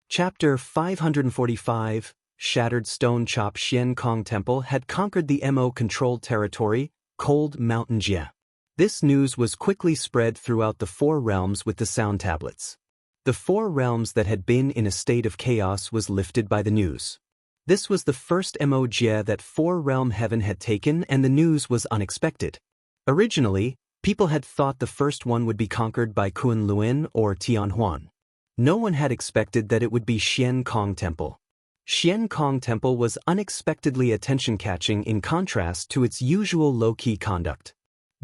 Chapter 545, Shattered Stone Chop. Xian Kong Temple had conquered the Mo-controlled territory, Cold Mountain Jia. This news was quickly spread throughout the four realms with the sound tablets. The four realms that had been in a state of chaos was lifted by the news. This was the first Mo Jia that four-realm heaven had taken, and the news was unexpected. Originally, people had thought the first one would be conquered by Kunlun or Tianhuan. No one had expected that it would be Xian Kong Temple. Xian Kong Temple was unexpectedly attention-catching in contrast to its usual low-key conduct.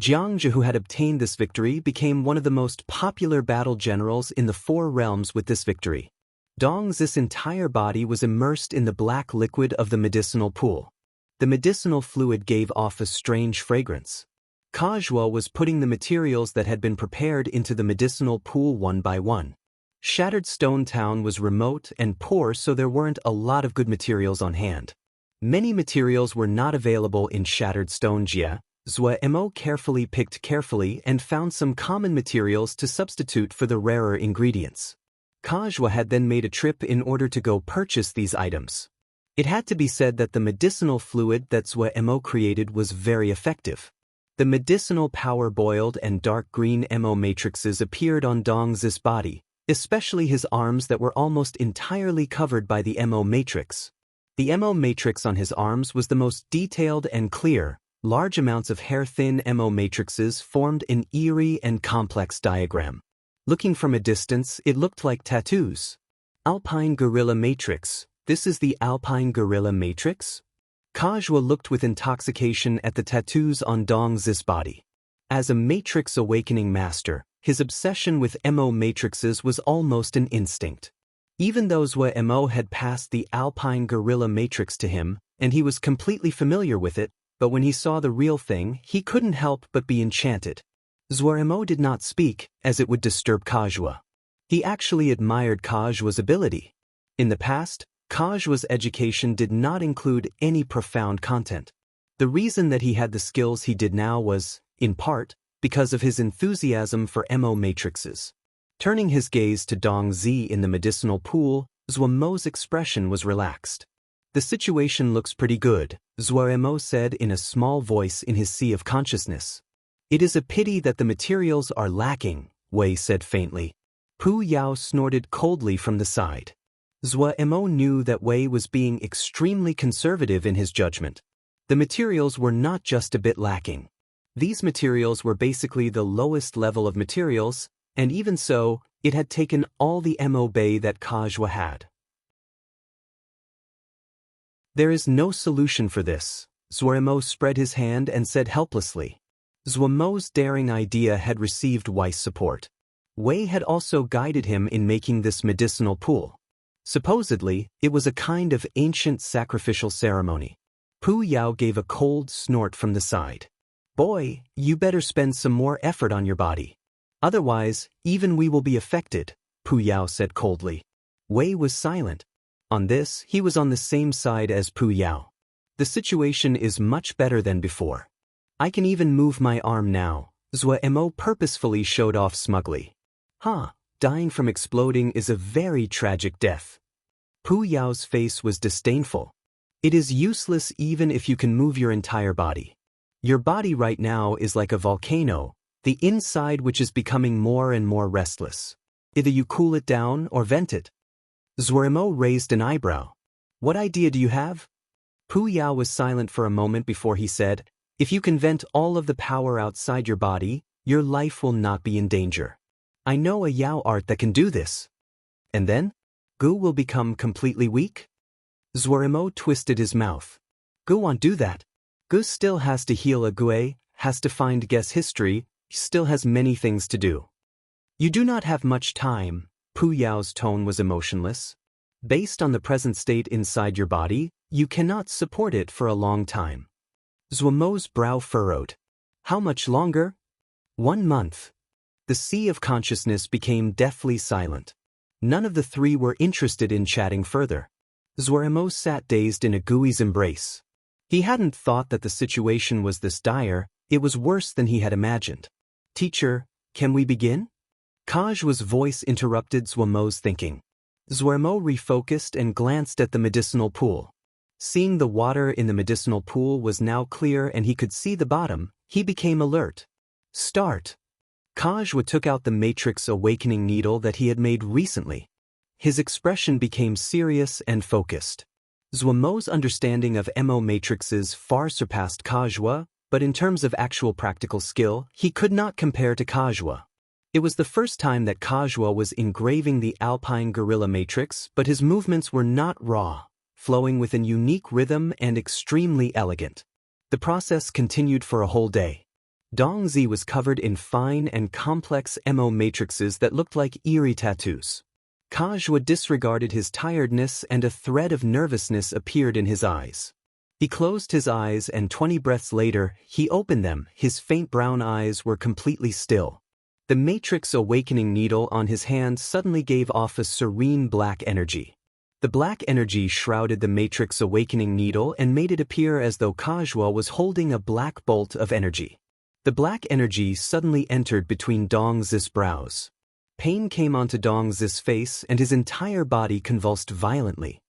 Jiang Zhe, who had obtained this victory, became one of the most popular battle generals in the four realms with this victory. Dong Zi's entire body was immersed in the black liquid of the medicinal pool. The medicinal fluid gave off a strange fragrance. Kajua was putting the materials that had been prepared into the medicinal pool one by one. Shattered Stone Town was remote and poor, so there weren't a lot of good materials on hand. Many materials were not available in Shattered Stone Jia. Zhou Mo carefully picked and found some common materials to substitute for the rarer ingredients. Kajua had then made a trip in order to go purchase these items. It had to be said that the medicinal fluid that Zhou Mo created was very effective. The medicinal power boiled and dark green Mo matrices appeared on Dong Zi's body, especially his arms that were almost entirely covered by the Mo matrix. The Mo matrix on his arms was the most detailed and clear. Large amounts of hair-thin Mo matrices formed an eerie and complex diagram. Looking from a distance, it looked like tattoos. Alpine Gorilla Matrix. This is the Alpine Gorilla Matrix? Kajua looked with intoxication at the tattoos on Dong Zi's body. As a matrix awakening master, his obsession with Mo matrices was almost an instinct. Even though Zhou Mo had passed the Alpine Gorilla Matrix to him, and he was completely familiar with it, but when he saw the real thing, he couldn't help but be enchanted. Zhou Mo did not speak, as it would disturb Kajua. He actually admired Kajua's ability. In the past, Kajua's education did not include any profound content. The reason that he had the skills he did now was, in part, because of his enthusiasm for MO matrices. Turning his gaze to Dong Zi in the medicinal pool, Zuomo's expression was relaxed. "The situation looks pretty good," Zuomo said in a small voice in his sea of consciousness. "It is a pity that the materials are lacking," Wei said faintly. Pu Yao snorted coldly from the side. Zuomo knew that Wei was being extremely conservative in his judgment. The materials were not just a bit lacking. These materials were basically the lowest level of materials, and even so, it had taken all the MO Bay that Kajua had. "There is no solution for this," Zuomo spread his hand and said helplessly. Zuomo's daring idea had received wise support. Wei had also guided him in making this medicinal pool. Supposedly, it was a kind of ancient sacrificial ceremony. Pu Yao gave a cold snort from the side. "Boy, you better spend some more effort on your body. Otherwise, even we will be affected," Pu Yao said coldly. Wei was silent. On this, he was on the same side as Pu Yao. "The situation is much better than before. I can even move my arm now," Zuomo purposefully showed off smugly. Dying from exploding is a very tragic death." Pu Yao's face was disdainful. "It is useless even if you can move your entire body. Your body right now is like a volcano, the inside which is becoming more and more restless. Either you cool it down or vent it." Zuomo raised an eyebrow. "What idea do you have?" Pu Yao was silent for a moment before he said, "If you can vent all of the power outside your body, your life will not be in danger. I know a Yao art that can do this." "And then? Gu will become completely weak?" Zuomo twisted his mouth. "Gu won't do that. Gu still has to heal a Gue, has to find Guess history, still has many things to do." "You do not have much time," Pu Yao's tone was emotionless. "Based on the present state inside your body, you cannot support it for a long time." Zuomo's brow furrowed. "How much longer?" "1 month." The sea of consciousness became deathly silent. None of the three were interested in chatting further. Zuomo sat dazed in a Gui's embrace. He hadn't thought that the situation was this dire. It was worse than he had imagined. "Teacher, can we begin?" Kajua's voice interrupted Zuomo's thinking. Zuomo refocused and glanced at the medicinal pool. Seeing the water in the medicinal pool was now clear and he could see the bottom, he became alert. "Start." Kajua took out the matrix awakening needle that he had made recently. His expression became serious and focused. Zuomo's understanding of MO matrices far surpassed Kajua, but in terms of actual practical skill, he could not compare to Kajua. It was the first time that Kajua was engraving the alpine gorilla matrix, but his movements were not raw, flowing with an unique rhythm and extremely elegant. The process continued for a whole day. Dong Zi was covered in fine and complex MO matrices that looked like eerie tattoos. Kajua disregarded his tiredness and a thread of nervousness appeared in his eyes. He closed his eyes and 20 breaths later, he opened them. His faint brown eyes were completely still. The matrix awakening needle on his hand suddenly gave off a serene black energy. The black energy shrouded the matrix awakening needle and made it appear as though Kajua was holding a black bolt of energy. The black energy suddenly entered between Dong Zi's brows. Pain came onto Dong Zi's face and his entire body convulsed violently.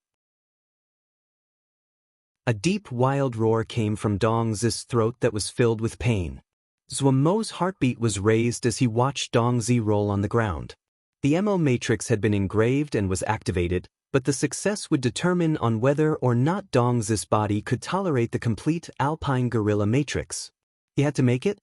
A deep wild roar came from Dong Zi's throat that was filled with pain. Zuomo's heartbeat was raised as he watched Dong Zi roll on the ground. The MO matrix had been engraved and was activated, but the success would determine on whether or not Dong Zi's body could tolerate the complete alpine gorilla matrix. He had to make it?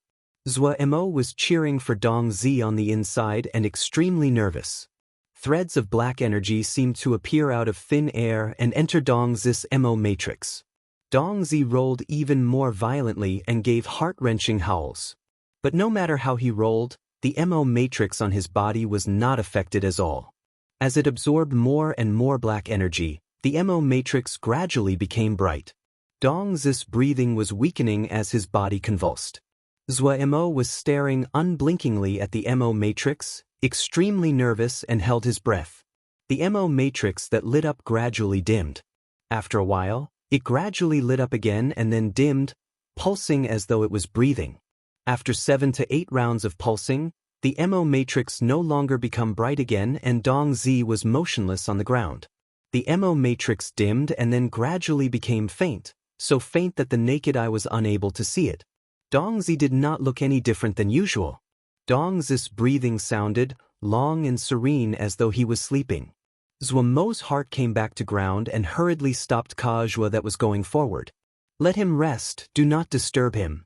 Zuomo was cheering for Dong Zi on the inside and extremely nervous. Threads of black energy seemed to appear out of thin air and enter Dong Zi's MO matrix. Dong Zi rolled even more violently and gave heart-wrenching howls. But no matter how he rolled, the MO matrix on his body was not affected at all. As it absorbed more and more black energy, the MO matrix gradually became bright. Dong Zi's breathing was weakening as his body convulsed. Zuomo was staring unblinkingly at the MO matrix, extremely nervous and held his breath. The MO matrix that lit up gradually dimmed. After a while, it gradually lit up again and then dimmed, pulsing as though it was breathing. After 7 to 8 rounds of pulsing, the MO matrix no longer became bright again and Dong Zi was motionless on the ground. The MO matrix dimmed and then gradually became faint, so faint that the naked eye was unable to see it. Dong Zi did not look any different than usual. Dong Zi's breathing sounded long and serene as though he was sleeping. Zhuo Mo's heart came back to ground and hurriedly stopped Kajua that was going forward. Let him rest, do not disturb him.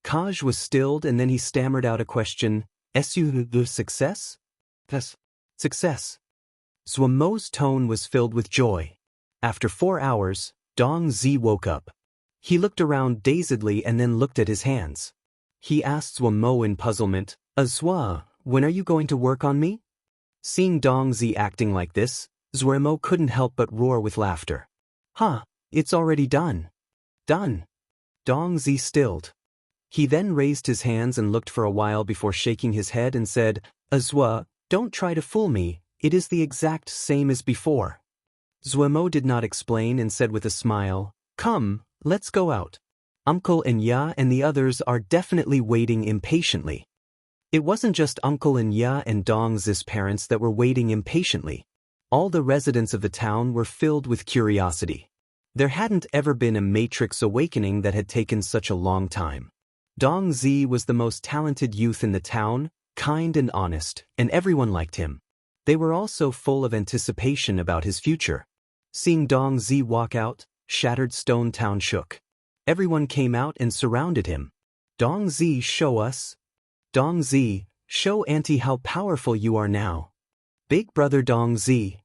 Kaj was stilled and then he stammered out a question, "Est-ce success?" Yes, success. Zhuo Mo's tone was filled with joy. After 4 hours, Dong Zi woke up. He looked around dazedly and then looked at his hands. He asked Zhuo Mo in puzzlement, "Zhuo, when are you going to work on me?" Seeing Dong Zi acting like this, Zhuo Mo couldn't help but roar with laughter. "Huh, it's already done." "Done." Dong Zi stilled. He then raised his hands and looked for a while before shaking his head and said, "Zhuo, don't try to fool me, it is the exact same as before." Zhuo Mo did not explain and said with a smile, "Come, let's go out. Uncle and Ya and the others are definitely waiting impatiently." It wasn't just Uncle and Ya and Dong Zi's parents that were waiting impatiently. All the residents of the town were filled with curiosity. There hadn't ever been a matrix awakening that had taken such a long time. Dong Zi was the most talented youth in the town, kind and honest, and everyone liked him. They were also full of anticipation about his future. Seeing Dong Zi walk out, Shattered Stone Town shook. Everyone came out and surrounded him. "Dong Zi, show us. Dong Zi, show Auntie how powerful you are now. Big brother Dong Zi."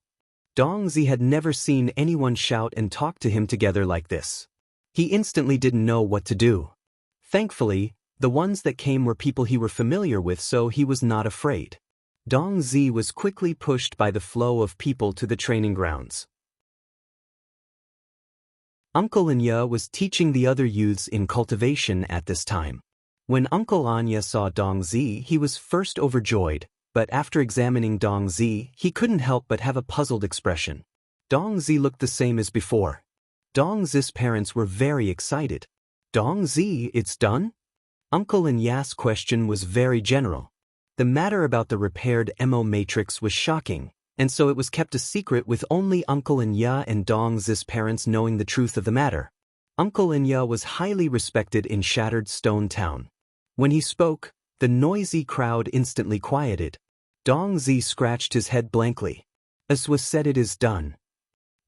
Dong Zi had never seen anyone shout and talk to him together like this. He instantly didn't know what to do. Thankfully, the ones that came were people he were familiar with, so he was not afraid. Dong Zi was quickly pushed by the flow of people to the training grounds. Uncle Anya was teaching the other youths in cultivation at this time. When Uncle Anya saw Dong Zi, he was first overjoyed, but after examining Dong Zi, he couldn't help but have a puzzled expression. Dong Zi looked the same as before. Dong Zi's parents were very excited. "Dong Zi, it's done?" Uncle Anya's question was very general. The matter about the repaired MO matrix was shocking, and so it was kept a secret with only Uncle Anya and Dong Zi's parents knowing the truth of the matter. Uncle Anya was highly respected in Shattered Stone Town. When he spoke, the noisy crowd instantly quieted. Dong Zi scratched his head blankly. As was said, it is done.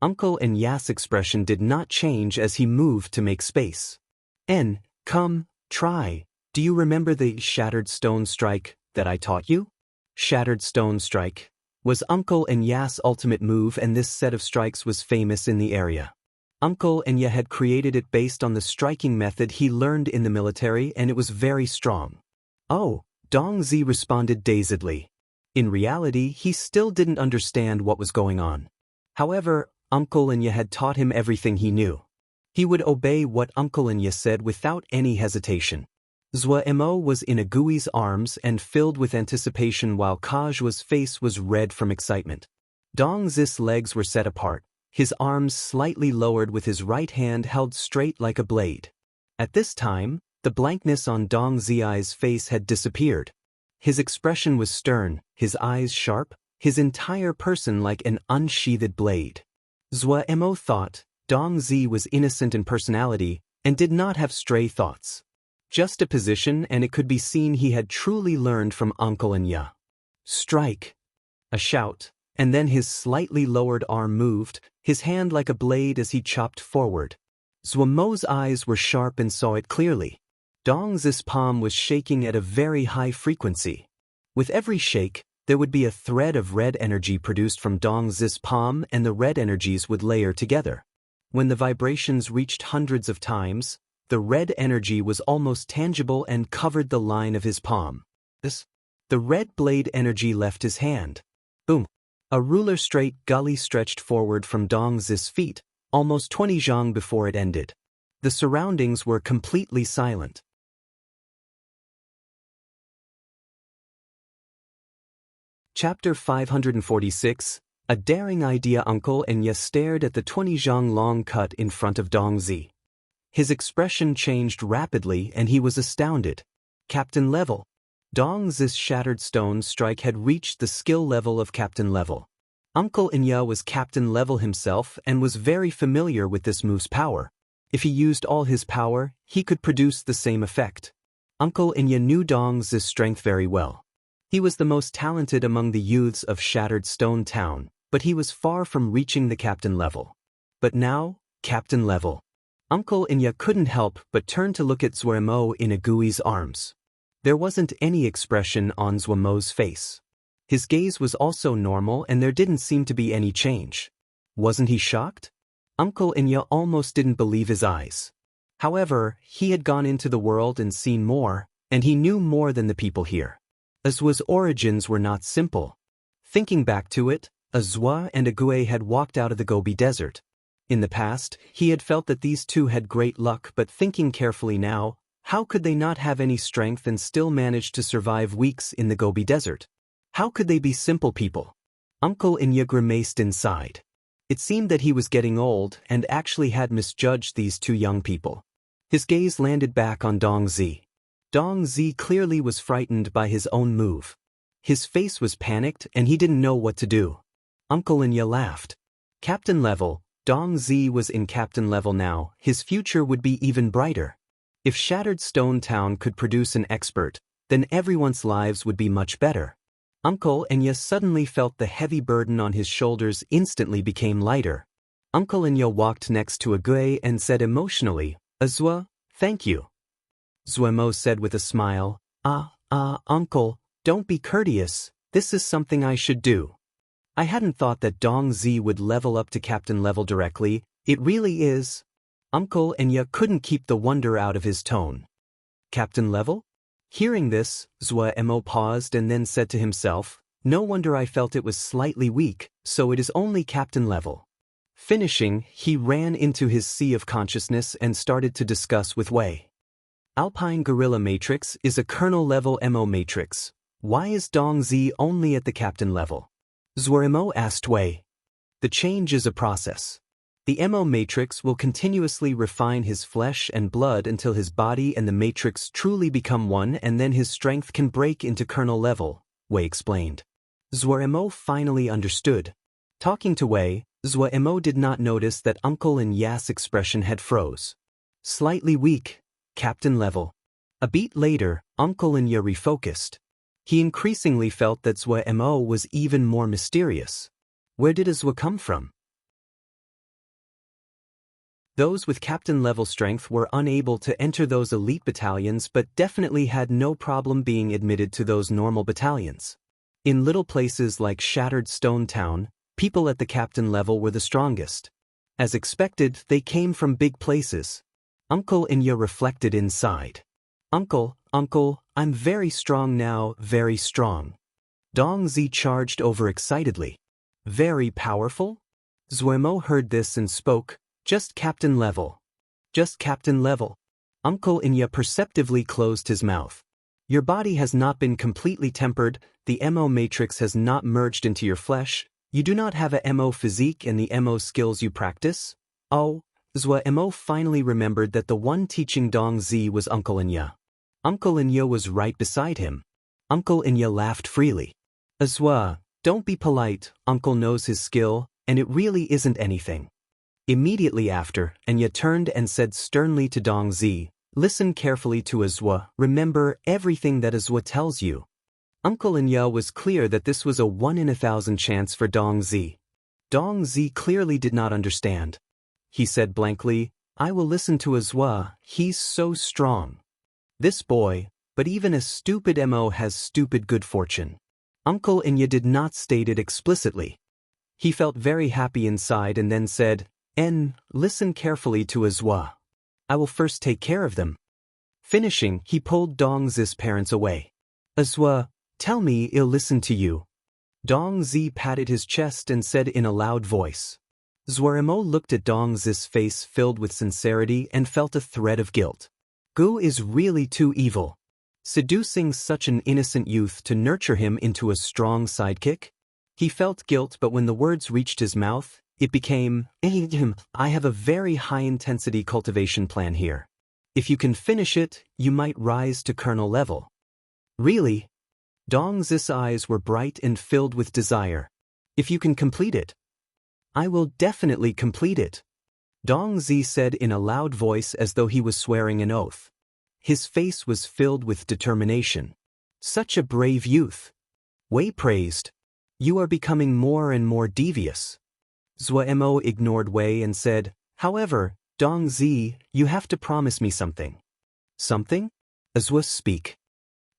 Uncle Anya's expression did not change as he moved to make space. Come, try. Do you remember the Shattered Stone Strike that I taught you? Shattered Stone Strike was Uncle Anya's ultimate move, and this set of strikes was famous in the area. Uncle Anya had created it based on the striking method he learned in the military, and it was very strong. "Oh," Dong Zi responded dazedly. In reality, he still didn't understand what was going on. However, Uncle Anya had taught him everything he knew. He would obey what Uncle Anya said without any hesitation. Zhuo Mo was in Agui's arms and filled with anticipation while Kajua's face was red from excitement. Dong Zi's legs were set apart, his arms slightly lowered with his right hand held straight like a blade. At this time, the blankness on Dong Zi's face had disappeared. His expression was stern, his eyes sharp, his entire person like an unsheathed blade. Zhuo Mo thought Dong Zi was innocent in personality and did not have stray thoughts. Just a position, and it could be seen he had truly learned from Uncle Anya. "Strike!" A shout, and then his slightly lowered arm moved, his hand like a blade as he chopped forward. Zhuo Mo's eyes were sharp and saw it clearly. Dong Zi's palm was shaking at a very high frequency. With every shake, there would be a thread of red energy produced from Dong Zi's palm, and the red energies would layer together. When the vibrations reached hundreds of times, the red energy was almost tangible and covered the line of his palm. The red blade energy left his hand. Boom! A ruler-straight gully stretched forward from Dong Zi's feet, almost 20 zhang before it ended. The surroundings were completely silent. Chapter 546, A daring idea. Uncle Enya stared at the 20 zhang long cut in front of Dong Zi. His expression changed rapidly and he was astounded. Captain level. Dong Zi's shattered stone strike had reached the skill level of captain level. Uncle Enya was captain level himself and was very familiar with this move's power. If he used all his power, he could produce the same effect. Uncle Enya knew Dong Zi's strength very well. He was the most talented among the youths of Shattered Stone Town, but he was far from reaching the captain level. But now, captain level. Uncle Enya couldn't help but turn to look at Zuemo in Agui's arms. There wasn't any expression on Zuemo's face. His gaze was also normal and there didn't seem to be any change. Wasn't he shocked? Uncle Enya almost didn't believe his eyes. However, he had gone into the world and seen more, and he knew more than the people here. Azua's origins were not simple. Thinking back to it, Azua and Agui had walked out of the Gobi Desert. In the past, he had felt that these two had great luck, but thinking carefully now, how could they not have any strength and still manage to survive weeks in the Gobi Desert? How could they be simple people? Uncle Enya grimaced inside. It seemed that he was getting old and actually had misjudged these two young people. His gaze landed back on Dong Zi. Dong Zi clearly was frightened by his own move. His face was panicked and he didn't know what to do. Uncle Enya laughed. Captain level, Dong Zi was in captain level now, his future would be even brighter. If Shattered Stone Town could produce an expert, then everyone's lives would be much better. Uncle Enya suddenly felt the heavy burden on his shoulders instantly became lighter. Uncle Enya walked next to Agui and said emotionally, Azua, thank you. Zuemo said with a smile, Uncle, don't be courteous, this is something I should do. I hadn't thought that Dong Zi would level up to captain level directly, it really is. Uncle Enya couldn't keep the wonder out of his tone. Captain level? Hearing this, Zuemo paused and then said to himself, no wonder I felt it was slightly weak, so it is only captain level. Finishing, he ran into his sea of consciousness and started to discuss with Wei. Alpine Gorilla Matrix is a kernel-level MO matrix. Why is Dong Zi only at the captain level? Zuemo asked Wei. The change is a process. The MO matrix will continuously refine his flesh and blood until his body and the matrix truly become one and then his strength can break into kernel level, Wei explained. Zuemo finally understood. Talking to Wei, Zuemo did not notice that Uncle Enya's expression had froze. Slightly weak. Captain level. A beat later, Uncle Enya refocused. He increasingly felt that Zuemo was even more mysterious. Where did Azua come from? Those with captain level strength were unable to enter those elite battalions but definitely had no problem being admitted to those normal battalions. In little places like Shattered Stone Town, people at the captain level were the strongest. As expected, they came from big places. Uncle Enya reflected inside. Uncle, I'm very strong now, very strong. Dong Zi charged over excitedly. Very powerful? Zuemo heard this and spoke, just captain level. Just captain level. Uncle Enya perceptively closed his mouth. Your body has not been completely tempered, the MO matrix has not merged into your flesh, you do not have a MO physique and the MO skills you practice? Oh. Zuemo finally remembered that the one teaching Dong Zi was Uncle Enya. Uncle Enya was right beside him. Uncle Enya laughed freely. Azua, don't be polite, Uncle knows his skill, and it really isn't anything. Immediately after, Enya turned and said sternly to Dong Zi, listen carefully to Azua, remember everything that Azua tells you. Uncle Enya was clear that this was a 1 in 1,000 chance for Dong Zi. Dong Zi clearly did not understand. He said blankly, I will listen to Azua, he's so strong. This boy, but even a stupid MO has stupid good fortune. Uncle Enya did not state it explicitly. He felt very happy inside and then said, listen carefully to Azua. I will first take care of them. Finishing, he pulled Dong Zi's parents away. Azua, tell me I'll listen to you. Dong Zi patted his chest and said in a loud voice. Zuemo looked at Dong Zi's face filled with sincerity and felt a thread of guilt. Gu is really too evil. Seducing such an innocent youth to nurture him into a strong sidekick? He felt guilt, but when the words reached his mouth, it became, I have a very high-intensity cultivation plan here. If you can finish it, you might rise to colonel level. Really? Dong's eyes were bright and filled with desire. If you can complete it. I will definitely complete it. Dong Zi said in a loud voice as though he was swearing an oath. His face was filled with determination. Such a brave youth. Wei praised. You are becoming more and more devious. Zhuo ignored Wei and said, however, Dong Zi, you have to promise me something. Something? Zhuo speak.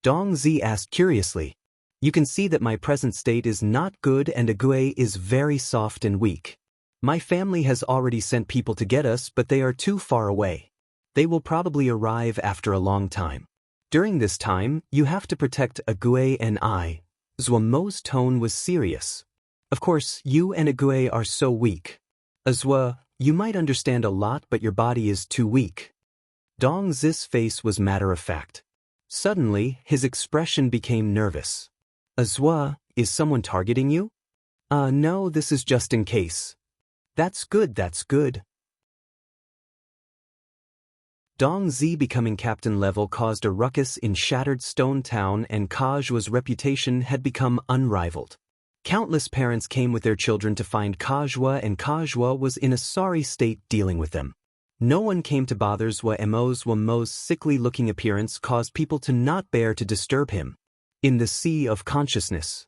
Dong Zi asked curiously. You can see that my present state is not good and Agui is very soft and weak. My family has already sent people to get us, but they are too far away. They will probably arrive after a long time. During this time, you have to protect Agui and I. Zhuo's tone was serious. Of course, you and Agui are so weak. Zhuo, you might understand a lot, but your body is too weak. Dong Zi's face was matter-of-fact. Suddenly, his expression became nervous. Zhuo, is someone targeting you? No, this is just in case. That's good, that's good. Dong Zi becoming captain level caused a ruckus in Shattered Stone Town, and Kajwa's reputation had become unrivaled. Countless parents came with their children to find Kajwa, and Kajwa was in a sorry state dealing with them. No one came to bother Zhuo's sickly-looking appearance caused people to not bear to disturb him. In the sea of consciousness.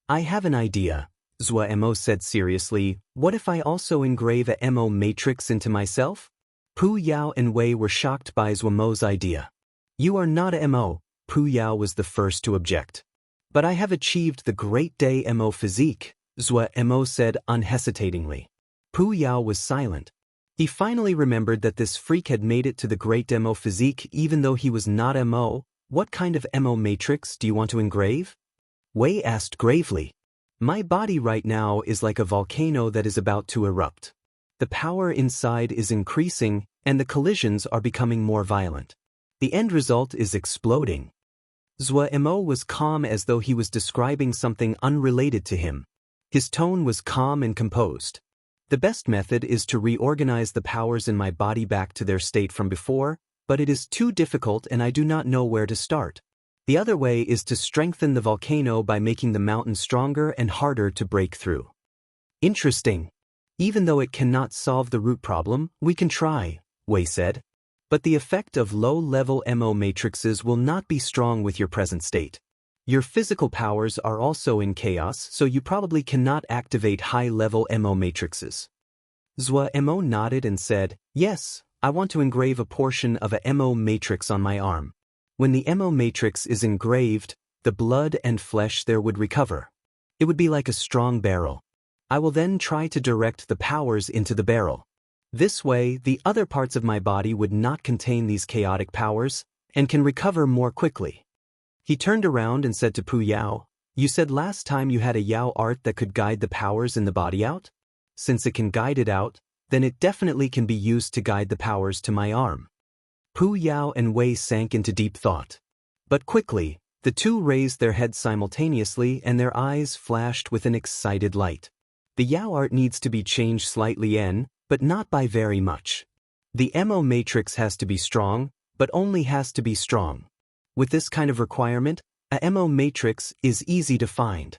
I have an idea, Zhuo said seriously. What if I also engrave a Mo matrix into myself? Pu Yao and Wei were shocked by Zhuo's idea. You are not a Mo, Pu Yao was the first to object. But I have achieved the great day Mo physique, Zhuo said unhesitatingly. Pu Yao was silent. He finally remembered that this freak had made it to the great Mo physique even though he was not Mo. What kind of Mo matrix do you want to engrave? Wei asked gravely. My body right now is like a volcano that is about to erupt. The power inside is increasing, and the collisions are becoming more violent. The end result is exploding. Zhuo was calm as though he was describing something unrelated to him. His tone was calm and composed. The best method is to reorganize the powers in my body back to their state from before, but it is too difficult and I do not know where to start. The other way is to strengthen the volcano by making the mountain stronger and harder to break through. Interesting. Even though it cannot solve the root problem, we can try, Wei said. But the effect of low-level Mo matrices will not be strong with your present state. Your physical powers are also in chaos, so you probably cannot activate high-level Mo matrices. Zhuo nodded and said, yes, I want to engrave a portion of a Mo matrix on my arm. When the Mo matrix is engraved, the blood and flesh there would recover. It would be like a strong barrel. I will then try to direct the powers into the barrel. This way, the other parts of my body would not contain these chaotic powers, and can recover more quickly. He turned around and said to Pu Yao, you said last time you had a Yao art that could guide the powers in the body out? Since it can guide it out, then it definitely can be used to guide the powers to my arm. Pu Yao and Wei sank into deep thought. But quickly, the two raised their heads simultaneously and their eyes flashed with an excited light. The Yao art needs to be changed slightly but not by very much. The Mo matrix has to be strong, but only has to be strong. With this kind of requirement, a Mo matrix is easy to find.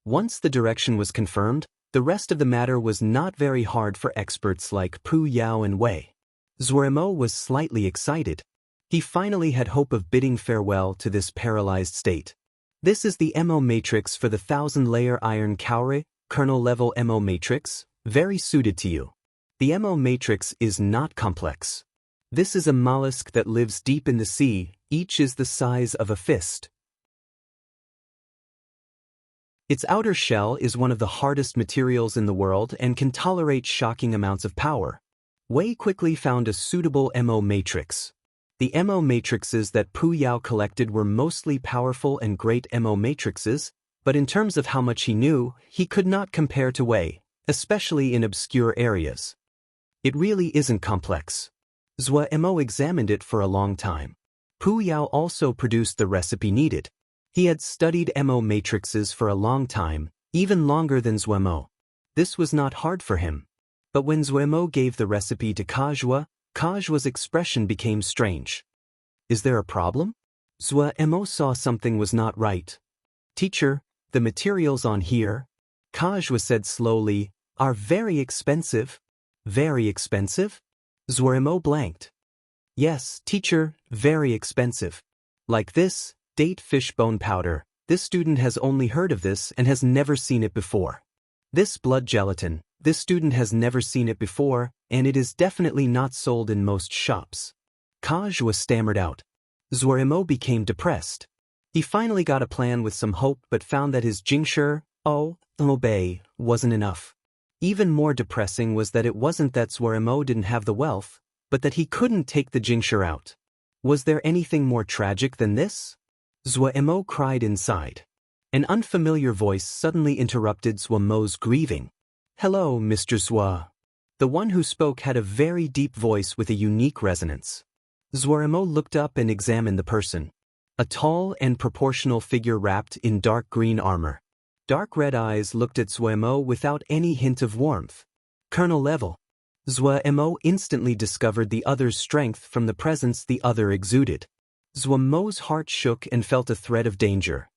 Once the direction was confirmed, the rest of the matter was not very hard for experts like Pu Yao and Wei. Zhuo was slightly excited. He finally had hope of bidding farewell to this paralyzed state. This is the Mo matrix for the 1000-layer iron Kaori, kernel-level Mo matrix, very suited to you. The Mo matrix is not complex. This is a mollusk that lives deep in the sea, each is the size of a fist. Its outer shell is one of the hardest materials in the world and can tolerate shocking amounts of power. Wei quickly found a suitable Mo matrix. The Mo matrices that Pu Yao collected were mostly powerful and great Mo matrices, but in terms of how much he knew, he could not compare to Wei, especially in obscure areas. It really isn't complex. Zhuo examined it for a long time. Pu Yao also produced the recipe needed. He had studied MO matrices for a long time, even longer than Zuemo. This was not hard for him. But when Zuemo gave the recipe to Kajua's expression became strange. Is there a problem? Zuemo saw something was not right. Teacher, the materials on here, Kajua said slowly, are very expensive. Very expensive? Zuemo blanked. Yes, teacher, very expensive. Like this, date fish bone powder. This student has only heard of this and has never seen it before. This blood gelatin, this student has never seen it before, and it is definitely not sold in most shops. Kajua stammered out. Zuemo became depressed. He finally got a plan with some hope but found that his Jingshi, obey, wasn't enough. Even more depressing was that it wasn't that Zuemo didn't have the wealth, but that he couldn't take the Jingshi out. Was there anything more tragic than this? Zuemo cried inside. An unfamiliar voice suddenly interrupted Zuemo's grieving. Hello, Mr. Zua. The one who spoke had a very deep voice with a unique resonance. Zuemo looked up and examined the person. A tall and proportional figure wrapped in dark green armor. Dark red eyes looked at Zuemo without any hint of warmth. Colonel level. Zuemo instantly discovered the other's strength from the presence the other exuded. Zuemo's heart shook and felt a threat of danger.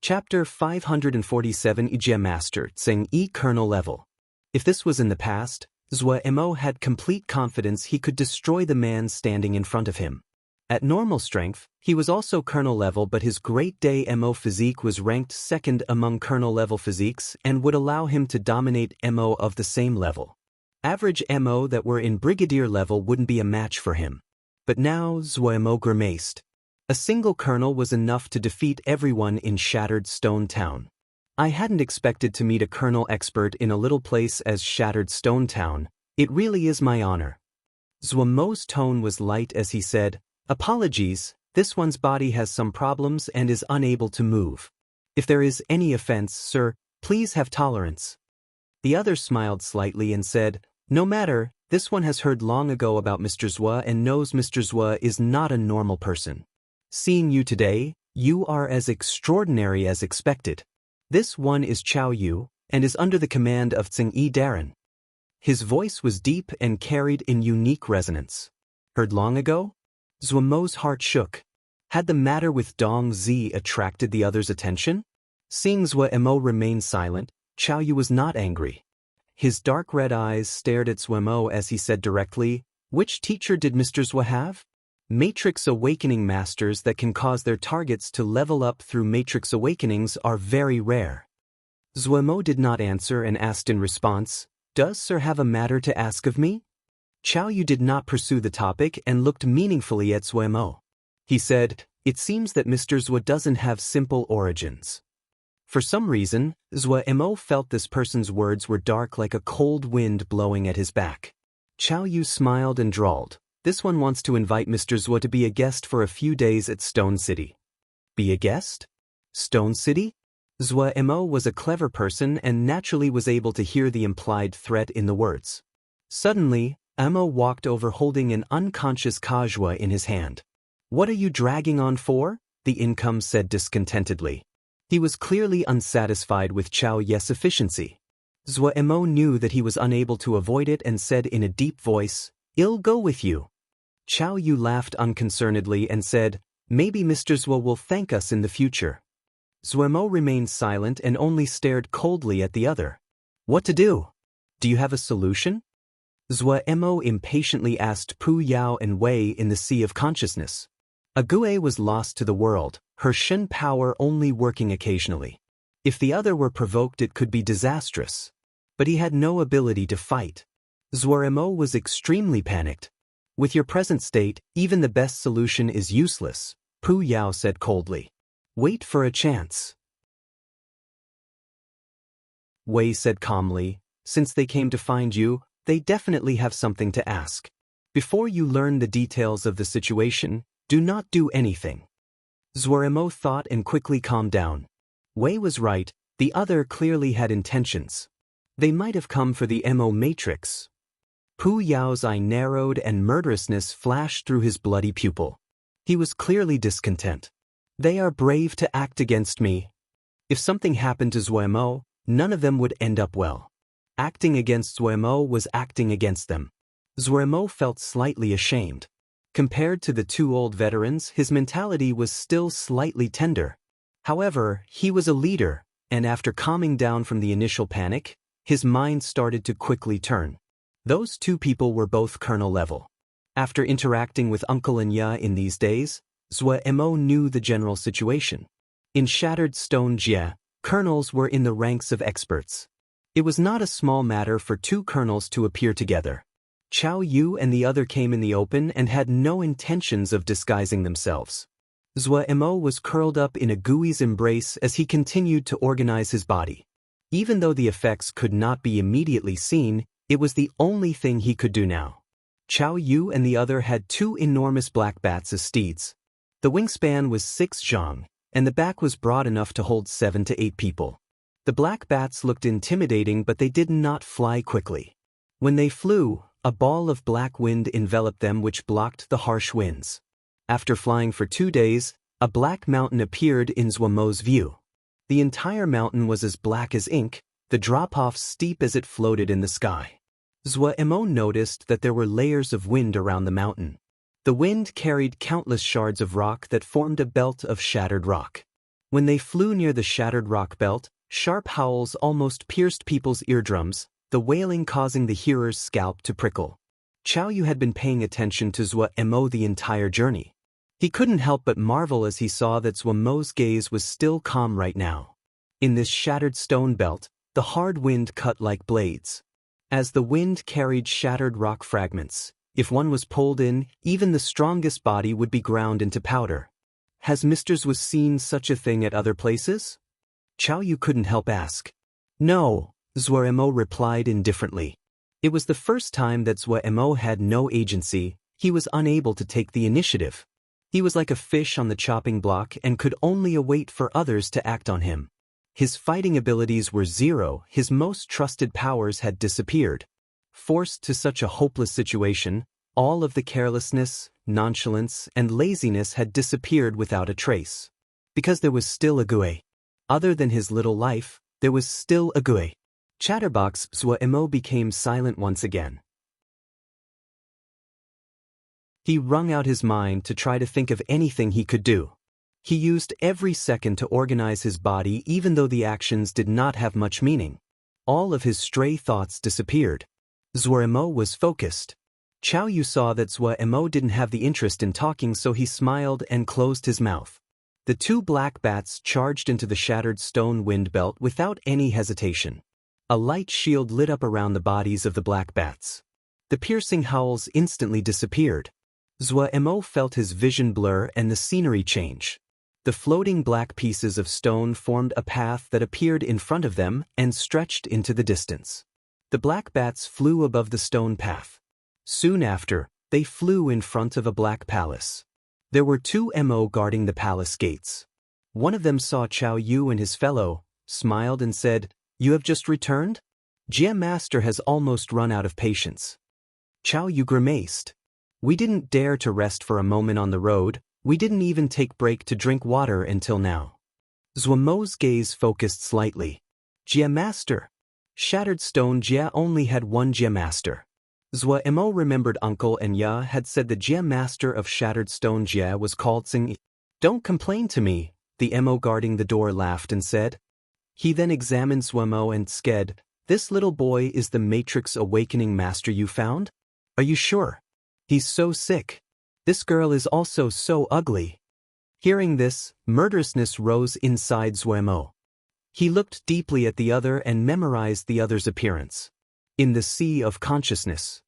Chapter 547 Ijia Master Tseng E Colonel level. If this was in the past, Zuemo had complete confidence he could destroy the man standing in front of him. At normal strength, he was also Colonel level, but his Great Day MO physique was ranked second among Colonel level physiques and would allow him to dominate MO of the same level. Average MO that were in Brigadier level wouldn't be a match for him. But now Zuemo grimaced. A single colonel was enough to defeat everyone in Shattered Stone Town. I hadn't expected to meet a colonel expert in a little place as Shattered Stone Town. It really is my honor. Zuemo's tone was light as he said, apologies, this one's body has some problems and is unable to move. If there is any offense, sir, please have tolerance. The other smiled slightly and said, no matter, this one has heard long ago about Mr. Zua and knows Mr. Zua is not a normal person. Seeing you today, you are as extraordinary as expected. This one is Chao Yu, and is under the command of Tseng E Darren. His voice was deep and carried in unique resonance. Heard long ago? Zuemo's heart shook. Had the matter with Dong Zi attracted the other's attention? Seeing Zuemo remain silent, Chao Yu was not angry. His dark red eyes stared at Zuemo as he said directly, which teacher did Mr. Zua have? Matrix Awakening Masters that can cause their targets to level up through Matrix Awakenings are very rare. Zuemo did not answer and asked in response, does sir have a matter to ask of me? Chao Yu did not pursue the topic and looked meaningfully at Zuemo. He said, it seems that Mr. Zua doesn't have simple origins. For some reason, Zuemo felt this person's words were dark like a cold wind blowing at his back. Chao Yu smiled and drawled. This one wants to invite Mr. Zua to be a guest for a few days at Stone City. Be a guest? Stone City? Zuemo was a clever person and naturally was able to hear the implied threat in the words. Suddenly, Emo walked over holding an unconscious Kajua in his hand. What are you dragging on for? The income said discontentedly. He was clearly unsatisfied with Chao Yu's efficiency. Zuemo knew that he was unable to avoid it and said in a deep voice, I'll go with you. Chao Yu laughed unconcernedly and said, maybe Mr. Zua will thank us in the future. Zuemo remained silent and only stared coldly at the other. What to do? Do you have a solution? Zuemo impatiently asked Pu Yao and Wei in the Sea of Consciousness. Ague was lost to the world, her Shen power only working occasionally. If the other were provoked it could be disastrous. But he had no ability to fight. Zuemo was extremely panicked. With your present state, even the best solution is useless, Pu Yao said coldly. Wait for a chance. Wei said calmly, since they came to find you, they definitely have something to ask. Before you learn the details of the situation, do not do anything. Zuemo thought and quickly calmed down. Wei was right, the other clearly had intentions. They might have come for the MO Matrix. Pu Yao's eye narrowed and murderousness flashed through his bloody pupil. He was clearly discontent. They are brave to act against me. If something happened to Zuemo, none of them would end up well. Acting against Zuemo was acting against them. Zuemo felt slightly ashamed. Compared to the two old veterans, his mentality was still slightly tender. However, he was a leader, and after calming down from the initial panic, his mind started to quickly turn. Those two people were both colonel level. After interacting with Uncle and Ya in these days, Zuemo knew the general situation. In Shattered Stone Jie, colonels were in the ranks of experts. It was not a small matter for two colonels to appear together. Chao Yu and the other came in the open and had no intentions of disguising themselves. Zuemo was curled up in a Gui's embrace as he continued to organize his body. Even though the effects could not be immediately seen, it was the only thing he could do now. Chao Yu and the other had two enormous black bats as steeds. The wingspan was 6 zhang, and the back was broad enough to hold 7 to 8 people. The black bats looked intimidating, but they did not fly quickly. When they flew, a ball of black wind enveloped them which blocked the harsh winds. After flying for 2 days, a black mountain appeared in Zuemo's view. The entire mountain was as black as ink, the drop-off steep as it floated in the sky. Zuemo noticed that there were layers of wind around the mountain. The wind carried countless shards of rock that formed a belt of shattered rock. When they flew near the shattered rock belt, sharp howls almost pierced people's eardrums, the wailing causing the hearer's scalp to prickle. Chao Yu had been paying attention to Zuemo the entire journey. He couldn't help but marvel as he saw that Zuemo's gaze was still calm right now. In this shattered stone belt, the hard wind cut like blades. As the wind carried shattered rock fragments, if one was pulled in, even the strongest body would be ground into powder. Has Mr. Zhu seen such a thing at other places? Chao Yu couldn't help ask. No, Zuemo replied indifferently. It was the first time that Zuemo had no agency. He was unable to take the initiative. He was like a fish on the chopping block and could only await for others to act on him. His fighting abilities were zero, his most trusted powers had disappeared. Forced to such a hopeless situation, all of the carelessness, nonchalance, and laziness had disappeared without a trace. Because there was still a Gui. Other than his little life, there was still a Gui. Chatterbox Zuemo became silent once again. He wrung out his mind to try to think of anything he could do. He used every second to organize his body even though the actions did not have much meaning. All of his stray thoughts disappeared. Zuemo was focused. Chao Yu saw that Zuemo didn't have the interest in talking, so he smiled and closed his mouth. The two black bats charged into the shattered stone wind belt without any hesitation. A light shield lit up around the bodies of the black bats. The piercing howls instantly disappeared. Zuemo felt his vision blur and the scenery change. The floating black pieces of stone formed a path that appeared in front of them and stretched into the distance. The black bats flew above the stone path. Soon after, they flew in front of a black palace. There were 2 Mo guarding the palace gates. One of them saw Chao Yu and his fellow, smiled and said, "You have just returned? Jie Master has almost run out of patience." Chao Yu grimaced. "We didn't dare to rest for a moment on the road. We didn't even take break to drink water until now." Zuemo's gaze focused slightly. Jie Master. Shattered Stone Jie only had one Jie Master. Zuemo remembered Uncle and Ya had said the Jie Master of Shattered Stone Jie was called Sing. "Don't complain to me," the Mo guarding the door laughed and said. He then examined Zuemo and said, "This little boy is the Matrix Awakening Master you found? Are you sure? He's so sick. This girl is also so ugly." Hearing this, murderousness rose inside Zuemo. He looked deeply at the other and memorized the other's appearance. In the sea of consciousness,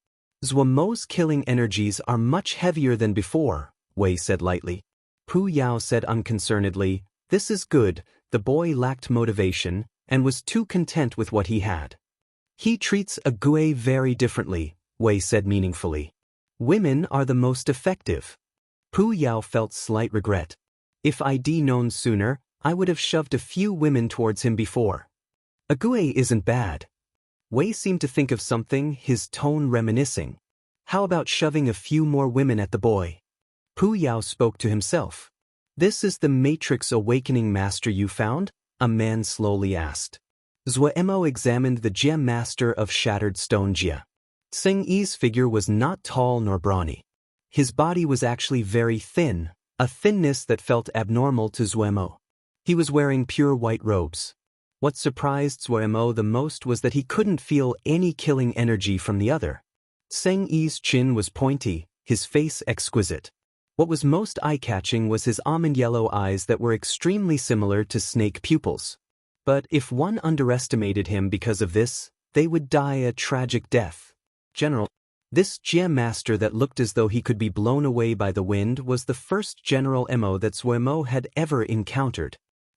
Zuemo's killing energies are much heavier than before, Wei said lightly. Pu Yao said unconcernedly, "This is good." The boy lacked motivation and was too content with what he had. "He treats a Gui very differently," Wei said meaningfully. "Women are the most effective." Pu Yao felt slight regret. "If I'd known sooner, I would have shoved a few women towards him before. A Gui isn't bad." Wei seemed to think of something, his tone reminiscing. How about shoving a few more women at the boy? Pu Yao spoke to himself. This is the Matrix Awakening Master you found? A man slowly asked. Zuemo examined the gem master of Shattered Stone Jia. Tseng Yi's figure was not tall nor brawny. His body was actually very thin, a thinness that felt abnormal to Zuemo. He was wearing pure white robes. What surprised Zuemo the most was that he couldn't feel any killing energy from the other. Tseng Yi's chin was pointy, his face exquisite. What was most eye-catching was his almond yellow eyes that were extremely similar to snake pupils. But if one underestimated him because of this, they would die a tragic death. General, this gem master that looked as though he could be blown away by the wind was the first General Mo that Zuemo had ever encountered.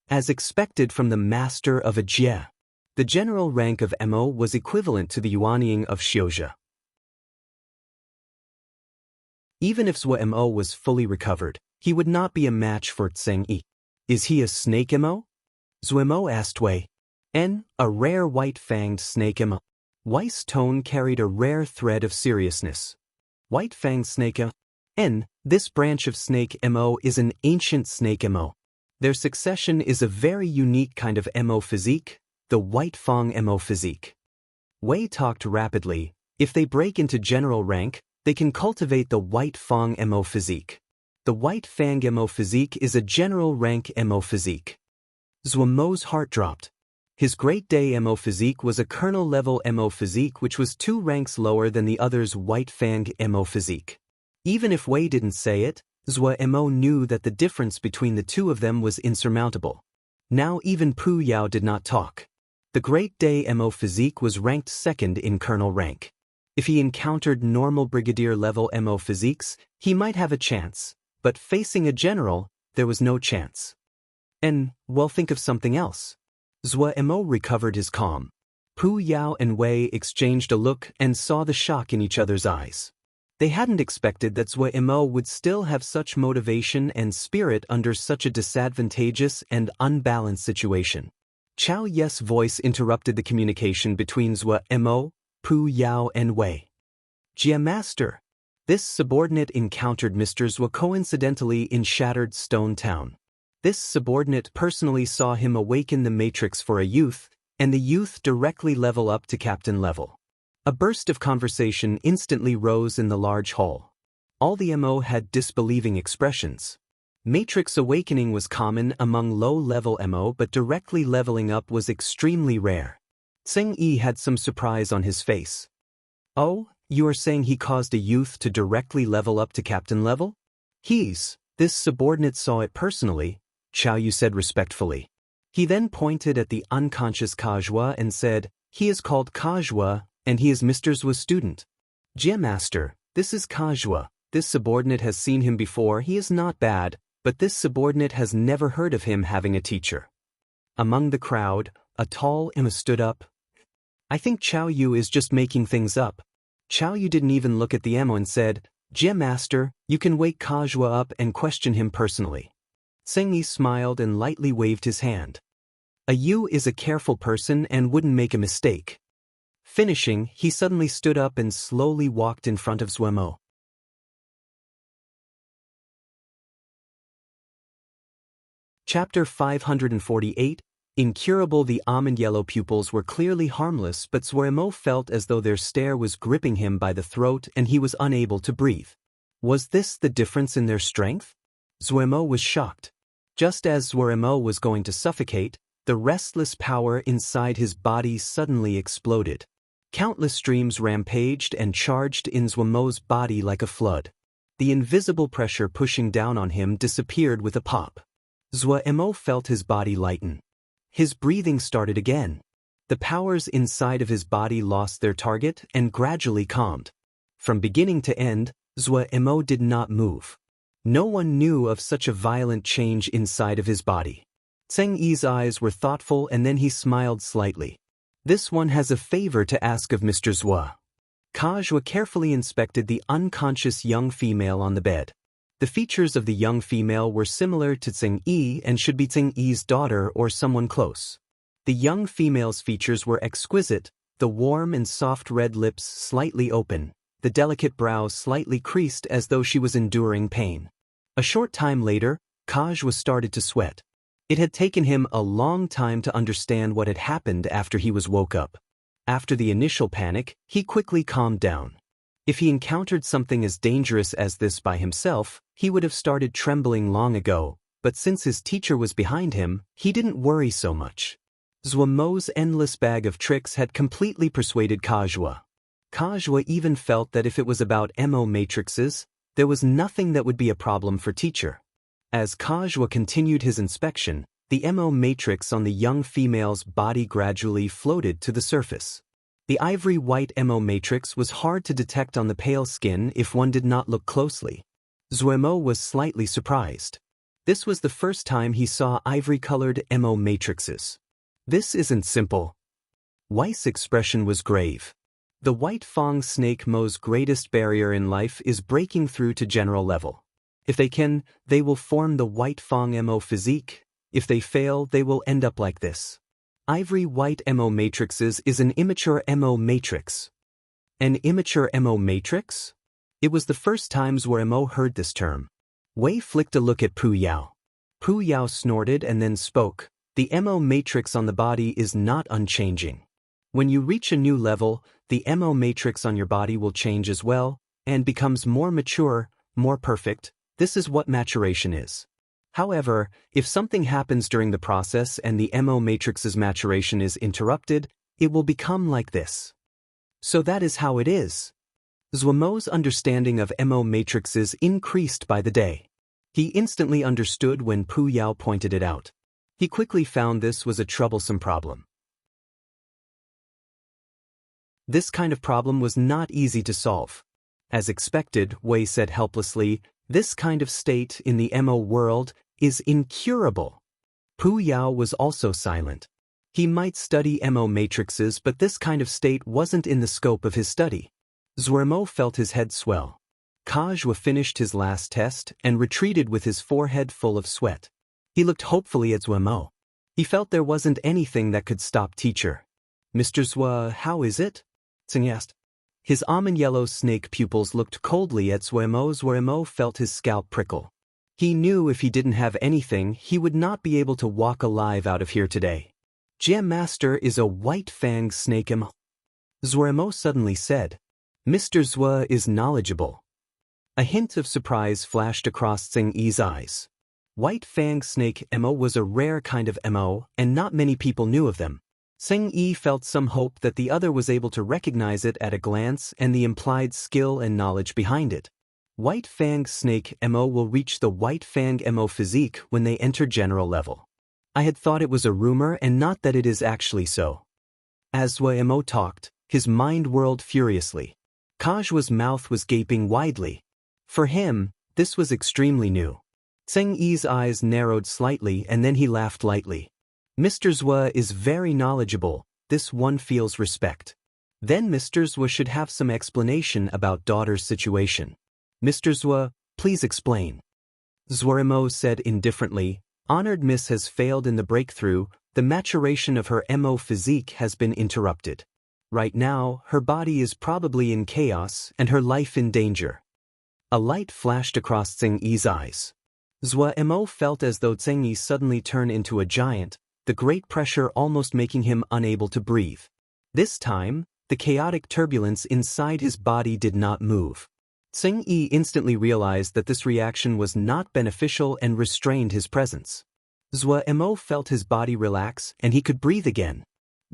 As expected from the master of a jie, the general rank of Mo was equivalent to the Yuanying of Xiuzhe. Even if Zuemo was fully recovered, he would not be a match for Tseng Yi. Is he a snake Mo? Zuemo asked Wei. A rare white-fanged snake Mo. Wei's tone carried a rare thread of seriousness. White-fanged snake this branch of snake Mo is an ancient snake Mo. Their succession is a very unique kind of Mo physique, the White Fang Mo physique. Wei talked rapidly. If they break into general rank, they can cultivate the White Fang Mo physique. The White Fang Mo physique is a general rank Mo physique. Zuemo's heart dropped. His Great Day Mo physique was a colonel-level Mo physique which was 2 ranks lower than the other's White Fang Mo physique. Even if Wei didn't say it, Zuemo knew that the difference between the two of them was insurmountable. Now even Pu Yao did not talk. The Great Day Mo physique was ranked 2nd in colonel rank. If he encountered normal brigadier-level Mo physiques, he might have a chance, but facing a general, there was no chance. Well, think of something else. Zuemo recovered his calm. Pu Yao and Wei exchanged a look and saw the shock in each other's eyes. They hadn't expected that Zuemo would still have such motivation and spirit under such a disadvantageous and unbalanced situation. Chao Ye's voice interrupted the communication between Zuemo, Pu Yao and Wei. Jia Master. This subordinate encountered Mr. Zhuo coincidentally in Shattered Stone Town. This subordinate personally saw him awaken the matrix for a youth, and the youth directly level up to captain level. A burst of conversation instantly rose in the large hall. All the Mo had disbelieving expressions. Matrix awakening was common among low-level Mo, but directly leveling up was extremely rare. Tseng Yi had some surprise on his face. Oh, you are saying he caused a youth to directly level up to captain level? This subordinate saw it personally, Chao Yu said respectfully. He then pointed at the unconscious Kajua and said, he is called Kajua, and he is Mr. Zhuo's student. Jia Master, this is Kajua. This subordinate has seen him before. He is not bad, but this subordinate has never heard of him having a teacher. Among the crowd, a tall Emma stood up. I think Chao Yu is just making things up. Chao Yu didn't even look at the Emma and said, Jia Master, you can wake Kajua up and question him personally. Tseng Yi smiled and lightly waved his hand. A Yu is a careful person and wouldn't make a mistake. Finishing, he suddenly stood up and slowly walked in front of Zuemo. Chapter 548. Incurable. The almond yellow pupils were clearly harmless, but Zuemo felt as though their stare was gripping him by the throat and he was unable to breathe. Was this the difference in their strength? Zuemo was shocked. Just as Zuemo was going to suffocate, the restless power inside his body suddenly exploded. Countless streams rampaged and charged in Zuemo's body like a flood. The invisible pressure pushing down on him disappeared with a pop. Zuemo felt his body lighten. His breathing started again. The powers inside of his body lost their target and gradually calmed. From beginning to end, Zuemo did not move. No one knew of such a violent change inside of his body. Tseng Yi's eyes were thoughtful and then he smiled slightly. This one has a favor to ask of Mr. Zhuo. Kajua carefully inspected the unconscious young female on the bed. The features of the young female were similar to Tseng Yi and should be Tseng Yi's daughter or someone close. The young female's features were exquisite, the warm and soft red lips slightly open, the delicate brows slightly creased as though she was enduring pain. A short time later, Kaj started to sweat. It had taken him a long time to understand what had happened after he was woke up. After the initial panic, he quickly calmed down. If he encountered something as dangerous as this by himself, he would have started trembling long ago, but since his teacher was behind him, he didn't worry so much. Zhuomo's endless bag of tricks had completely persuaded Kajua. Kajua even felt that if it was about MO matrices, there was nothing that would be a problem for teacher. As Kajua continued his inspection, the MO matrix on the young female's body gradually floated to the surface. The ivory-white MO matrix was hard to detect on the pale skin if one did not look closely. Zhuomo was slightly surprised. This was the first time he saw ivory-colored MO matrices. This isn't simple. Weiss' expression was grave. The white Fang snake Mo's greatest barrier in life is breaking through to general level. If they can, they will form the white Fang MO physique. If they fail, they will end up like this. Ivory white MO matrices is an immature MO matrix. An immature MO matrix? It was the first times where MO heard this term. Wei flicked a look at Pu Yao. Pu Yao snorted and then spoke. The MO matrix on the body is not unchanging. When you reach a new level, the MO matrix on your body will change as well, and becomes more mature, more perfect. This is what maturation is. However, if something happens during the process and the MO matrix's maturation is interrupted, it will become like this. So that is how it is. Zhuomo's understanding of MO matrices increased by the day. He instantly understood when Pu Yao pointed it out. He quickly found this was a troublesome problem. This kind of problem was not easy to solve. As expected, Wei said helplessly, this kind of state in the MO world is incurable. Pu Yao was also silent. He might study MO matrices, but this kind of state wasn't in the scope of his study. Zhuomo felt his head swell. Kajua finished his last test and retreated with his forehead full of sweat. He looked hopefully at Zhuomo. He felt there wasn't anything that could stop teacher. Mr. Zhua, how is it? Tsing asked. His almond-yellow snake pupils looked coldly at Zhuomo. Zhuomo felt his scalp prickle. He knew if he didn't have anything, he would not be able to walk alive out of here today. Jia Master is a white fang snake. Zhuomo suddenly said. Mr. Zhua is knowledgeable. A hint of surprise flashed across Tsing Yi's eyes. White fang snake MO was a rare kind of MO, and not many people knew of them. Tsing Yi felt some hope that the other was able to recognize it at a glance and the implied skill and knowledge behind it. White fang snake MO will reach the white fang MO physique when they enter general level. I had thought it was a rumor and not that it is actually so. As Zhuomo talked, his mind whirled furiously. Kajua's mouth was gaping widely. For him, this was extremely new. Tsing Yi's eyes narrowed slightly and then he laughed lightly. Mr. Zhua is very knowledgeable, this one feels respect. Then Mr. Zhua should have some explanation about daughter's situation. Mr. Zhua, please explain. Zhuomo said indifferently, honored miss has failed in the breakthrough, the maturation of her MO physique has been interrupted. Right now, her body is probably in chaos and her life in danger. A light flashed across Tsing Yi's eyes. Zhuomo felt as though Tsing Yi suddenly turned into a giant, the great pressure almost making him unable to breathe. This time, the chaotic turbulence inside his body did not move. Tsing Yi instantly realized that this reaction was not beneficial and restrained his presence. Zhuomo felt his body relax and he could breathe again.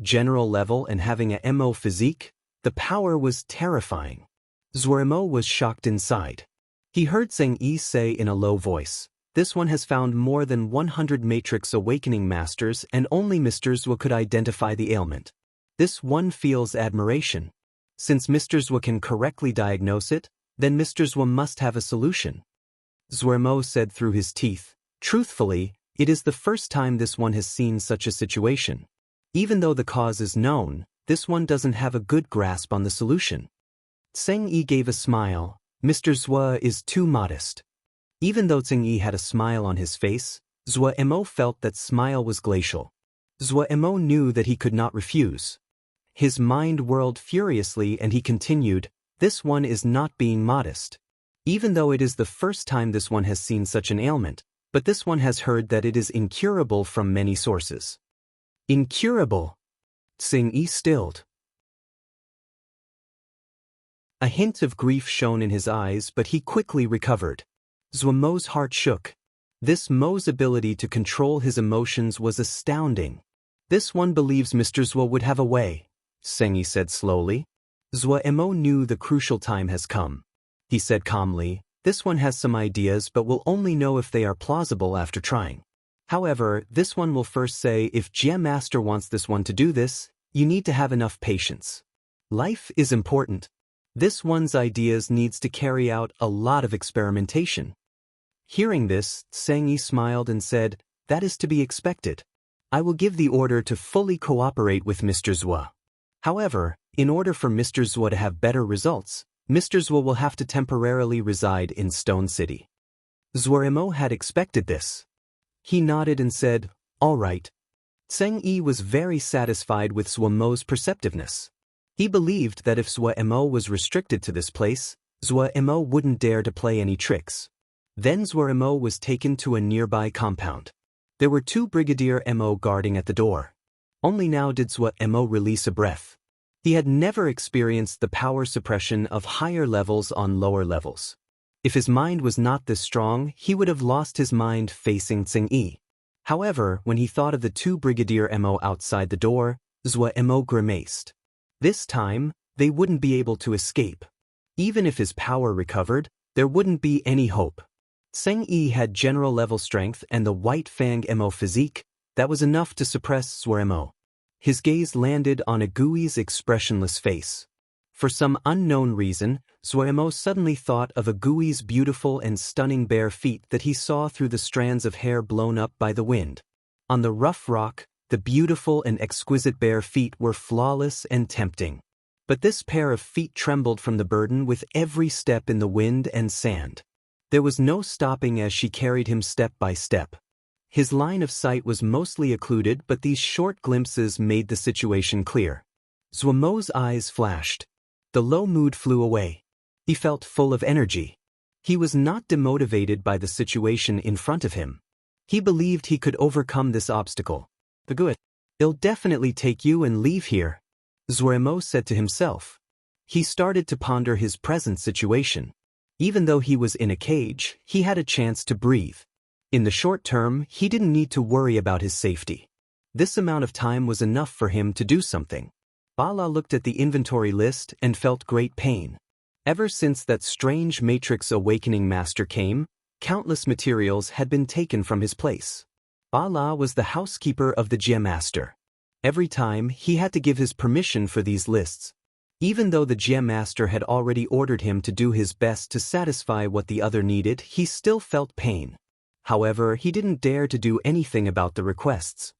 General level and having a MO physique, the power was terrifying. Zhuomo was shocked inside. He heard Tsing Yi say in a low voice, this one has found more than 100 Matrix Awakening Masters and only Mr. Zhua could identify the ailment. This one feels admiration. Since Mr. Zhua can correctly diagnose it, then Mr. Zhua must have a solution. Zhuomo said through his teeth, truthfully, it is the first time this one has seen such a situation. Even though the cause is known, this one doesn't have a good grasp on the solution. Tsing Yi gave a smile. Mr. Zhua is too modest. Even though Tsing Yi had a smile on his face, Zhuomo felt that smile was glacial. Zhuomo knew that he could not refuse. His mind whirled furiously and he continued, "This one is not being modest. Even though it is the first time this one has seen such an ailment, but this one has heard that it is incurable from many sources." Incurable? Tsing-yi stilled. A hint of grief shone in his eyes, but he quickly recovered. Zuomo's heart shook. This Mo's ability to control his emotions was astounding. "This one believes Mr. Zuo would have a way," Tsing-yi said slowly. Zuo knew the crucial time has come. He said calmly, "This one has some ideas but will only know if they are plausible after trying. However, this one will first say if Jia Master wants this one to do this, you need to have enough patience. Life is important. This one's ideas needs to carry out a lot of experimentation." Hearing this, Tsing-yi smiled and said, "That is to be expected. I will give the order to fully cooperate with Mr. Zuo. However, in order for Mr. Zuo to have better results, Mr. Zuo will have to temporarily reside in Stone City." Zuo had expected this. He nodded and said, "All right." Tsing-yi was very satisfied with Zuomo's perceptiveness. He believed that if Zuo was restricted to this place, Zuo wouldn't dare to play any tricks. Then Zuo was taken to a nearby compound. There were 2 Brigadier Mo guarding at the door. Only now did Zuo release a breath. He had never experienced the power suppression of higher levels on lower levels. If his mind was not this strong, he would have lost his mind facing Tsing-yi. However, when he thought of the 2 Brigadier Mo outside the door, Zuo grimaced. This time, they wouldn't be able to escape. Even if his power recovered, there wouldn't be any hope. Tsing-yi had general level strength and the white fang Mo physique that was enough to suppress Zuo. His gaze landed on Agui's expressionless face. For some unknown reason, Zuo suddenly thought of Agui's beautiful and stunning bare feet that he saw through the strands of hair blown up by the wind. On the rough rock, the beautiful and exquisite bare feet were flawless and tempting. But this pair of feet trembled from the burden with every step in the wind and sand. There was no stopping as she carried him step by step. His line of sight was mostly occluded, but these short glimpses made the situation clear. Zuomo's eyes flashed. The low mood flew away. He felt full of energy. He was not demotivated by the situation in front of him. He believed he could overcome this obstacle. "The good. It'll definitely take you and leave here," Zuo said to himself. He started to ponder his present situation. Even though he was in a cage, he had a chance to breathe. In the short term, he didn't need to worry about his safety. This amount of time was enough for him to do something. Bala looked at the inventory list and felt great pain. Ever since that strange Matrix Awakening Master came, countless materials had been taken from his place. Bala was the housekeeper of the Jia Master. Every time, he had to give his permission for these lists. Even though the Jia Master had already ordered him to do his best to satisfy what the other needed, he still felt pain. However, he didn't dare to do anything about the requests.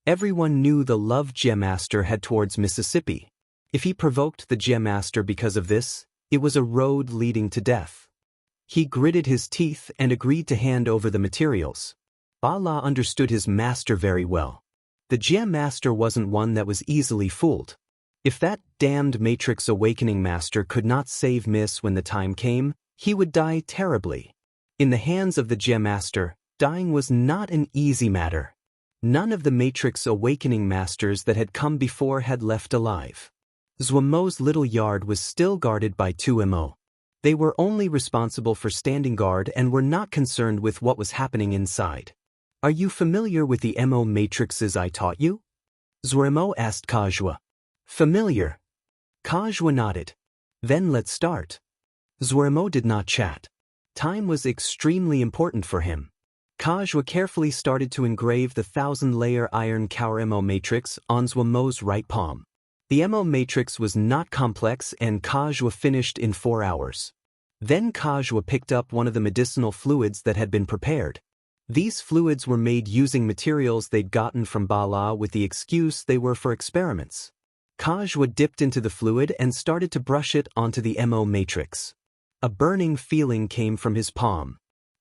Everyone knew the love Jia Master had towards Mississippi. If he provoked the Jia Master because of this, it was a road leading to death. He gritted his teeth and agreed to hand over the materials. Bala understood his master very well. The Jia Master wasn't one that was easily fooled. If that damned Matrix Awakening Master could not save Miss when the time came, he would die terribly. In the hands of the Jia Master, dying was not an easy matter. None of the Matrix Awakening Masters that had come before had left alive. Zuomo's little yard was still guarded by 2 Mo. They were only responsible for standing guard and were not concerned with what was happening inside. "Are you familiar with the Mo matrices I taught you?" Zuo asked Kajua. "Familiar." Kajua nodded. "Then let's start." Zuo did not chat. Time was extremely important for him. Kajua carefully started to engrave the 1,000-layer iron Kaur Mo matrix on Zuomo's right palm. The Mo matrix was not complex and Kajua finished in 4 hours. Then Kajua picked up one of the medicinal fluids that had been prepared. These fluids were made using materials they'd gotten from Bala with the excuse they were for experiments. Kajua dipped into the fluid and started to brush it onto the Mo matrix. A burning feeling came from his palm.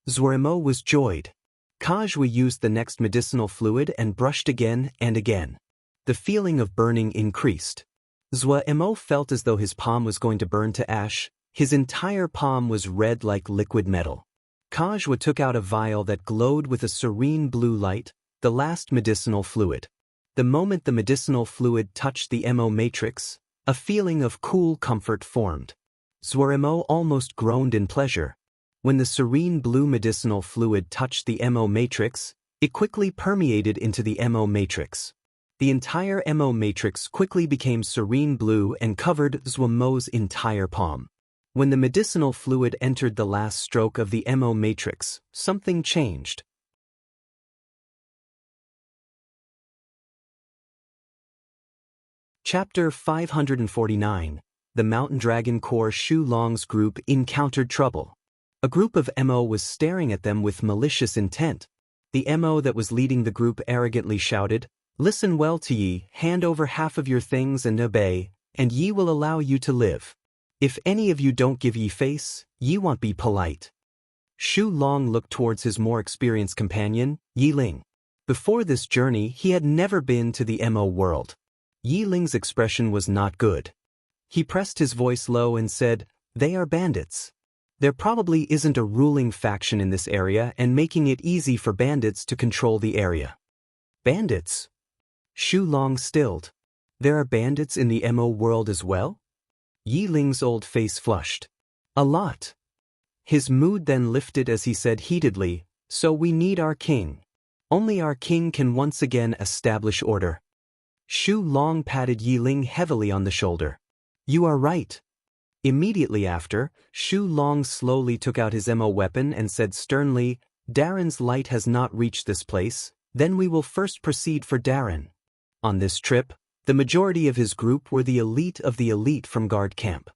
Zuo was joyed. Kajwa used the next medicinal fluid and brushed again and again. The feeling of burning increased. Zwa felt as though his palm was going to burn to ash. His entire palm was red like liquid metal. Kajwa took out a vial that glowed with a serene blue light, the last medicinal fluid. The moment the medicinal fluid touched the Mo matrix, a feeling of cool comfort formed. Zwa almost groaned in pleasure. When the serene blue medicinal fluid touched the Mo matrix, it quickly permeated into the Mo matrix. The entire Mo matrix quickly became serene blue and covered Zwa's entire palm. When the medicinal fluid entered the last stroke of the Mo matrix, something changed. Chapter 549. The Mountain Dragon Corps Shu Long's group encountered trouble. A group of Mo was staring at them with malicious intent. The Mo that was leading the group arrogantly shouted, "Listen well to ye, hand over half of your things and obey, and ye will allow you to live. If any of you don't give ye face, ye won't be polite." Shu Long looked towards his more experienced companion, Yi Ling. Before this journey he had never been to the Mo world. Yi Ling's expression was not good. He pressed his voice low and said, "They are bandits. There probably isn't a ruling faction in this area and making it easy for bandits to control the area." Bandits? Shu Long stilled. There are bandits in the Mo world as well? Yi Ling's old face flushed. A lot. His mood then lifted as he said heatedly, "So we need our king. Only our king can once again establish order." Shu Long patted Yi Ling heavily on the shoulder. "You are right." Immediately after, Shu Long slowly took out his Mo weapon and said sternly, "Darren's light has not reached this place, then we will first proceed for Darren." On this trip, the majority of his group were the elite from guard camp.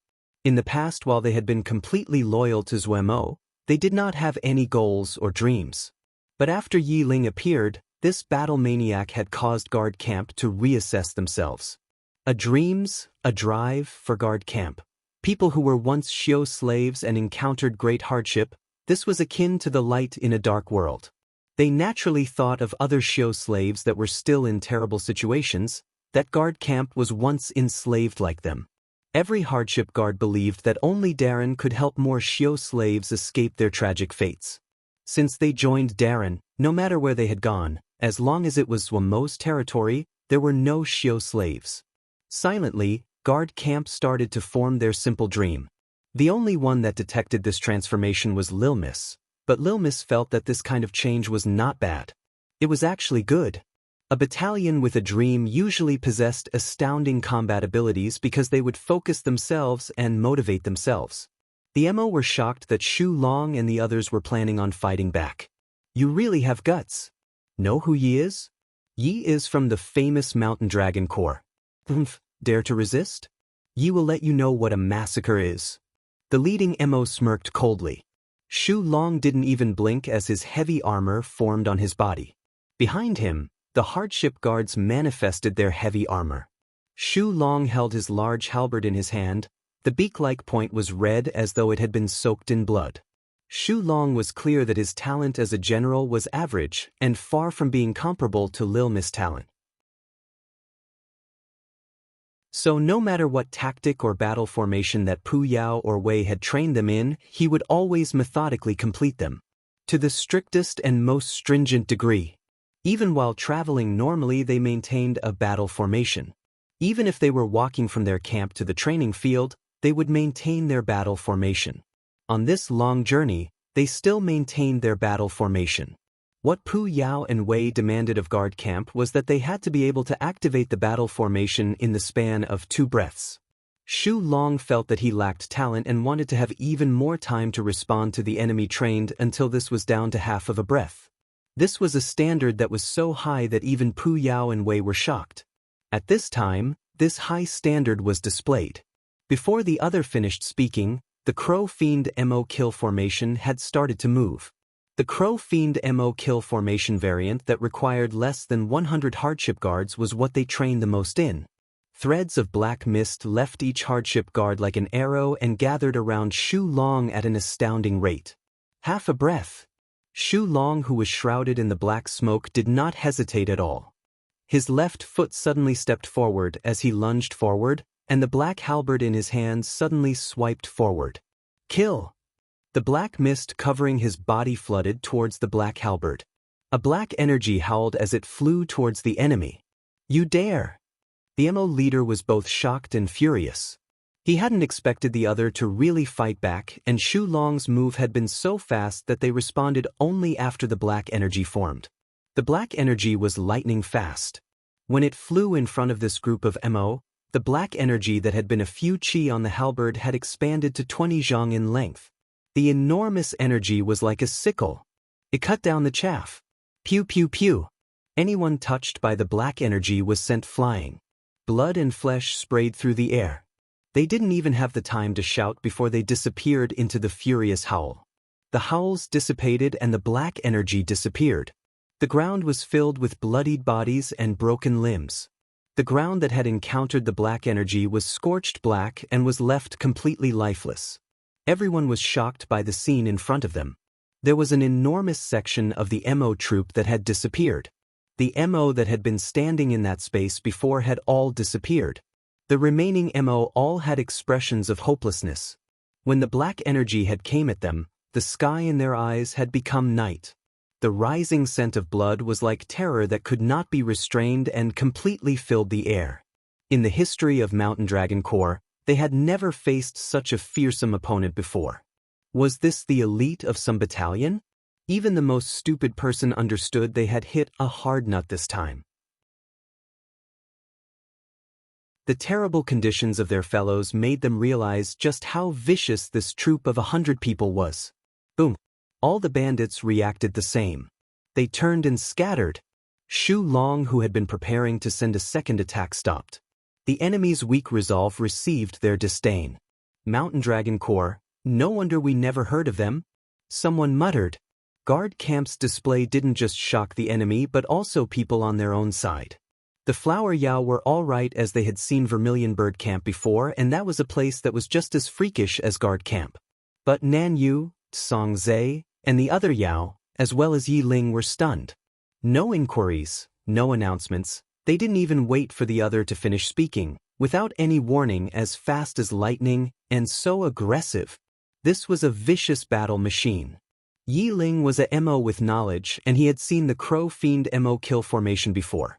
In the past, while they had been completely loyal to Zwa, they did not have any goals or dreams. But after Yi Ling appeared, this battle maniac had caused guard camp to reassess themselves. A drive for guard camp. People who were once Xiao slaves and encountered great hardship, this was akin to the light in a dark world. They naturally thought of other Xiao slaves that were still in terrible situations, that guard camp was once enslaved like them. Every hardship guard believed that only Darren could help more Xiao slaves escape their tragic fates. Since they joined Darren, no matter where they had gone, as long as it was Zwamo's territory, there were no Xiao slaves. Silently, guard camp started to form their simple dream. The only one that detected this transformation was Lilmis, but Lilmis felt that this kind of change was not bad. It was actually good. A battalion with a dream usually possessed astounding combat abilities because they would focus themselves and motivate themselves. The Mo were shocked that Shu Long and the others were planning on fighting back. "You really have guts. Know who Yi is? Yi is from the famous Mountain Dragon Corps. Dare to resist? Yi will let you know what a massacre is." The leading Mo smirked coldly. Shu Long didn't even blink as his heavy armor formed on his body. Behind him, the hardship guards manifested their heavy armor. Shu Long held his large halberd in his hand. The beak-like point was red as though it had been soaked in blood. Shu Long was clear that his talent as a general was average and far from being comparable to Lilmis' talent. So no matter what tactic or battle formation that Pu Yao or Wei had trained them in, he would always methodically complete them. To the strictest and most stringent degree. Even while traveling normally, they maintained a battle formation. Even if they were walking from their camp to the training field, they would maintain their battle formation. On this long journey, they still maintained their battle formation. What Pu Yao and Wei demanded of guard camp was that they had to be able to activate the battle formation in the span of 2 breaths. Shu Long felt that he lacked talent and wanted to have even more time to respond to the enemy trained until this was down to half of a breath. This was a standard that was so high that even Pu Yao and Wei were shocked. At this time, this high standard was displayed. Before the other finished speaking, the Crow Fiend Mo kill formation had started to move. The Crow Fiend Mo kill formation variant that required less than 100 hardship guards was what they trained the most in. Threads of black mist left each hardship guard like an arrow and gathered around Shu Long at an astounding rate. Half a breath. Shu Long, who was shrouded in the black smoke, did not hesitate at all. His left foot suddenly stepped forward as he lunged forward, and the black halberd in his hands suddenly swiped forward. Kill! The black mist covering his body flooded towards the black halberd. A black energy howled as it flew towards the enemy. You dare! The MO leader was both shocked and furious. He hadn't expected the other to really fight back, and Shu Long's move had been so fast that they responded only after the black energy formed. The black energy was lightning fast. When it flew in front of this group of MO, the black energy that had been a few chi on the halberd had expanded to 20 zhang in length. The enormous energy was like a sickle. It cut down the chaff. Pew pew pew. Anyone touched by the black energy was sent flying. Blood and flesh sprayed through the air. They didn't even have the time to shout before they disappeared into the furious howl. The howls dissipated and the black energy disappeared. The ground was filled with bloodied bodies and broken limbs. The ground that had encountered the black energy was scorched black and was left completely lifeless. Everyone was shocked by the scene in front of them. There was an enormous section of the MO troop that had disappeared. The MO that had been standing in that space before had all disappeared. The remaining MO all had expressions of hopelessness. When the black energy had came at them, the sky in their eyes had become night. The rising scent of blood was like terror that could not be restrained and completely filled the air. In the history of Mountain Dragon Corps, they had never faced such a fearsome opponent before. Was this the elite of some battalion? Even the most stupid person understood they had hit a hard nut this time. The terrible conditions of their fellows made them realize just how vicious this troop of 100 people was. Boom! All the bandits reacted the same. They turned and scattered. Shu Long, who had been preparing to send a second attack, stopped. The enemy's weak resolve received their disdain. Mountain Dragon Corps, no wonder we never heard of them. Someone muttered. Guard Camp's display didn't just shock the enemy but also people on their own side. The Flower Yao were all right as they had seen Vermilion Bird Camp before, and that was a place that was just as freakish as Guard Camp. But Nan Yu, Song Zhe, and the other Yao, as well as Yi Ling, were stunned. No inquiries, no announcements, they didn't even wait for the other to finish speaking, without any warning, as fast as lightning, and so aggressive. This was a vicious battle machine. Yi Ling was a MO with knowledge, and he had seen the Crow Fiend MO kill formation before.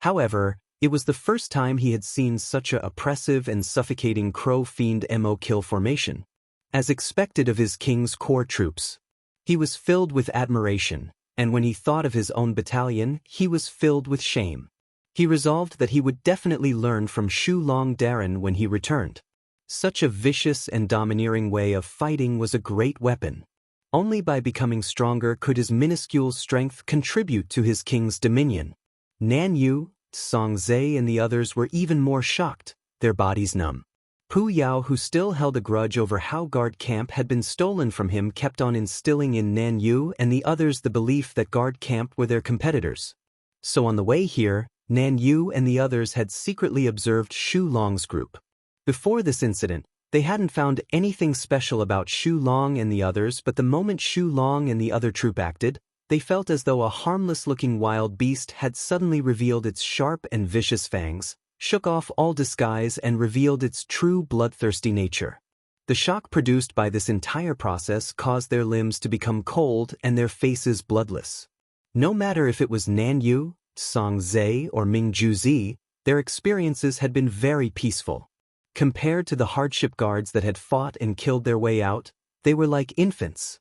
However, it was the first time he had seen such a oppressive and suffocating Crow Fiend MO kill formation. As expected of his King's Corps troops, he was filled with admiration, and when he thought of his own battalion, he was filled with shame. He resolved that he would definitely learn from Shu Long Darren when he returned. Such a vicious and domineering way of fighting was a great weapon. Only by becoming stronger could his minuscule strength contribute to his king's dominion. Nan Yu, Song Zhe, and the others were even more shocked, their bodies numb. Pu Yao, who still held a grudge over how Guard Camp had been stolen from him, kept on instilling in Nan Yu and the others the belief that Guard Camp were their competitors. So on the way here, Nan Yu and the others had secretly observed Shu Long's group. Before this incident, they hadn't found anything special about Shu Long and the others, but the moment Shu Long and the other troop acted, they felt as though a harmless-looking wild beast had suddenly revealed its sharp and vicious fangs, shook off all disguise, and revealed its true bloodthirsty nature. The shock produced by this entire process caused their limbs to become cold and their faces bloodless. No matter if it was Nan Yu, Song Zhe, or Ming Juzi, their experiences had been very peaceful. Compared to the hardship guards that had fought and killed their way out, they were like infants.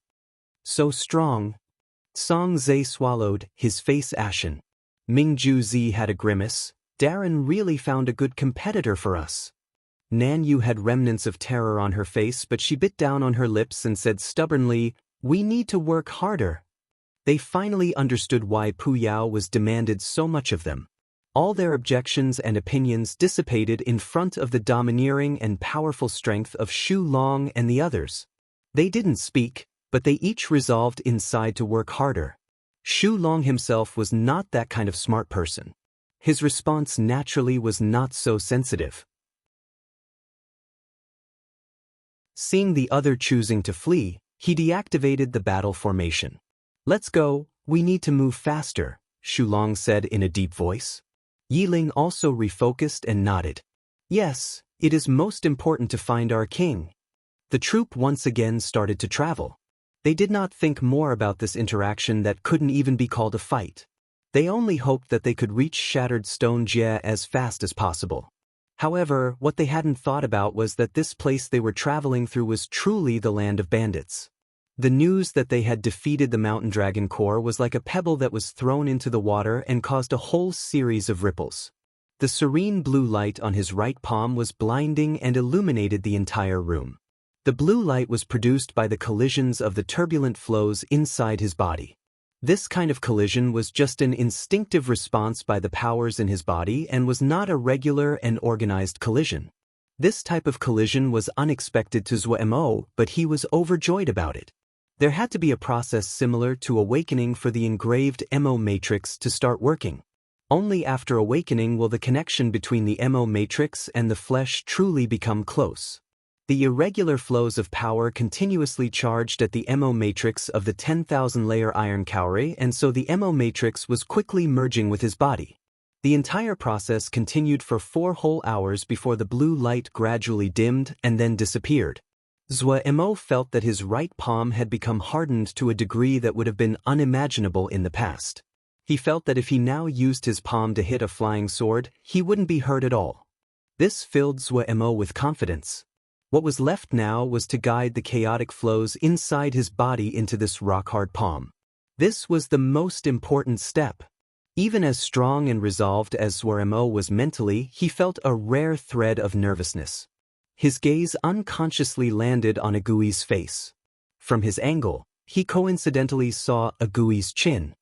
So strong. Song Zhe swallowed, his face ashen. Ming Juzi had a grimace. Darren really found a good competitor for us. Nan Yu had remnants of terror on her face, but she bit down on her lips and said stubbornly, "We need to work harder." They finally understood why Pu Yao was demanded so much of them. All their objections and opinions dissipated in front of the domineering and powerful strength of Shu Long and the others. They didn't speak, but they each resolved inside to work harder. Shu Long himself was not that kind of smart person. His response naturally was not so sensitive. Seeing the other choosing to flee, he deactivated the battle formation. Let's go, we need to move faster, Shulong said in a deep voice. Yiling also refocused and nodded. Yes, it is most important to find our king. The troop once again started to travel. They did not think more about this interaction that couldn't even be called a fight. They only hoped that they could reach Shattered Stone Jie as fast as possible. However, what they hadn't thought about was that this place they were traveling through was truly the land of bandits. The news that they had defeated the Mountain Dragon Corps was like a pebble that was thrown into the water and caused a whole series of ripples. The serene blue light on his right palm was blinding and illuminated the entire room. The blue light was produced by the collisions of the turbulent flows inside his body. This kind of collision was just an instinctive response by the powers in his body and was not a regular and organized collision. This type of collision was unexpected to Zhuemo, but he was overjoyed about it. There had to be a process similar to awakening for the engraved MO matrix to start working. Only after awakening will the connection between the MO matrix and the flesh truly become close. The irregular flows of power continuously charged at the MO matrix of the 10,000-layer iron cowrie, and so the MO matrix was quickly merging with his body. The entire process continued for 4 whole hours before the blue light gradually dimmed and then disappeared. Zhuemo felt that his right palm had become hardened to a degree that would have been unimaginable in the past. He felt that if he now used his palm to hit a flying sword, he wouldn't be hurt at all. This filled Zhuemo with confidence. What was left now was to guide the chaotic flows inside his body into this rock-hard palm. This was the most important step. Even as strong and resolved as Zhuemo was mentally, he felt a rare thread of nervousness. His gaze unconsciously landed on Agui's face. From his angle, he coincidentally saw Agui's chin.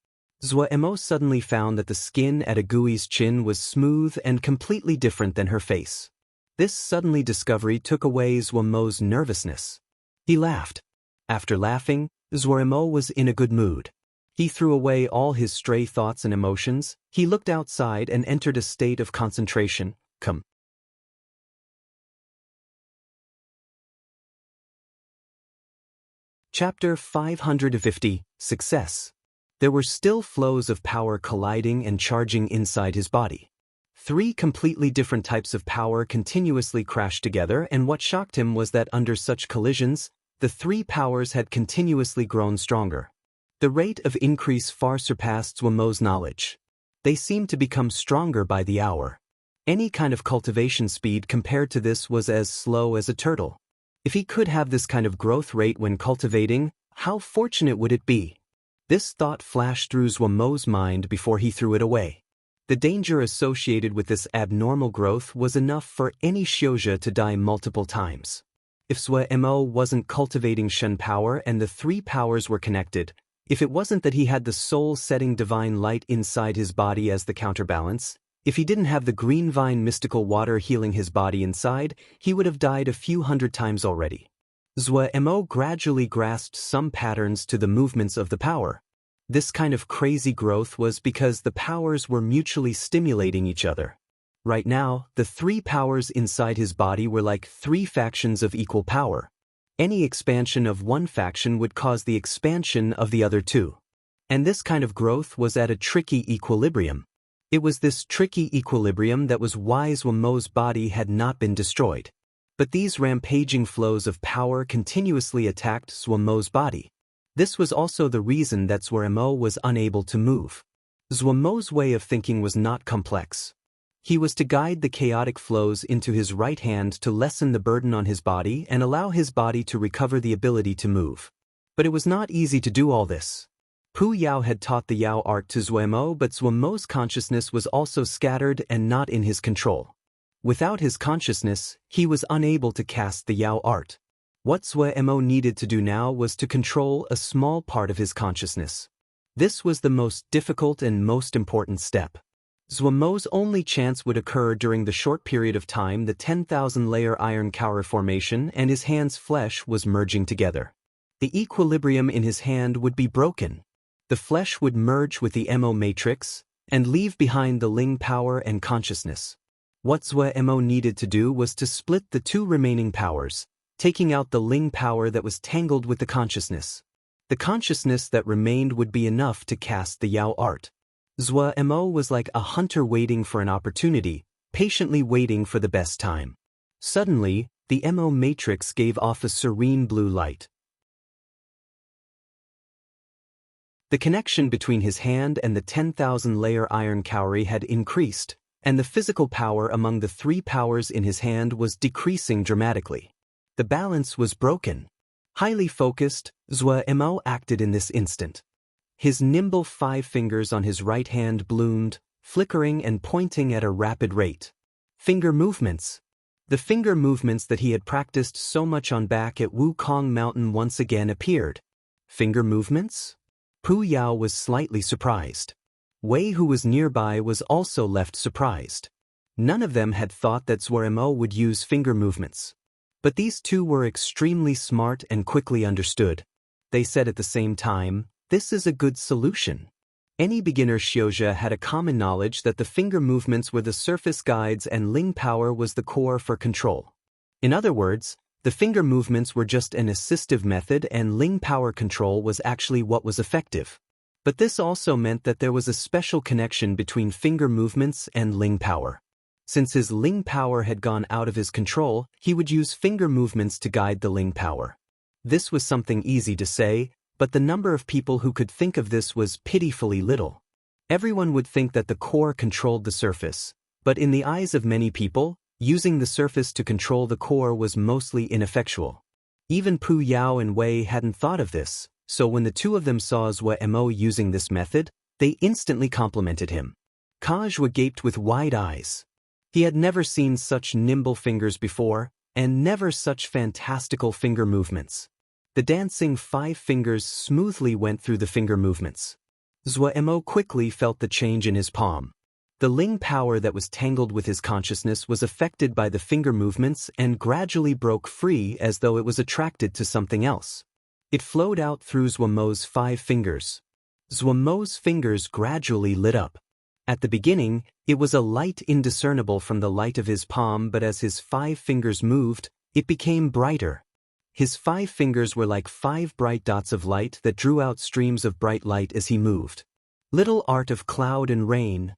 Zhuemo suddenly found that the skin at Agui's chin was smooth and completely different than her face. This suddenly discovery took away Zhuemo's nervousness. He laughed. After laughing, Zhuemo was in a good mood. He threw away all his stray thoughts and emotions. He looked outside and entered a state of concentration. Chapter 550, Success. There were still flows of power colliding and charging inside his body. 3 completely different types of power continuously crashed together, and what shocked him was that under such collisions, the 3 powers had continuously grown stronger. The rate of increase far surpassed Zhuemo's knowledge. They seemed to become stronger by the hour. Any kind of cultivation speed compared to this was as slow as a turtle. If he could have this kind of growth rate when cultivating, how fortunate would it be? This thought flashed through Zhuemo's mind before he threw it away. The danger associated with this abnormal growth was enough for any Xiuzhe to die multiple times. If Zhuemo wasn't cultivating Shen power and the 3 powers were connected, if it wasn't that he had the soul-setting divine light inside his body as the counterbalance, if he didn't have the green vine mystical water healing his body inside, he would have died a few hundred times already. Zhuemo gradually grasped some patterns to the movements of the power. This kind of crazy growth was because the powers were mutually stimulating each other. Right now, the 3 powers inside his body were like 3 factions of equal power. Any expansion of one faction would cause the expansion of the other 2. And this kind of growth was at a tricky equilibrium. It was this tricky equilibrium that was why Zhuemo's body had not been destroyed. But these rampaging flows of power continuously attacked Zhuemo's body. This was also the reason that Zhuemo was unable to move. Zhuemo's way of thinking was not complex. He was to guide the chaotic flows into his right hand to lessen the burden on his body and allow his body to recover the ability to move. But it was not easy to do all this. Pu Yao had taught the Yao art to Zhuemo, but Zhuemo's consciousness was also scattered and not in his control. Without his consciousness, he was unable to cast the Yao art. What Zhuemo needed to do now was to control a small part of his consciousness. This was the most difficult and most important step. Zhuemo's only chance would occur during the short period of time the 10,000-layer iron cowrie formation and his hand's flesh was merging together. The equilibrium in his hand would be broken. The flesh would merge with the MO matrix and leave behind the Ling power and consciousness. What Zhuemo needed to do was to split the 2 remaining powers, taking out the Ling power that was tangled with the consciousness. The consciousness that remained would be enough to cast the Yao art. Zhuo Mo was like a hunter waiting for an opportunity, patiently waiting for the best time. Suddenly, the Mo matrix gave off a serene blue light. The connection between his hand and the 10,000-layer iron cowrie had increased, and the physical power among the three powers in his hand was decreasing dramatically. The balance was broken. Highly focused, Zhuo Mo acted in this instant. His nimble 5 fingers on his right hand bloomed, flickering and pointing at a rapid rate. Finger movements. The finger movements that he had practiced so much on back at Wukong Mountain once again appeared. Finger movements? Pu Yao was slightly surprised. Wei, who was nearby, was also left surprised. None of them had thought that Zhuo Mo would use finger movements. But these two were extremely smart and quickly understood. They said at the same time, "This is a good solution." Any beginner Xiuzhe had a common knowledge that the finger movements were the surface guides and Ling power was the core for control. In other words, the finger movements were just an assistive method and Ling power control was actually what was effective. But this also meant that there was a special connection between finger movements and Ling power. Since his Ling power had gone out of his control, he would use finger movements to guide the Ling power. This was something easy to say, but the number of people who could think of this was pitifully little. Everyone would think that the core controlled the surface, but in the eyes of many people, using the surface to control the core was mostly ineffectual. Even Pu Yao and Wei hadn't thought of this, so when the two of them saw Zhuo Mo using this method, they instantly complimented him. Kajua gaped with wide eyes. He had never seen such nimble fingers before, and never such fantastical finger movements. The dancing 5 fingers smoothly went through the finger movements. Zhuo Mo quickly felt the change in his palm. The Ling power that was tangled with his consciousness was affected by the finger movements and gradually broke free as though it was attracted to something else. It flowed out through Zhuo Mo's 5 fingers. Zhuo Mo's fingers gradually lit up. At the beginning, it was a light indiscernible from the light of his palm, but as his 5 fingers moved, it became brighter. His 5 fingers were like 5 bright dots of light that drew out streams of bright light as he moved. Little art of cloud and rain.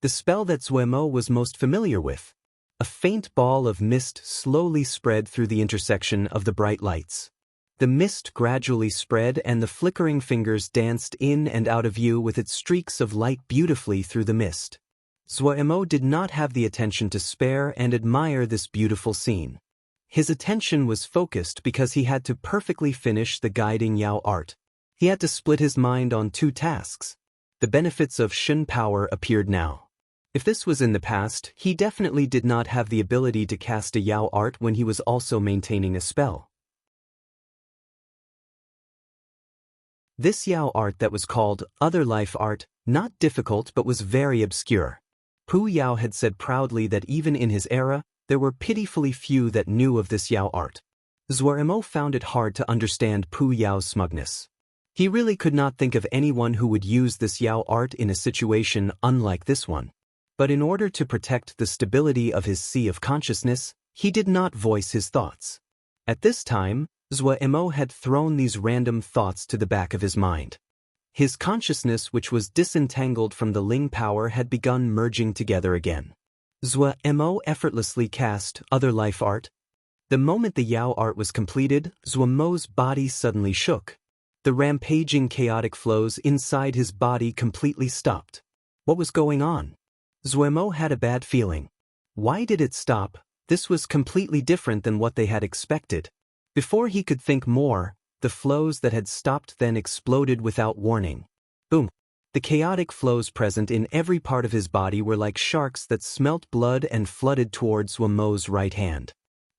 The spell that Zhuo Mo was most familiar with. A faint ball of mist slowly spread through the intersection of the bright lights. The mist gradually spread and the flickering fingers danced in and out of view with its streaks of light beautifully through the mist. Zhuo Mo did not have the attention to spare and admire this beautiful scene. His attention was focused because he had to perfectly finish the guiding Yao art. He had to split his mind on 2 tasks. The benefits of Shun power appeared now. If this was in the past, he definitely did not have the ability to cast a Yao art when he was also maintaining a spell. This Yao art that was called Other Life Art, not difficult but was very obscure. Pu Yao had said proudly that even in his era, there were pitifully few that knew of this Yao art. Zhuo Mo found it hard to understand Pu Yao's smugness. He really could not think of anyone who would use this Yao art in a situation unlike this one. But in order to protect the stability of his sea of consciousness, he did not voice his thoughts. At this time, Zhuo Mo had thrown these random thoughts to the back of his mind. His consciousness, which was disentangled from the Ling power, had begun merging together again. Zhuo Mo effortlessly cast Other Life Art. The moment the Yao art was completed, Zhuo Mo's body suddenly shook. The rampaging chaotic flows inside his body completely stopped. What was going on? Zhuo Mo had a bad feeling. Why did it stop? This was completely different than what they had expected. Before he could think more, the flows that had stopped then exploded without warning. Boom! The chaotic flows present in every part of his body were like sharks that smelt blood and flooded towards Zhuo Mo's right hand.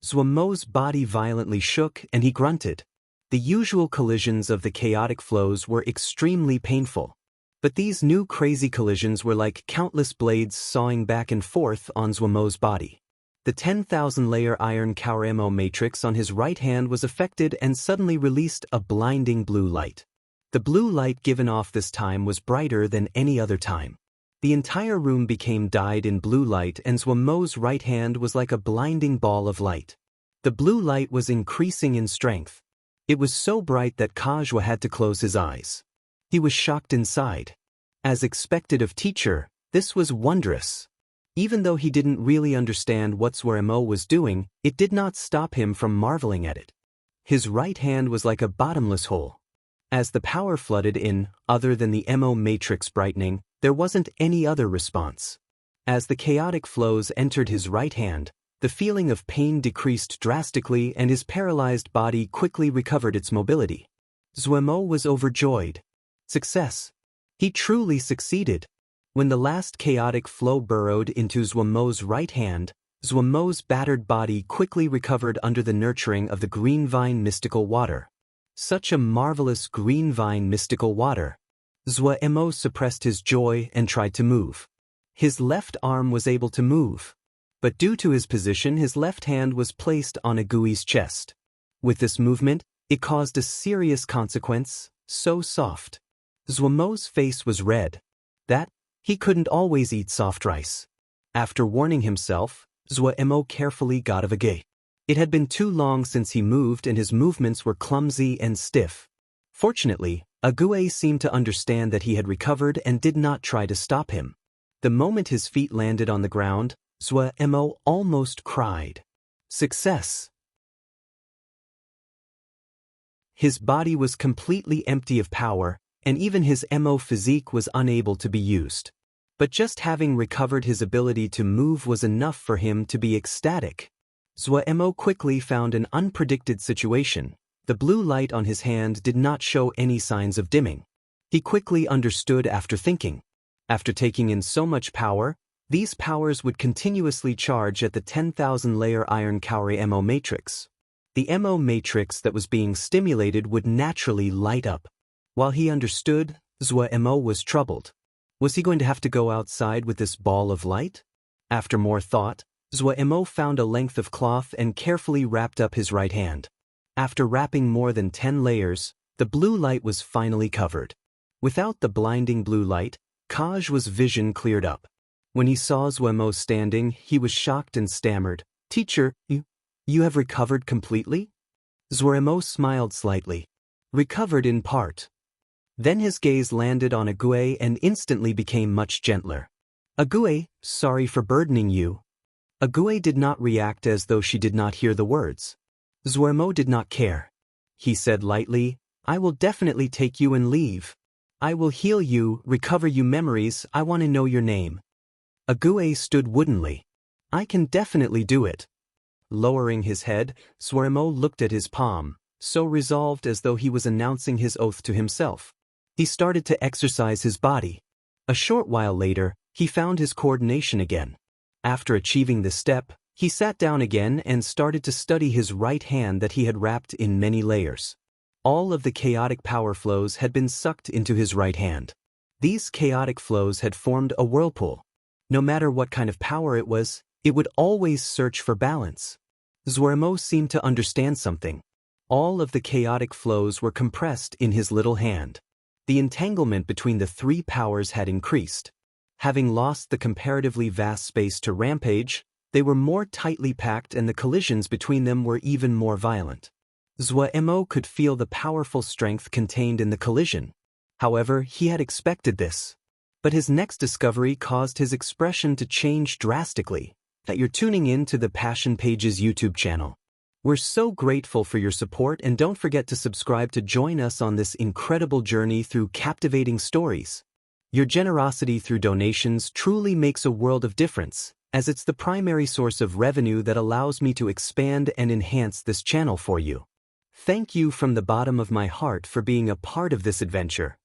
Zhuo Mo's body violently shook and he grunted. The usual collisions of the chaotic flows were extremely painful. But these new crazy collisions were like countless blades sawing back and forth on Zhuo Mo's body. The 10,000-layer iron Kauremo matrix on his right hand was affected and suddenly released a blinding blue light. The blue light given off this time was brighter than any other time. The entire room became dyed in blue light and Zhuo Mo's right hand was like a blinding ball of light. The blue light was increasing in strength. It was so bright that Kajwa had to close his eyes. He was shocked inside. As expected of teacher, this was wondrous. Even though he didn't really understand what Zweremo was doing, it did not stop him from marveling at it. His right hand was like a bottomless hole. As the power flooded in, other than the MO matrix brightening, there wasn't any other response. As the chaotic flows entered his right hand, the feeling of pain decreased drastically and his paralyzed body quickly recovered its mobility. Zweremo was overjoyed. Success. He truly succeeded. When the last chaotic flow burrowed into Zweremo's right hand, Zweremo's battered body quickly recovered under the nurturing of the green vine mystical water. Such a marvelous green vine mystical water. Zweremo suppressed his joy and tried to move. His left arm was able to move. But due to his position, his left hand was placed on Agui's chest. With this movement, it caused a serious consequence, so soft. Zweremo's face was red. That, he couldn't always eat soft rice. After warning himself, Zweremo carefully got of Agui. It had been too long since he moved and his movements were clumsy and stiff. Fortunately, Agui seemed to understand that he had recovered and did not try to stop him. The moment his feet landed on the ground, Zweremo almost cried. Success! His body was completely empty of power, and even his MO physique was unable to be used. But just having recovered his ability to move was enough for him to be ecstatic. Zweremo quickly found an unpredicted situation. The blue light on his hand did not show any signs of dimming. He quickly understood after thinking. After taking in so much power, these powers would continuously charge at the 10,000-layer iron Kaori MO matrix. The MO matrix that was being stimulated would naturally light up. While he understood, Zweremo was troubled. Was he going to have to go outside with this ball of light? After more thought, Zweremo found a length of cloth and carefully wrapped up his right hand. After wrapping more than 10 layers, the blue light was finally covered. Without the blinding blue light, Kajwa's vision cleared up. When he saw Zweremo standing, he was shocked and stammered, "Teacher, you have recovered completely?" Zweremo smiled slightly. "Recovered in part." Then his gaze landed on Agui and instantly became much gentler. "Agui, sorry for burdening you." Agui did not react as though she did not hear the words. Zweremo did not care. He said lightly, "I will definitely take you and leave. I will heal you, recover you memories, I want to know your name." Agui stood woodenly. "I can definitely do it." Lowering his head, Zweremo looked at his palm, so resolved as though he was announcing his oath to himself. He started to exercise his body. A short while later, he found his coordination again. After achieving this step, he sat down again and started to study his right hand that he had wrapped in many layers. All of the chaotic power flows had been sucked into his right hand. These chaotic flows had formed a whirlpool. No matter what kind of power it would always search for balance. Zweremo seemed to understand something. All of the chaotic flows were compressed in his little hand. The entanglement between the three powers had increased. Having lost the comparatively vast space to rampage, they were more tightly packed and the collisions between them were even more violent. Zweremo could feel the powerful strength contained in the collision. However, he had expected this. But his next discovery caused his expression to change drastically. That you're tuning in to the Passion Pages YouTube channel. We're so grateful for your support and don't forget to subscribe to join us on this incredible journey through captivating stories. Your generosity through donations truly makes a world of difference, as it's the primary source of revenue that allows me to expand and enhance this channel for you. Thank you from the bottom of my heart for being a part of this adventure.